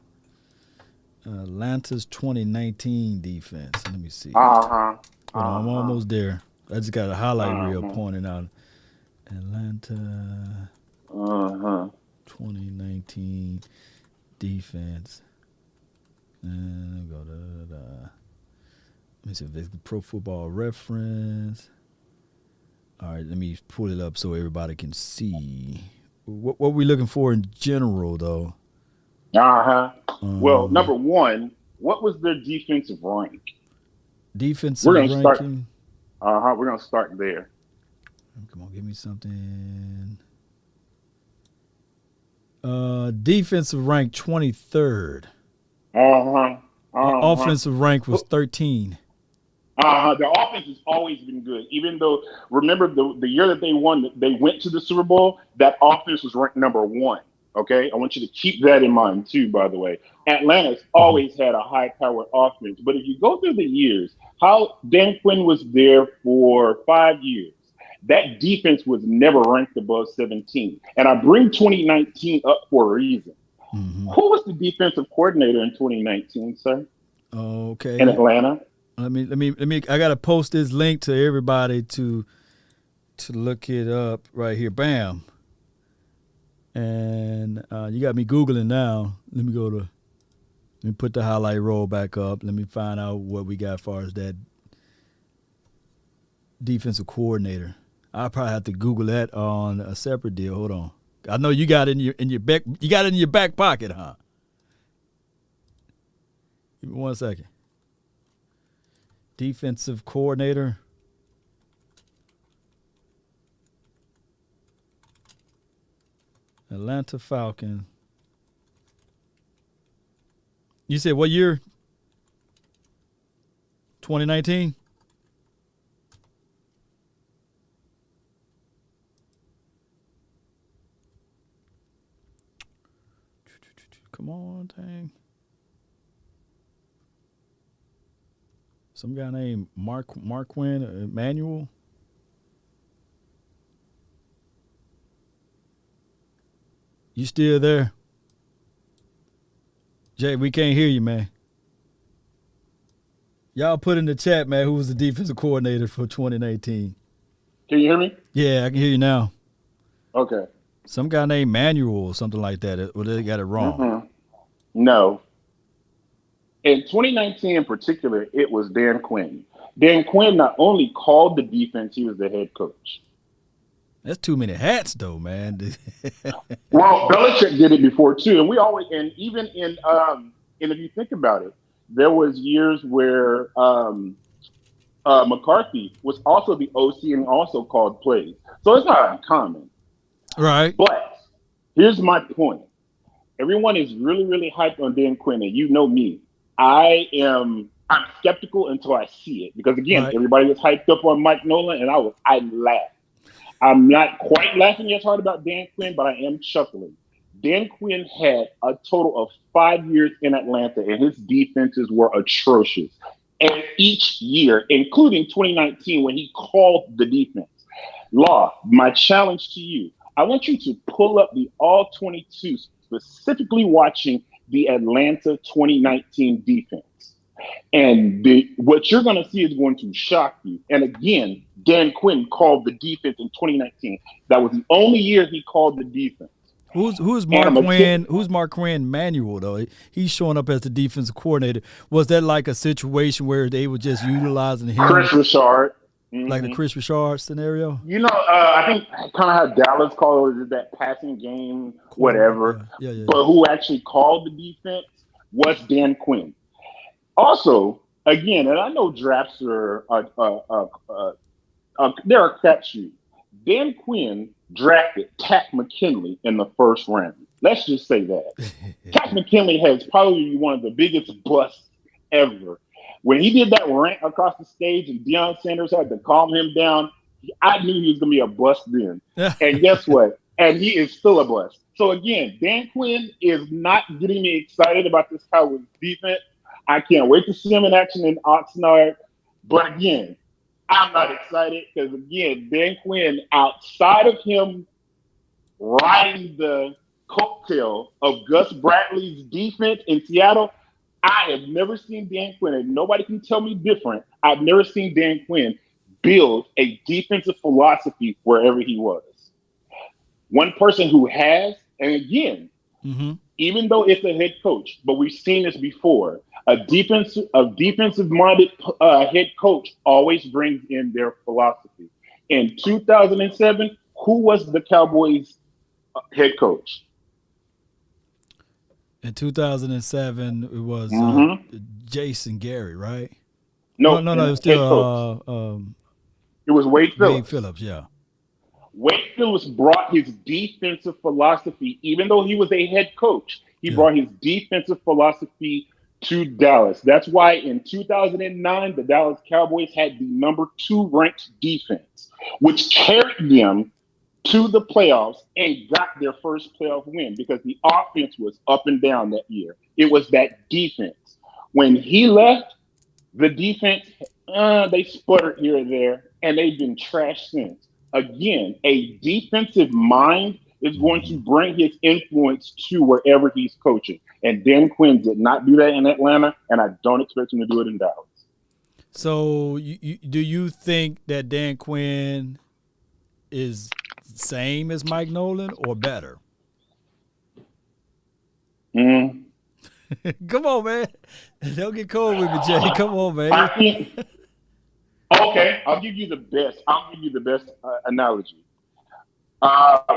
Atlanta's 2019 defense. Let me see. I'm almost there. I just got a highlight reel pointing out Atlanta 2019 defense. And go to let me see if there's Pro Football Reference. All right, let me pull it up so everybody can see. What are we looking for in general, though? Well, number one, what was their defensive rank? Defensive ranking? We're going to start there. Come on, give me something. Defensive rank 23rd. Offensive rank was 13. Their offense has always been good. Even though, remember the year that they won, they went to the Super Bowl. That offense was ranked number 1. Okay, I want you to keep that in mind too. By the way, Atlanta's always had a high-powered offense. But if you go through the years, how Dan Quinn was there for 5 years, that defense was never ranked above 17. And I bring 2019 up for a reason. Mm-hmm. Who was the defensive coordinator in 2019, sir? Okay. In Atlanta. Let me. I gotta post this link to everybody to look it up right here. Bam. And you got me Googling now. Let me put the highlight roll back up. Let me find out what we got as far as that defensive coordinator. I'll probably have to Google that on a separate deal. Hold on. I know you got it in your back. You got it in your back pocket, huh? Give me 1 second. Defensive coordinator. Atlanta Falcon. You said what year? 2019? Come on, dang. Some guy named Marquin Emmanuel. You still there? Jay, we can't hear you, man. Y'all put in the chat, man, who was the defensive coordinator for 2019. Can you hear me? Yeah, I can hear you now. Okay. Some guy named Manuel or something like that. Or they got it wrong. Mm-hmm. No. In 2019 in particular, it was Dan Quinn. Dan Quinn not only called the defense, he was the head coach. That's too many hats, though, man. Well, Belichick did it before too, and we always, and even in, and if you think about it, there was years where McCarthy was also the OC and also called plays, so it's not uncommon. Right. But here's my point: everyone is really, really hyped on Dan Quinn, and you know me, I'm skeptical until I see it, because again, right, everybody was hyped up on Mike Nolan, and I laughed. I'm not quite laughing as hard about Dan Quinn, but I am chuckling. Dan Quinn had a total of 5 years in Atlanta, and his defenses were atrocious. And each year, including 2019 when he called the defense. Law, my challenge to you, I want you to pull up the All-22, specifically watching the Atlanta 2019 defense. And what you're going to see is going to shock you. And again, Dan Quinn called the defense in 2019. That was the only year he called the defense. Who's Mark Quinn? Who's Mark Quinn Manuel though? He's showing up as the defensive coordinator. Was that like a situation where they were just utilizing him? Chris Richard, like the Chris Richard scenario. You know, I think kind of how Dallas called it, that passing game, whatever. Yeah. But who actually called the defense was Dan Quinn. Also, again, and I know drafts are they're a crapshoot. Dan Quinn drafted Takk McKinley in the first round. Let's just say that. Takk McKinley has probably one of the biggest busts ever. When he did that rant across the stage and Deion Sanders had to calm him down, I knew he was going to be a bust then. And guess what? And he is still a bust. So again, Dan Quinn is not getting me excited about this Cowboys defense. I can't wait to see him in action in Oxnard. But again, I'm not excited because, again, Dan Quinn, outside of him riding the coattail of Gus Bradley's defense in Seattle, I have never seen Dan Quinn, and nobody can tell me different. I've never seen Dan Quinn build a defensive philosophy wherever he was. One person who has, and again, even though it's a head coach, but we've seen this before, a defensive-minded head coach always brings in their philosophy. In 2007, who was the Cowboys head coach? In 2007, it was Jason Gary, right? No, it was still it was Wade Phillips. Wade Phillips, yeah. Wade Phillips brought his defensive philosophy, even though he was a head coach. He brought his defensive philosophy to Dallas. That's why in 2009, the Dallas Cowboys had the number 2 ranked defense, which carried them to the playoffs and got their first playoff win because the offense was up and down that year. It was that defense. When he left, the defense, they sputtered here and there, and they've been trashed since. Again, a defensive mind is going to bring his influence to wherever he's coaching. And Dan Quinn did not do that in Atlanta, and I don't expect him to do it in Dallas. So do you think that Dan Quinn is same as Mike Nolan or better? Mm. Come on, man. Don't get cold with me, Jay. Come on, man. Okay, I'll give you the best analogy.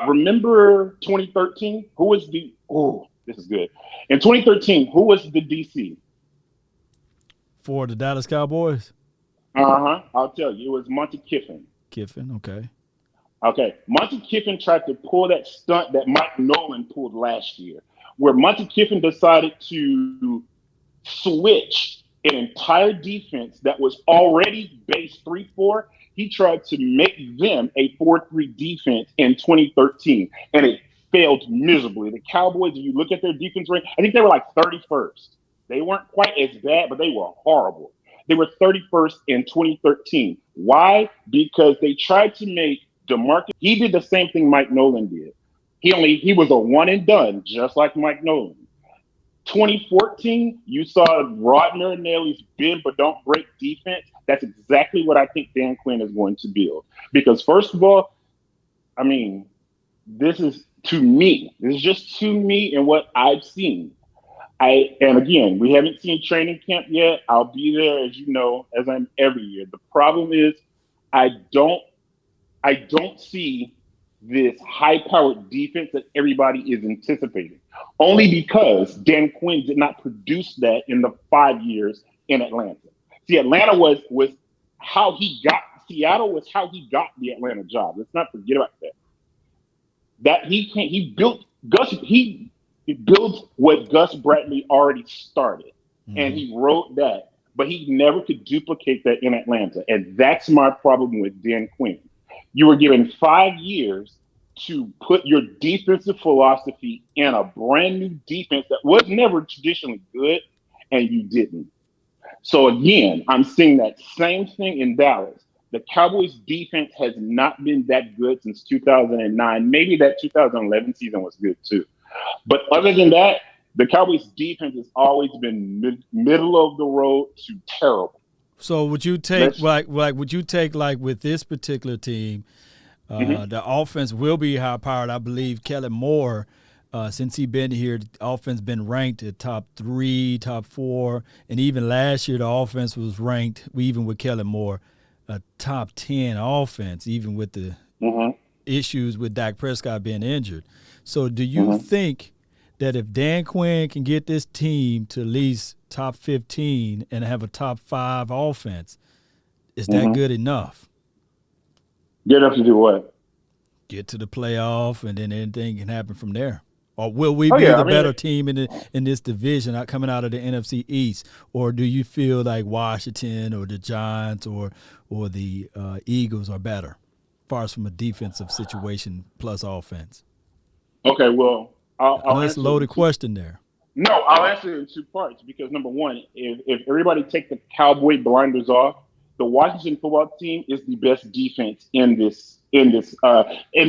Remember 2013? Who was the? Oh, this is good. In 2013, who was the DC for the Dallas Cowboys? I'll tell you, it was Monty Kiffin. Kiffin, okay. Okay, Monty Kiffin tried to pull that stunt that Mike Nolan pulled last year, where Monty Kiffin decided to switch an entire defense that was already base 3-4. He tried to make them a 4-3 defense in 2013, and it failed miserably. The Cowboys, if you look at their defense rank, I think they were like 31st. They weren't quite as bad, but they were horrible. They were 31st in 2013. Why? Because they tried to make DeMarcus. He did the same thing Mike Nolan did. He was a one and done, just like Mike Nolan. 2014, you saw Rod Marinelli's bend but don't break defense. That's exactly what I think Dan Quinn is going to build. Because first of all, I mean, this is just to me and what I've seen. And again, we haven't seen training camp yet. I'll be there, as you know, as I'm every year. The problem is I don't see this high-powered defense that everybody is anticipating, only because Dan Quinn did not produce that in the 5 years in Atlanta. See, Atlanta was how he got Seattle was how he got the Atlanta job. Let's not forget about that. That he built what Gus Bradley already started, and he wrote that, but he never could duplicate that in Atlanta, and that's my problem with Dan Quinn. You were given 5 years to put your defensive philosophy in a brand new defense that was never traditionally good, and you didn't. So again, I'm seeing that same thing in Dallas. The Cowboys defense has not been that good since 2009. Maybe that 2011 season was good too. But other than that, the Cowboys defense has always been middle of the road to terrible. So would you take like with this particular team, the offense will be high powered. I believe Kellen Moore, since he's been here, the offense been ranked at top 3, top 4, and even last year the offense was ranked, even with Kellen Moore, a top 10 offense, even with the issues with Dak Prescott being injured. So do you think that if Dan Quinn can get this team to at least top 15 and have a top 5 offense, is that good enough? Good enough to do what? Get to the playoff, and then anything can happen from there. Or will we be the better team in this division coming out of the NFC East? Or do you feel like Washington or the Giants or the Eagles are better, as far as from a defensive situation plus offense? Okay, well, that's a loaded question there. No, I'll answer it in 2 parts because number one, if everybody take the Cowboy blinders off, the Washington football team is the best defense in this. In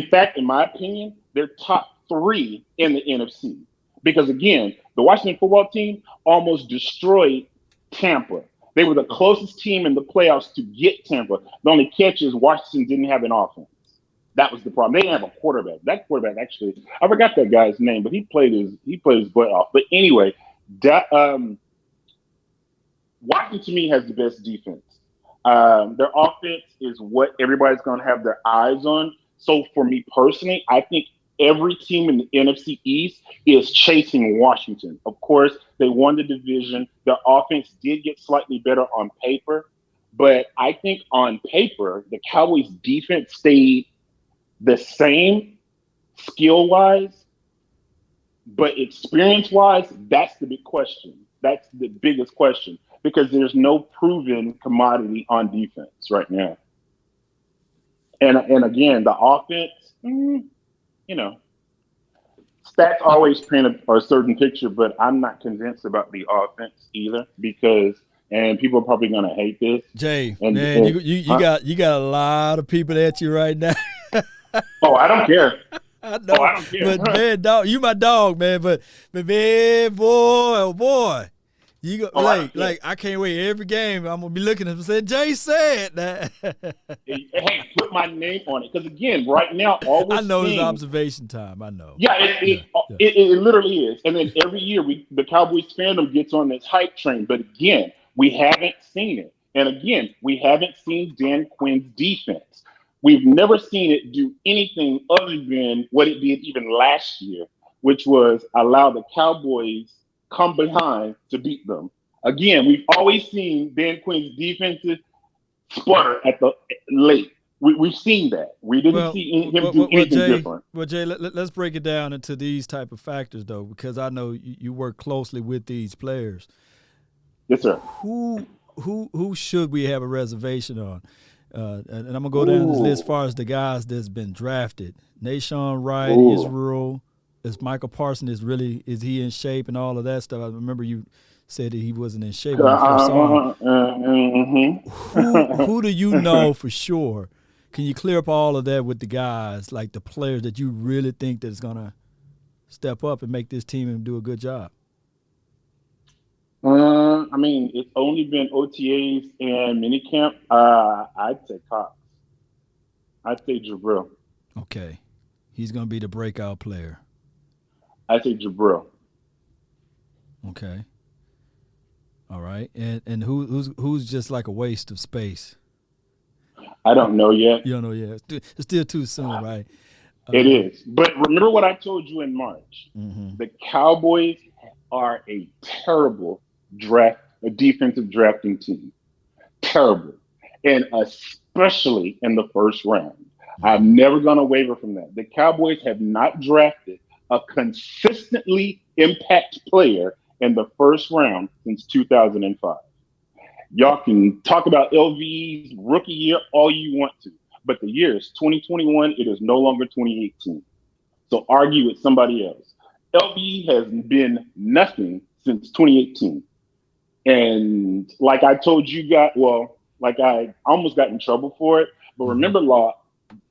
fact, in my opinion, they're top 3 in the NFC because again, the Washington football team almost destroyed Tampa. They were the closest team in the playoffs to get Tampa. The only catch is Washington didn't have an offense. That was the problem. They didn't have a quarterback. That quarterback actually, I forgot that guy's name, but he played his butt off. But anyway, Washington to me has the best defense. Their offense is what everybody's going to have their eyes on. So for me personally, I think every team in the NFC East is chasing Washington. Of course, they won the division. Their offense did get slightly better on paper, but I think on paper, the Cowboys defense stayed the same skill-wise, but experience-wise, that's the big question. That's the biggest question because there's no proven commodity on defense right now. And again, the offense, stats always paint a certain picture, but I'm not convinced about the offense either because, and people are probably going to hate this. Jay, you got a lot of people at you right now. Oh, I don't care. I know, I don't care. But man, dog, you my dog, man. But man, boy, you go like I can't wait every game. I'm gonna be looking at him and saying, Jay said that. Hey, put my name on it because again, right now, all we're I know seeing, it's observation time. I know. Yeah, it literally is. And then every year, the Cowboys fandom gets on this hype train. But again, we haven't seen it. And again, we haven't seen Dan Quinn's defense. We've never seen it do anything other than what it did even last year, which was allow the Cowboys come behind to beat them. Again, we've always seen Dan Quinn's defenses sputter at the late. We've seen that. We didn't see him do anything different. Well, Jay, let's break it down into these type of factors, though, because I know you work closely with these players. Yes, sir. Who should we have a reservation on? And I'm gonna go down this list as far as the guys that's been drafted. Nation Wright, Israel, is Michael Parsons is he in shape and all of that stuff? I remember you said that he wasn't in shape when you first saw him. Who do you know for sure? Can you clear up all of that with the guys, like the players that you really think that is gonna step up and make this team and do a good job? I mean, it's only been OTAs and minicamp. I'd say Cox. I'd say Jabril. Okay. He's going to be the breakout player. I'd say Jabril. Okay. All right. And who's just like a waste of space? I don't know yet. You don't know yet. It's still too soon, right? It is. But remember what I told you in March. Mm-hmm. The Cowboys are a terrible defensive drafting team. Terrible. And especially in the first round. I'm never going to waver from that. The Cowboys have not drafted a consistently impact player in the first round since 2005. Y'all can talk about LVE's rookie year all you want to, but the year is 2021. It is no longer 2018. So argue with somebody else. LVE has been nothing since 2018. And like I told you guys, like I almost got in trouble for it. But remember, Law,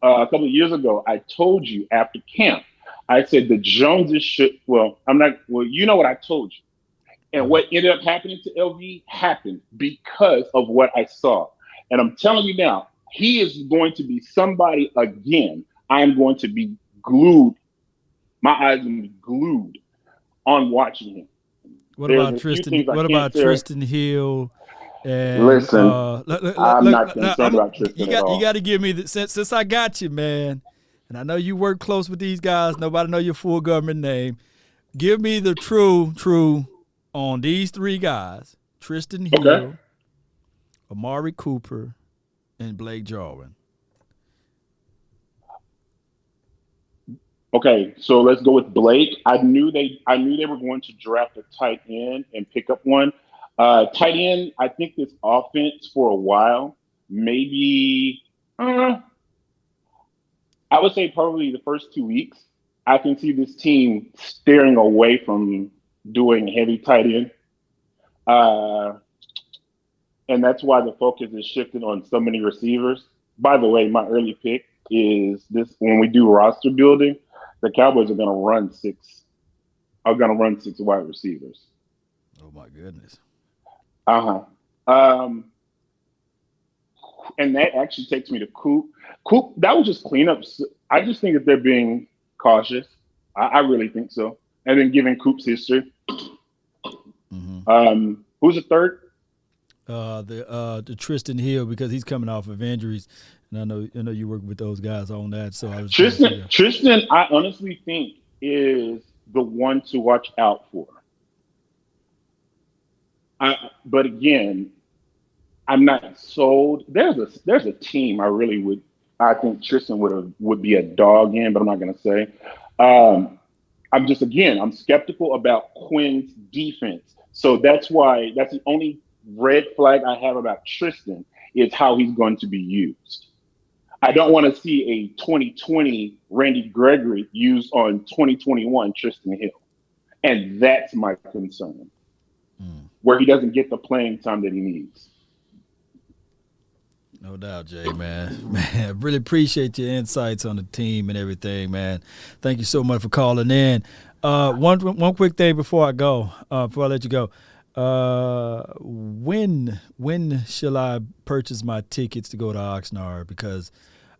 a couple of years ago, I told you after camp, I said the Joneses should, you know what I told you. And what ended up happening to LV happened because of what I saw. And I'm telling you now, he is going to be somebody again. I'm going to be glued. My eyes are going to be glued on watching him. What about Tristan Hill? And, listen, I'm not concerned about Tristan at all. You got to give me since I got you, man. And I know you work close with these guys. Nobody know your full government name. Give me the true on these three guys: Tristan Hill, Amari Cooper, and Blake Jarwin. Okay, so let's go with Blake. I knew they were going to draft a tight end and pick up one. Tight end, I think this offense for a while, maybe, I would say probably the first 2 weeks, I can see this team steering away from doing heavy tight end. And that's why the focus is shifted on so many receivers. By the way, my early pick is this: when we do roster building, the Cowboys are going to run six wide receivers. Oh my goodness. And that actually takes me to Coop. Coop, that was just cleanups. I just think that they're being cautious. I really think so. And then given Coop's history. Mm-hmm. Who's the third? The Tristan Hill, because he's coming off of injuries, and I know you work with those guys on that. So I was Tristan, I honestly think is the one to watch out for. But again, I'm not sold. There's a team I think Tristan would be a dog in, but I'm not going to say. I'm skeptical about Quinn's defense. So that's the only red flag I have about Tristan is how he's going to be used. I don't want to see a 2020 Randy Gregory used on 2021 Tristan Hill. And that's my concern, where he doesn't get the playing time that he needs. No doubt, Jay, man. Man, I really appreciate your insights on the team and everything, man. Thank you so much for calling in. One quick thing before I go, before I let you go. When shall I purchase my tickets to go to Oxnard? Because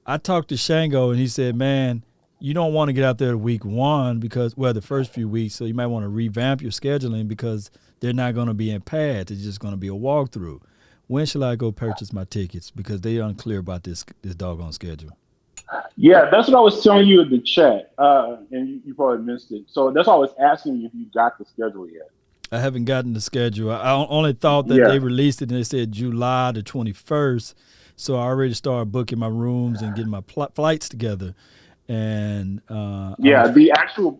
I talked to Shango and he said, man, you don't want to get out there week one because, well, the first few weeks, so you might want to revamp your scheduling because they're not going to be in pads. It's just going to be a walkthrough. When shall I go purchase my tickets? Because they're unclear about this doggone schedule. Yeah, that's what I was telling you in the chat, and you probably missed it. So that's why I was asking you if you got the schedule yet. I haven't gotten the schedule. I only thought that they released it and they said July the 21st. So I already started booking my rooms and getting my flights together. And the actual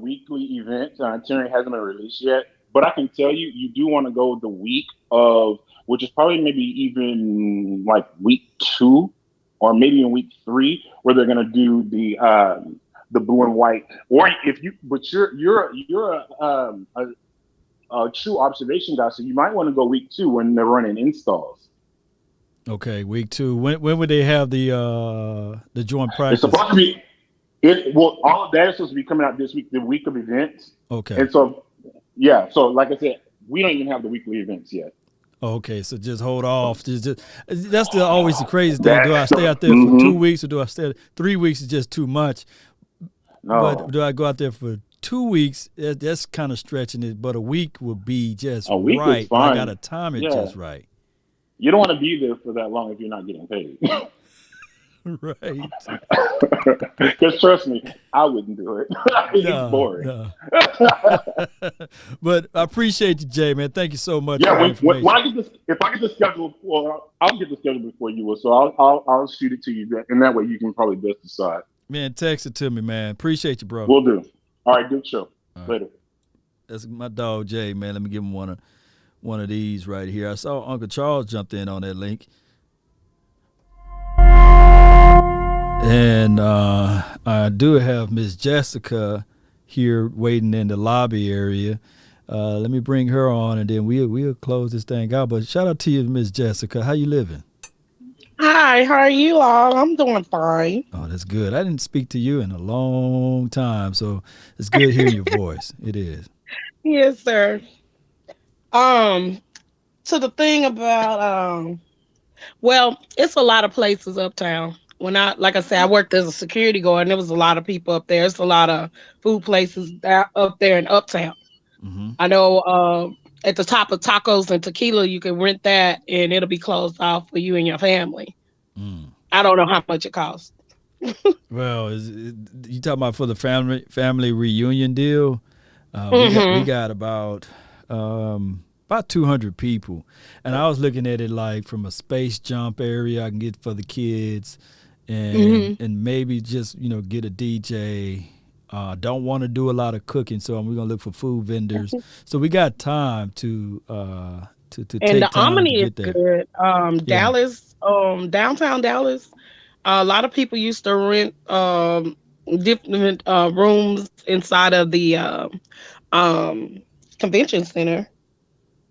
weekly event itinerary hasn't been released yet. But I can tell you, you do want to go the week of, which is probably maybe even like week 2 or maybe in week 3, where they're going to do the blue and white. Or if you, but you're a true observation guy, so you might want to go week 2 when they're running installs. Okay, week 2. When would they have the joint practice? It's supposed to be. All of that is supposed to be coming out this week, the week of events. Okay. And so, yeah. So, like I said, we don't even have the weekly events yet. Okay, so just hold off. That's always the crazy thing. Do I stay out there for 2 weeks or do I stay? 3 weeks is just too much. No. But do I go out there for 2 weeks? That's kind of stretching it. But a week would be just a week right. Is fine. I got to time it just right. You don't want to be there for that long if you're not getting paid. Right. Because trust me, I wouldn't do it. It's boring. No. But I appreciate you, Jay, man. Thank you so much. Yeah, when I get this, if I get the schedule, well, I'll get the schedule before you will. So I'll shoot it to you, and that way you can probably best decide. Man, text it to me, man. Appreciate you, bro. Will do. All right, good show. Later. That's my dog, Jay, man. Let me give him one of these right here. I saw Uncle Charles jumped in on that link. And I do have Miss Jessica here waiting in the lobby area. Let me bring her on, and then we'll close this thing out. But shout out to you, Miss Jessica. How you living? Hi, how are you all? I'm doing fine. Oh, that's good. I didn't speak to you in a long time, so it's good hearing your voice. It is. Yes, sir. To the thing about well, it's a lot of places uptown. Like I said, I worked as a security guard, and there was a lot of people up there. It's a lot of food places up there in uptown. Mm-hmm. I know at the top of Tacos and Tequila, you can rent that, and it'll be closed off for you and your family. I don't know how much it costs. Well, you talking about for the family reunion deal? We got about 200 people, and I was looking at it like from a space jump area I can get for the kids, and maybe just get a DJ. Don't want to do a lot of cooking, so we're gonna look for food vendors. So we got time to take and the time Omni to is get there. good. Dallas, downtown Dallas. A lot of people used to rent different rooms inside of the convention center.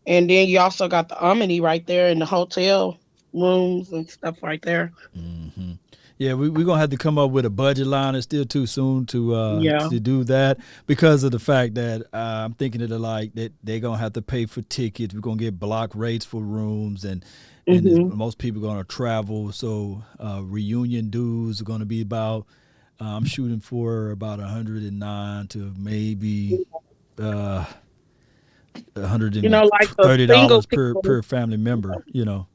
And then you also got the Omni right there in the hotel rooms and stuff right there. Mm-hmm. Yeah, we're going to have to come up with a budget line. It's still too soon to do that because of the fact that I'm thinking that they're going to have to pay for tickets. We're going to get block rates for rooms, and most people are going to travel. So reunion dues are going to be about, I'm shooting for about $109 to maybe $130 per family member,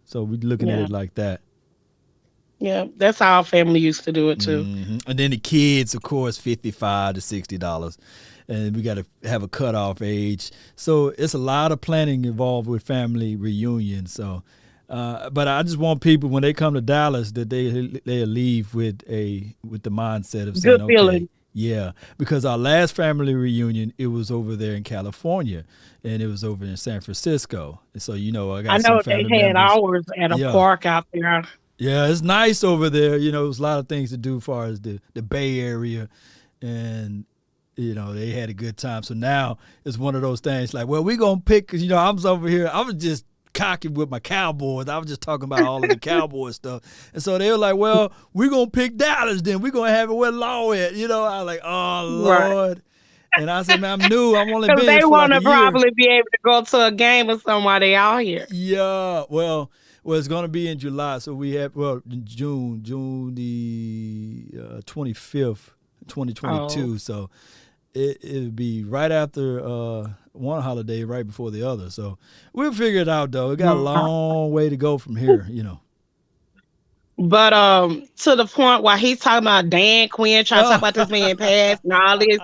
so we're looking at it like that. Yeah, that's how our family used to do it too. And then the kids, of course, $55 to $60, and we got to have a cutoff age. So it's a lot of planning involved with family reunions. So, but I just want people when they come to Dallas that they'll leave with the mindset of saying, good feeling. Yeah, because our last family reunion, it was over there in California, and it was over in San Francisco. And so, I got I some know they family had members. ours at a park out there. Yeah, it's nice over there. There's a lot of things to do as far as the Bay Area, and they had a good time. So now it's one of those things like, well, we're gonna pick, because I'm over here. I was just cocky with my Cowboys. I was just talking about all of the Cowboy stuff, and so they were like, well, we're gonna pick Dallas. Then we're gonna have it where Law at. I was like, oh Lord. Right. And I said, man, I'm new. I'm only been here for they want to probably year. be able to go to a game with somebody out here. Yeah, well, it's going to be in July. So we have, June the 25th, 2022. Oh. So it'll be right after one holiday, right before the other. So we'll figure it out, though. We got a long way to go from here, But to the point where he's talking about Dan Quinn trying to talk about this man past and all this.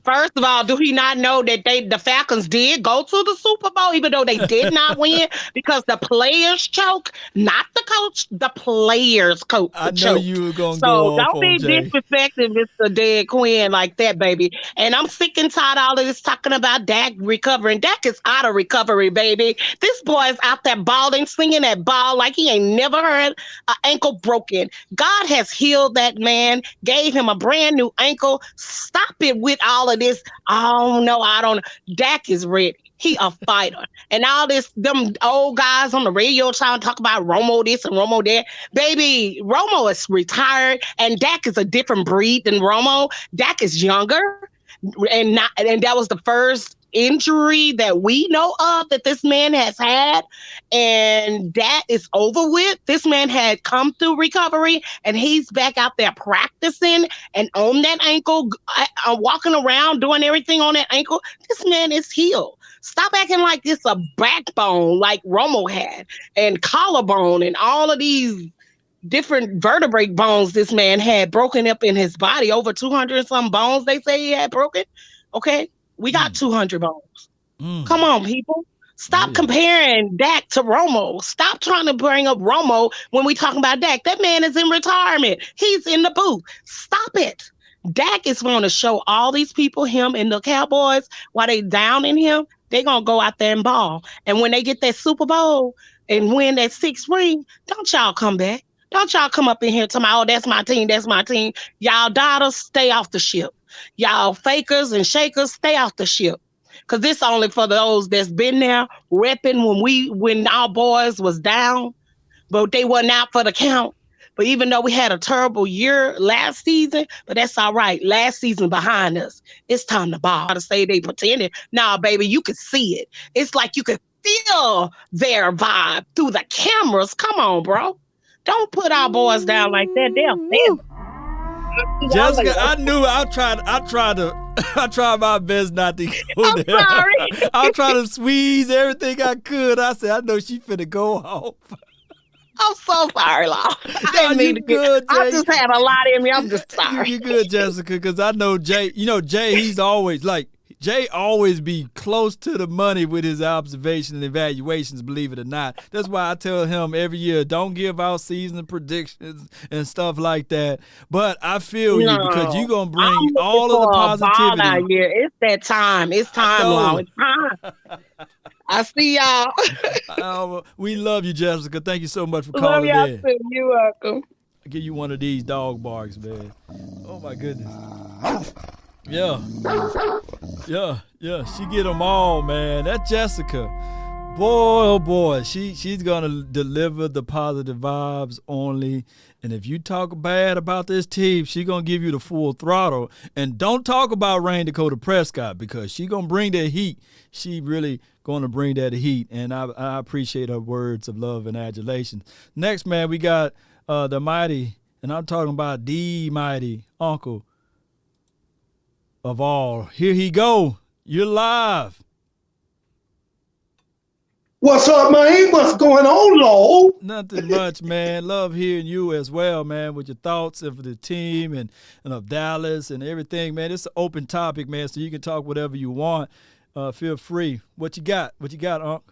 First of all, do he not know that the Falcons did go to the Super Bowl, even though they did not win, because the players choke, not the coach, the players choke. I know you were gonna go So off don't be disrespecting Mr. Dan Quinn like that, baby. And I'm sick and tired of all of this talking about Dak recovering. Dak is out of recovery, baby. This boy is out there balling, slinging that ball like he ain't never heard an ankle broken. God has healed that man, gave him a brand new ankle. Stop it with all of this. Oh no, I don't. Dak is ready. He a fighter. And all this, them old guys on the radio trying to talk about Romo this and Romo that. Baby, Romo is retired, and Dak is a different breed than Romo. Dak is younger, and that was the first injury that we know of that this man has had, and that is over with. This man had come through recovery, and he's back out there practicing and on that ankle, walking around doing everything on that ankle. This man is healed. Stop acting like it's a backbone like Romo had, and collarbone, and all of these different vertebrae bones this man had broken up in his body. Over 200 and some bones they say he had broken. Okay, we got 200 bones. Come on, people. Stop comparing Dak to Romo. Stop trying to bring up Romo when we talking about Dak. That man is in retirement. He's in the booth. Stop it. Dak is going to show all these people, him and the Cowboys, while they down in him, they're going to go out there and ball. And when they get that Super Bowl and win that 6th ring, don't y'all come back. Don't y'all come up in here talking about, oh, that's my team, that's my team. Y'all doubters, stay off the ship. Y'all fakers and shakers, stay off the ship. Because this only for those that's been there repping when our boys was down, but they wasn't out for the count. But even though we had a terrible year last season, but that's all right. Last season behind us. It's time to ball. To say they pretended. Nah, baby, you could see it. It's like you could feel their vibe through the cameras. Come on, bro. Don't put our boys down like that. They'll fail. Jessica, I knew I tried my best not to go there. Sorry. I tried to squeeze everything I could. I said, I know she finna go off. I'm so sorry, Law. I just had a lot in me. I'm just sorry. You're good, Jessica, because I know Jay. Jay, he's always Jay always be close to the money with his observations and evaluations, believe it or not. That's why I tell him every year, don't give out season predictions and stuff like that. But I feel you, because you're going to bring all of the positivity. It's that time. It's time, Law. It's time. I see y'all. We love you, Jessica. Thank you so much for calling in. Love y'all too. You're welcome. I'll give you one of these dog barks, man. Oh, my goodness. Yeah. She get them all, man. That Jessica, boy, oh boy, she's gonna deliver the positive vibes only. And if you talk bad about this team, she gonna give you the full throttle. And don't talk about Rain Dakota Prescott, because she gonna bring that heat. She really gonna bring that heat. And I appreciate her words of love and adulation. Next, man, we got the mighty, and I'm talking about the mighty uncle of all. Here he go. You're live. What's up, man? What's going on, Lord? Nothing much, man. Love hearing you as well, man, with your thoughts of the team and of Dallas and everything, man. It's an open topic, man, so you can talk whatever you want. Feel free. What you got? Unc?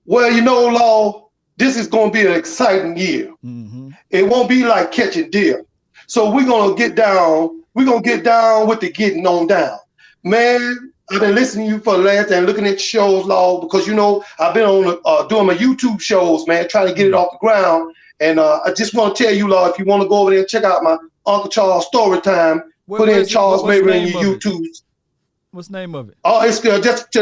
Well, Lord, this is going to be an exciting year. Mm-hmm. It won't be like catching deer. So we're gonna get down. We're gonna get down with the getting on down, man. I've been listening to you for the last and looking at shows, Lord, because you know I've been on doing my YouTube shows, man, trying to get it off the ground. And I just want to tell you, Lord, if you want to go over there and check out my Uncle Charles story time, put in Charles Mabry in your YouTube. What's the name of it? Oh, it's good. Just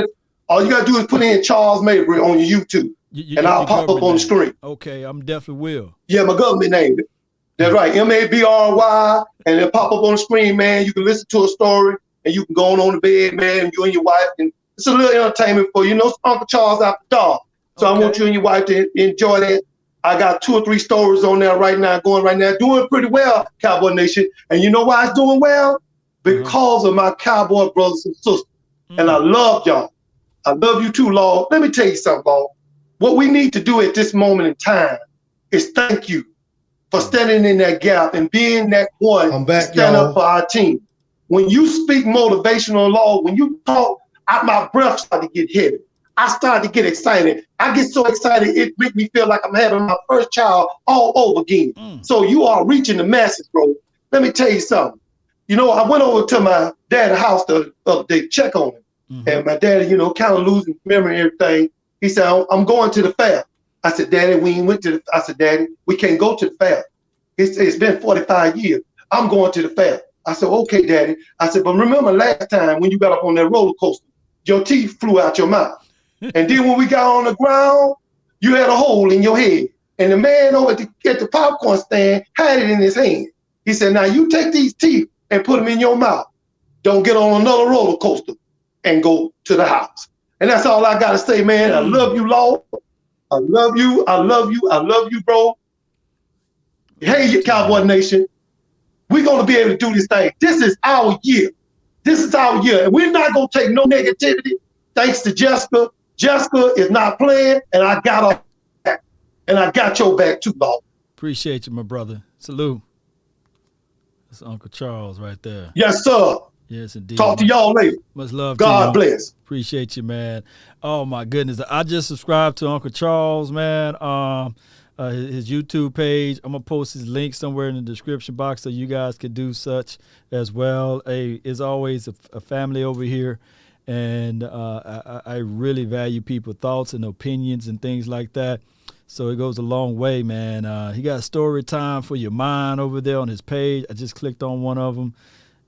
all you gotta do is put in Charles Mabry on your YouTube, and I'll pop up on the screen. Okay, I'm definitely will. Yeah, my government name. That's right, Mabry, and it'll pop up on the screen, man. You can listen to a story, and you can go on the bed, man, you and your wife, and it's a little entertainment for you. You know, it's Uncle Charles after dark. So I want you and your wife to enjoy that. I got 2 or 3 stories on there right now, doing pretty well, Cowboy Nation. And you know why it's doing well? Because of my Cowboy brothers and sisters. And I love y'all. I love you too, Lord. Let me tell you something, Lord. What we need to do at this moment in time is thank you for standing in that gap and being that one to stand up for our team. When you speak motivational, Lord, when you talk, my breath started to get heavy. I started to get excited. I get so excited, it makes me feel like I'm having my first child all over again. So you are reaching the masses, bro. Let me tell you something. You know, I went over to my dad's house the other day to check on him. And my daddy, you know, kind of losing memory and everything. He said, I'm going to the fair. I said, Daddy, we ain't went to I said, Daddy, we can't go to the fair. It's been 45 years. I'm going to the fair. I said, okay, Daddy. I said, but remember last time when you got up on that roller coaster, your teeth flew out your mouth. And then when we got on the ground, you had a hole in your head. And the man over at the popcorn stand had it in his hand. He said, now you take these teeth and put them in your mouth. Don't get on another roller coaster and go to the house. And that's all I got to say, man. I love you, Lord. I love you. I love you. I love you, bro. Hey, Cowboy Nation. We're going to be able to do this thing. This is our year. This is our year. And we're not going to take no negativity. Thanks to Jessica. Jessica is not playing, and I got her back. And I got your back too, Lord. Appreciate you, my brother. Salute. That's Uncle Charles right there. Yes, sir. Yes, indeed. Talk to y'all later. Much love God to you. bless. Appreciate you, man. Oh, my goodness. I just subscribed to Uncle Charles, man. His YouTube page. I'm going to post his link somewhere in the description box so you guys can do such as well. Hey, it's always a family over here. And I really value people's thoughts and opinions and things like that. So it goes a long way, man. He got story time for your mind over there on his page. I just clicked on one of them.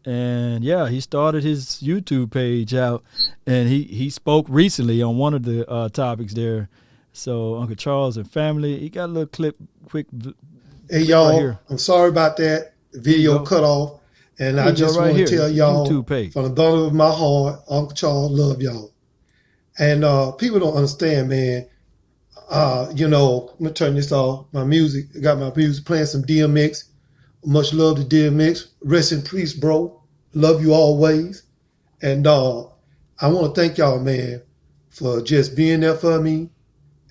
And, yeah, he started his YouTube page out. And he spoke recently on one of the topics there. So Uncle Charles and family, he got a little quick. Hey, y'all, right, I'm sorry about that video cut off. And I just want to tell y'all from the bottom of my heart, Uncle Charles love y'all. And people don't understand, man. You know, I'm going to turn this off. My music, I got my music playing some DMX. Much love to DMX. Rest in peace, bro. Love you always. And I want to thank y'all, man, for just being there for me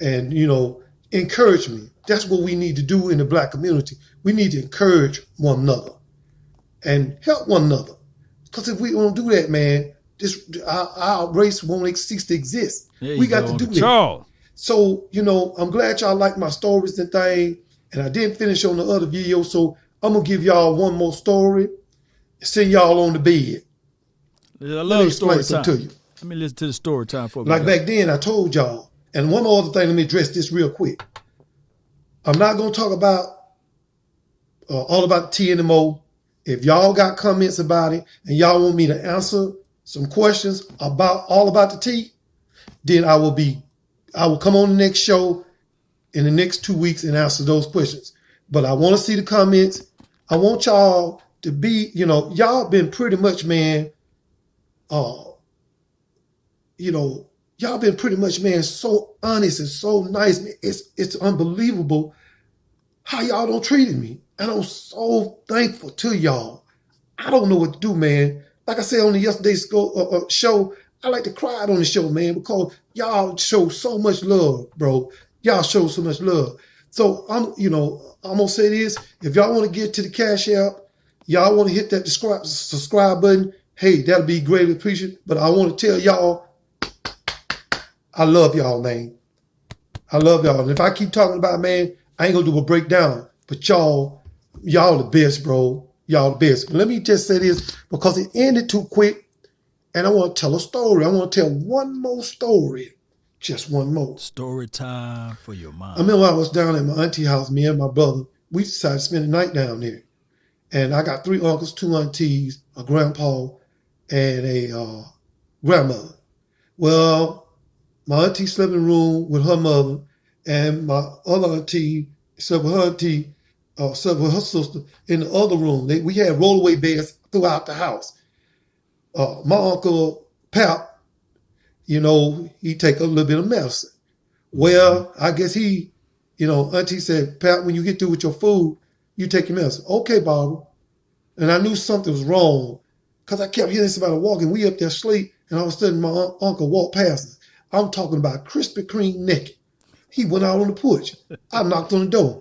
and, you know, encourage me. That's what we need to do in the black community. We need to encourage one another and help one another. Because if we don't do that, man, our race won't cease to exist. We got to do that. So, you know, I'm glad y'all like my stories and things. And I didn't finish on the other video, so I'm going to give y'all one more story and send y'all on the bed. I love story time. To you. Let me listen to the story time for me. Like back then, I told y'all. And one other thing, let me address this real quick. I'm not going to talk about all about the TNMO. If y'all got comments about it and y'all want me to answer some questions about all about the T, then I will come on the next show in the next 2 weeks and answer those questions. But I want to see the comments. I want y'all to be, you know, y'all been pretty much, man, you know, y'all been pretty much, man, so honest and so nice. It's unbelievable how y'all don't treat me. And I'm so thankful to y'all. I don't know what to do, man. Like I said on the yesterday's show, I like to cry on the show, man, because y'all show so much love, bro. Y'all show so much love. So I'm gonna say this. If y'all want to get to the Cash App, y'all want to hit that subscribe button, hey, that'll be greatly appreciated. But I want to tell y'all, I love y'all, man. I love y'all. And if I keep talking about it, man, I ain't gonna do a breakdown. But y'all the best, bro. y'all the best. But let me just say this because it ended too quick, and I want to tell a story. I want to tell one more story, just one more. Story time for your mom. I remember I was down at my auntie house, me and my brother. We decided to spend the night down there. And I got 3 uncles, 2 aunties, a grandpa, and a grandmother. Well, my auntie slept in the room with her mother, and my other auntie slept with her auntie, slept with her sister in the other room. We had rollaway beds throughout the house. My uncle, Pap, you know, he take a little bit of medicine. Well, I guess he, you know, auntie said, Pap, when you get through with your food, you take your medicine. Okay, Barbara. And I knew something was wrong because I kept hearing somebody walking. We up there asleep, and all of a sudden my uncle walked past us. I'm talking about Krispy Kreme naked. He went out on the porch. I knocked on the door.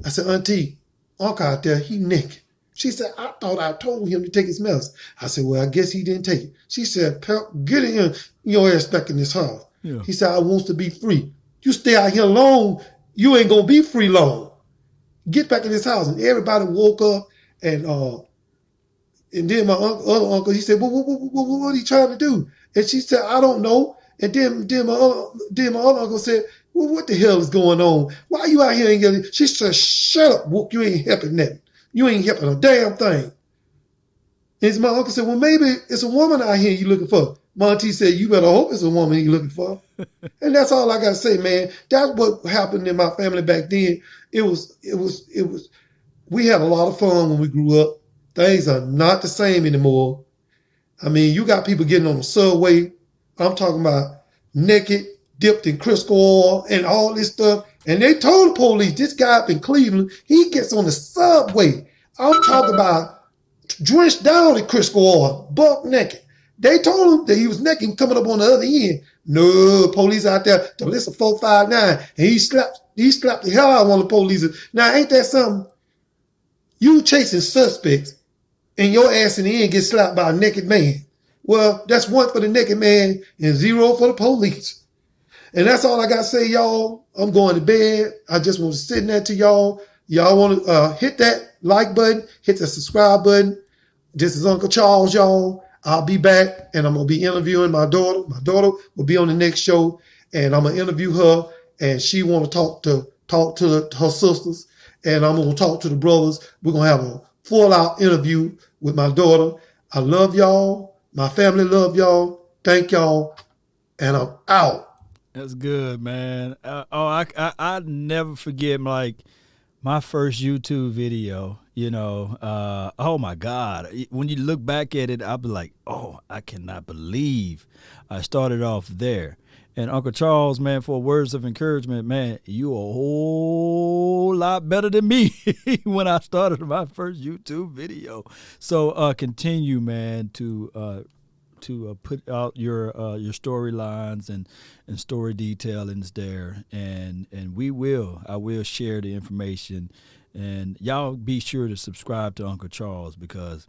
I said, Auntie, Uncle out there, he naked. She said, I thought I told him to take his medicine. I said, well, I guess he didn't take it. She said, Pep, get in here, your ass back in this house. Yeah. He said, I wants to be free. You stay out here long, you ain't going to be free long. Get back in this house. And everybody woke up, and then my other uncle, he said, what are you trying to do? And she said, I don't know. And then my other uncle said, well, what the hell is going on? Why are you out here? And she said, shut up, Wook. You ain't helping nothing. You ain't helping a damn thing. And my uncle said, well, maybe it's a woman out here you're looking for. My auntie said, you better hope it's a woman you're looking for. And that's all I got to say, man. That's what happened in my family back then. It was, we had a lot of fun when we grew up. Things are not the same anymore. I mean, you got people getting on the subway. I'm talking about naked, dipped in Crisco oil and all this stuff. And they told the police, this guy up in Cleveland, he gets on the subway. I'm talking about drenched down in Crisco oil, buck naked. They told him that he was naked coming up on the other end. No, police out there, to listen 459. And he slapped the hell out of one of the police. Now, ain't that something? You chasing suspects and your ass in the end gets slapped by a naked man. Well, that's 1 for the naked man and 0 for the police. And that's all I got to say, y'all. I'm going to bed. I just want to sit in there to y'all. Y'all want to hit that like button, hit the subscribe button. This is Uncle Charles, y'all. I'll be back, and I'm going to be interviewing my daughter. My daughter will be on the next show, and I'm going to interview her, and she want to talk to her sisters, and I'm going to talk to the brothers. We're going to have a full-out interview with my daughter. I love y'all. My family love y'all. Thank y'all, and I'm out. That's good, man. I never forget, like, my first YouTube video, you know, oh my God. When you look back at it, I'll be like, oh, I cannot believe I started off there. And Uncle Charles, man, for words of encouragement, man, you a whole lot better than me when I started my first YouTube video. So continue, man, to put out your storylines and story detailings there, and I will share the information, and y'all be sure to subscribe to Uncle Charles because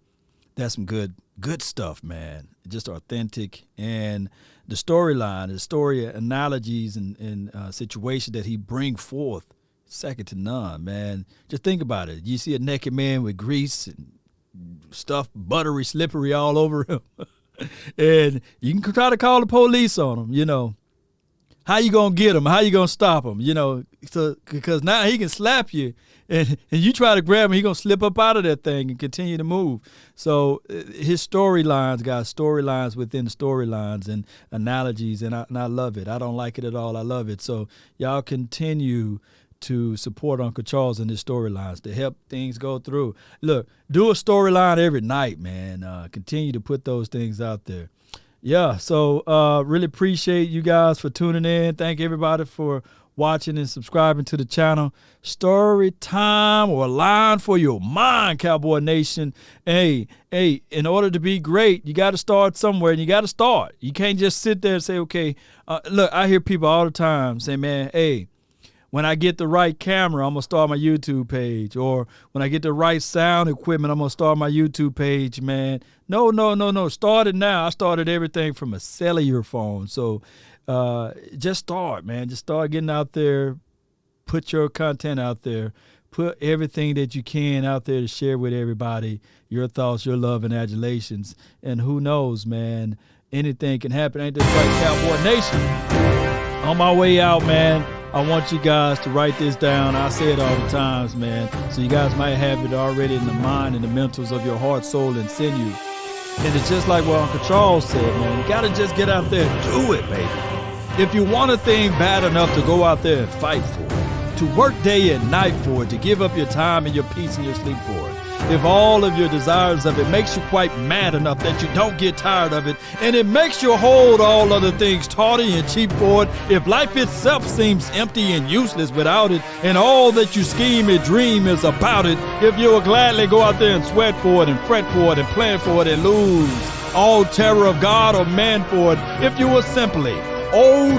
that's some good stuff, man. Just authentic, and the storyline, the story analogies and situations that he bring forth, second to none, man. Just think about it. You see a naked man with grease and stuff buttery, slippery all over him. And you can try to call the police on him, you know. How you going to get him? How you going to stop him? You know, so, because now he can slap you, and you try to grab him, he going to slip up out of that thing and continue to move. So his storylines, guys, storylines within storylines and analogies, and I love it. I don't like it at all. I love it. So y'all continue to support Uncle Charles and his storylines to help things go through. Look, do a storyline every night, man. Continue to put those things out there. Yeah, so really appreciate you guys for tuning in. Thank everybody for watching and subscribing to the channel. Story time, or a line for your mind, Cowboy Nation. Hey, in order to be great, you got to start somewhere, and you got to start. You can't just sit there and say, okay, look, I hear people all the time say, man, hey, when I get the right camera, I'm going to start my YouTube page. Or when I get the right sound equipment, I'm going to start my YouTube page, man. No. Start it now. I started everything from a cellular phone. So just start, man. Just start getting out there. Put your content out there. Put everything that you can out there to share with everybody, your thoughts, your love, and adulations. And who knows, man, anything can happen. Ain't this right, Cowboy Nation? On my way out, man, I want you guys to write this down. I say it all the times, man. So you guys might have it already in the mind and the mentals of your heart, soul, and sinew. And it's just like what Uncle Charles said, man. You got to just get out there and do it, baby. If you want a thing bad enough to go out there and fight for it, to work day and night for it, to give up your time and your peace and your sleep for it, if all of your desires of it makes you quite mad enough that you don't get tired of it, and it makes you hold all other things tawdry and cheap for it, if life itself seems empty and useless without it, and all that you scheme and dream is about it, if you will gladly go out there and sweat for it and fret for it and plan for it and lose all terror of God or man for it, if you will simply,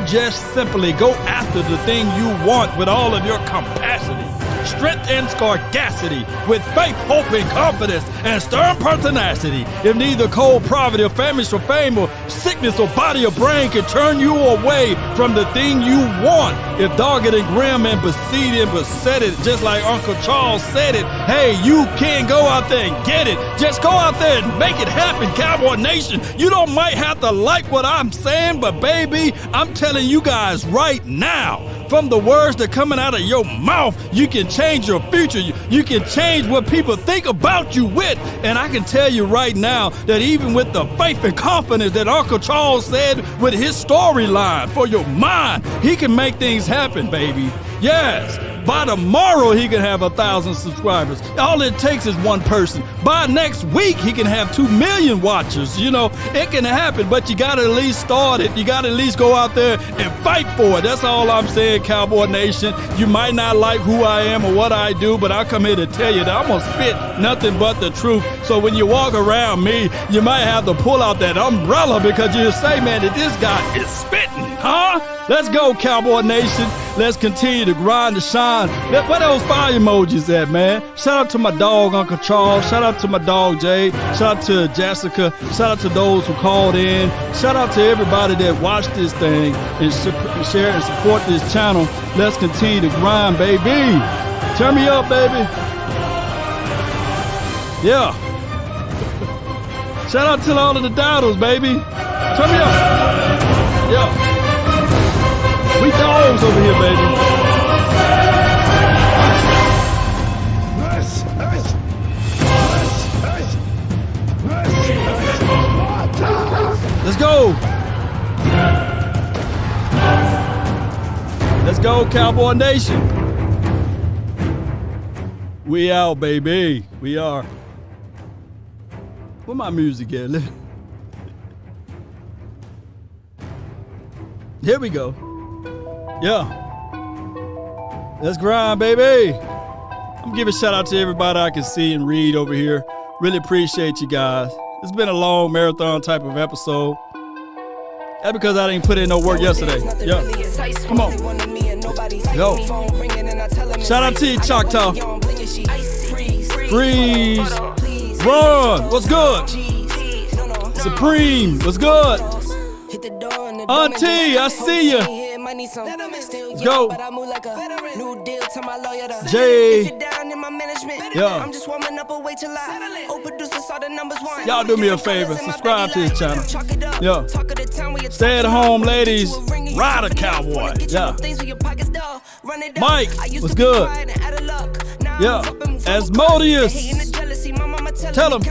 just simply go after the thing you want with all of your capacity, strength and scarcity, with faith, hope, and confidence, and stern pertinacity. If neither cold poverty or famish or fame or sickness or body or brain can turn you away from the thing you want, if dogged and grim and besieged and beset it, just like Uncle Charles said it, hey, you can go out there and get it. Just go out there and make it happen, Cowboy Nation. You don't might have to like what I'm saying, but baby, I'm telling you guys right now, from the words that coming out of your mouth, you can change your future. You can change what people think about you with. And I can tell you right now that even with the faith and confidence that Uncle Charles said with his storyline for your mind, he can make things happen, baby. Yes. By tomorrow, he can have 1,000 subscribers. All it takes is one person. By next week, he can have 2 million watchers. You know, it can happen, but you got to at least start it. You got to at least go out there and fight for it. That's all I'm saying, Cowboy Nation. You might not like who I am or what I do, but I come here to tell you that I'm going to spit nothing but the truth. So when you walk around me, you might have to pull out that umbrella because you say, man, that this guy is spitting, huh? Let's go, Cowboy Nation. Let's continue to grind and shine. Where those fire emojis at, man? Shout out to my dog, Uncle Charles. Shout out to my dog, Jay. Shout out to Jessica. Shout out to those who called in. Shout out to everybody that watched this thing and share and support this channel. Let's continue to grind, baby. Turn me up, baby. Yeah. Shout out to all of the doubters, baby. Turn me up. Yeah. We dogs over here, baby. Let's go. Let's go, Cowboy Nation. We out, baby. We are. Where my music at? Here we go. Yeah. Let's grind, baby. I'm giving a shout out to everybody I can see and read over here. Really appreciate you guys. It's been a long marathon type of episode. That's because I didn't put in no work yesterday. Yeah. Come on. Go. Shout out to you, Choctaw. Freeze. Run. What's good? Supreme. What's good? Auntie, I see you. Let's go. Jay. Yeah. Y'all do me a favor. Subscribe to this channel. Yeah. Stay at home, ladies. Ride a cowboy. Yeah. Mike, what's good? Yeah. Asmodeus. Tell him.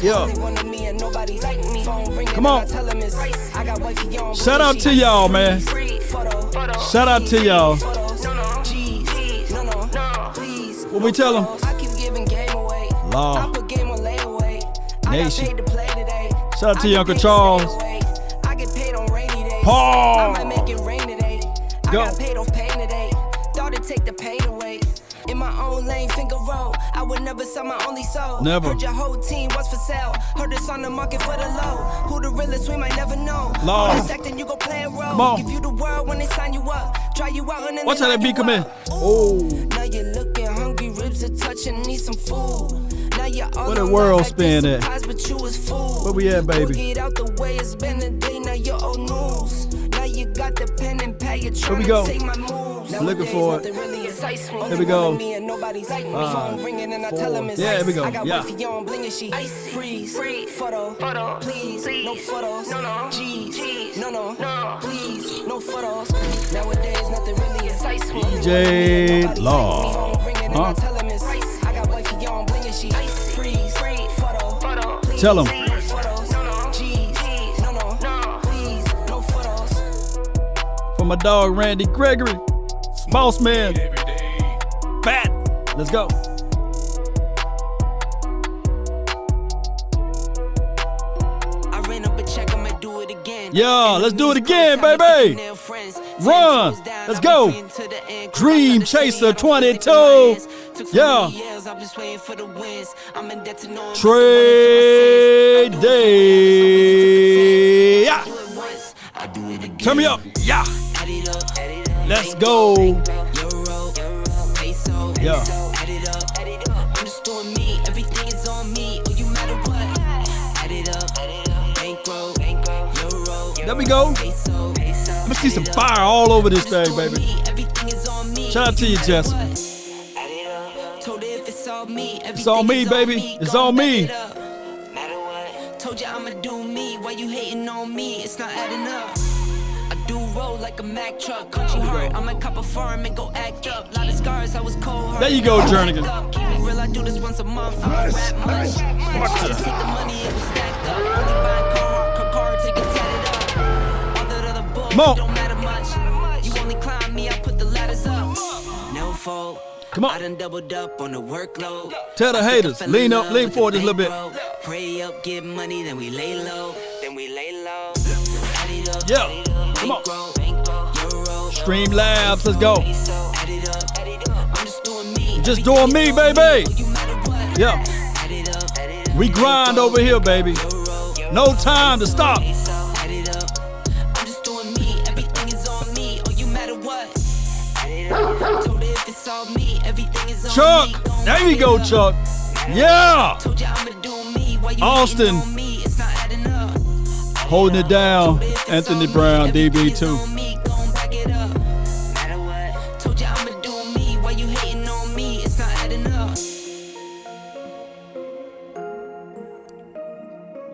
Yeah. Come on. Shout out to y'all, man. Shout out to y'all. What we tell them? Law. Nation. Shout out to you, Uncle Charles. Paul. Go. In my own lane, finger roll. I would never sell my only soul. Never. Heard your whole team was for sale. Heard it's on the market for the low. Who the realest, we might never know. Law. Second, you go play a role. Come on. Give you the world when they sign you up. Try you out and then watch how that beat come in. Oh. Now you're looking hungry, ribs are touching, need some food. Now you're all where the world spin at? Where we at, baby? Get out the way, it's been a day, now you're old news. Now you got the pen and pad, you're trying to take my moves. I'm looking for it. Here we go. 5, 4. Yeah, here we go. Yeah. Freeze, photo, please, no photos, G's, no, please, no photos. Nowadays, nothing really excites me. DJ Law. Huh? I got wifey on blinging, she freeze, photo, Tell him. For my dog Randy Gregory, Boss Man, Fat. Let's go. Yeah, let's do it again, baby. Run. Let's go. Dream Chaser 22. Yeah. Trade day. Yeah. Turn me up. Yeah. Let's go. Yeah. I'm just doing me. Everything is on me. Oh, you matter what? Add it up. Bankroll. There we go. Let me see some fire all over this thing, baby. Shout out to you, Jess. It's on me, baby. It's on me. Told you I'ma do me. Why you hating on me? It's not adding up. I do roll like a Mack truck. Country heart. I'm a cop a farm and go act up. Lot of scars. I was cold. There you go, Jernigan. Keep it real. I do this once a month. I don't rap much. Just hit the money. It was stacked up. Only buying car ticket tatted up. All that other bull don't matter much. You only climb me. I put the ladders up. No fault. Come on. I done doubled up on the workload. Tell the haters, lean up, lean forward just a little bit. Pray up, get money, then we lay low. Yeah, come on. Stream Labs, let's go. Just doing me, baby. Yeah. We grind over here, baby. No time to stop. Chuck, there you go, Chuck. Yeah. Austin, holding it down. Anthony Brown, DB2.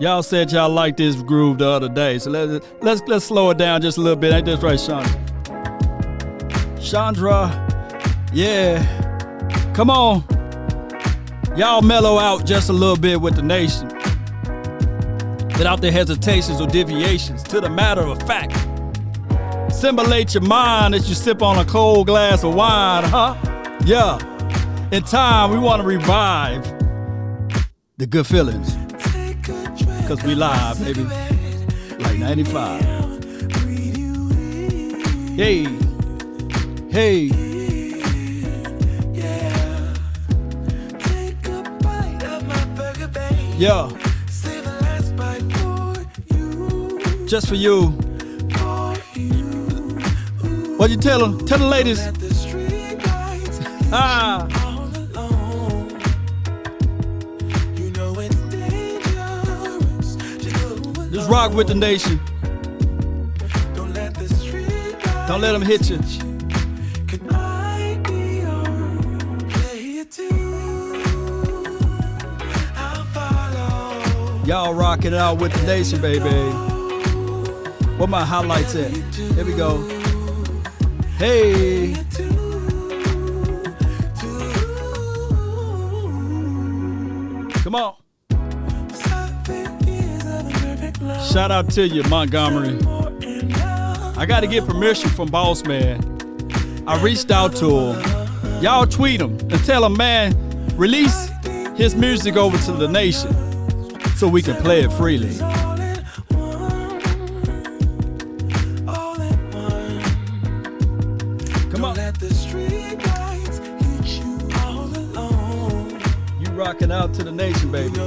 Y'all said y'all liked this groove the other day, so let's slow it down just a little bit. Ain't that right, Chandra? Yeah. Come on. Y'all mellow out just a little bit with the nation. Without the hesitations or deviations. To the matter of fact. Simulate your mind as you sip on a cold glass of wine, huh? Yeah. In time, we want to revive the good feelings. Because we live, baby. Like 95. Hey. Hey. Yeah. Just for you. What you tell them? Tell the ladies. Ah. Just rock with the nation. Don't let them hit you. Y'all rock it out with the nation, baby. Where my highlights at? Here we go. Hey. Come on. Shout out to you, Montgomery. I got to get permission from Boss Man. I reached out to him. Y'all tweet him and tell him, man, release his music over to the nation so we can play it freely. Come on. You rocking out to the nation, baby.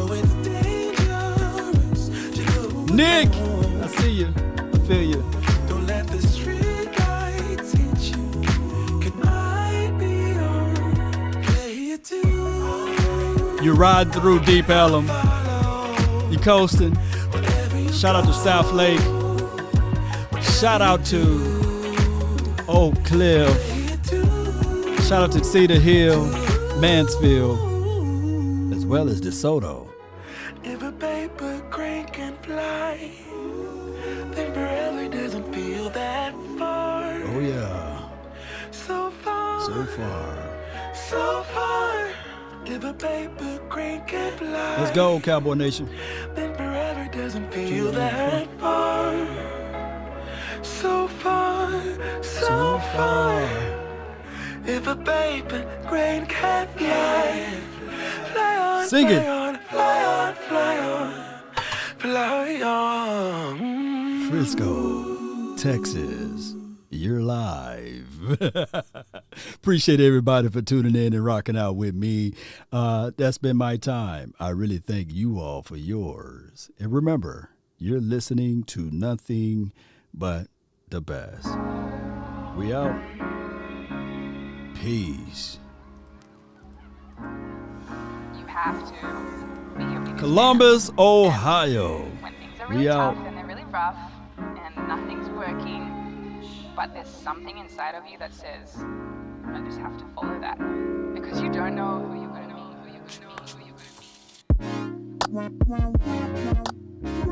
Nick, I see you. I feel you. Don't let the street lights hit you. Can I be on? Play it too. You ride through Deep Ellum. You coasting. Shout out to South Lake. Shout out to Oak Cliff. Shout out to Cedar Hill, Mansfield, as well as DeSoto. If a paper crane can fly, then forever doesn't feel that far. Oh yeah. So far. So far. So far. If a paper crane can fly. Let's go, Cowboy Nation. Then forever doesn't feel that far. So far. So far. If a paper crane can fly. Fly on. Sing it. Fly on, fly on, fly on. Frisco, Texas, you're live. Appreciate everybody for tuning in and rocking out with me. That's been my time. I really thank you all for yours. And remember, you're listening to nothing but the best. We out. Peace. You have to be your biggest Columbus, Ohio. when things are We really out. tough and they're really rough and nothing's working, but there's something inside of you that says, I just have to follow that. Because you don't know who you're going to be, who you're going to be, who you're going to be.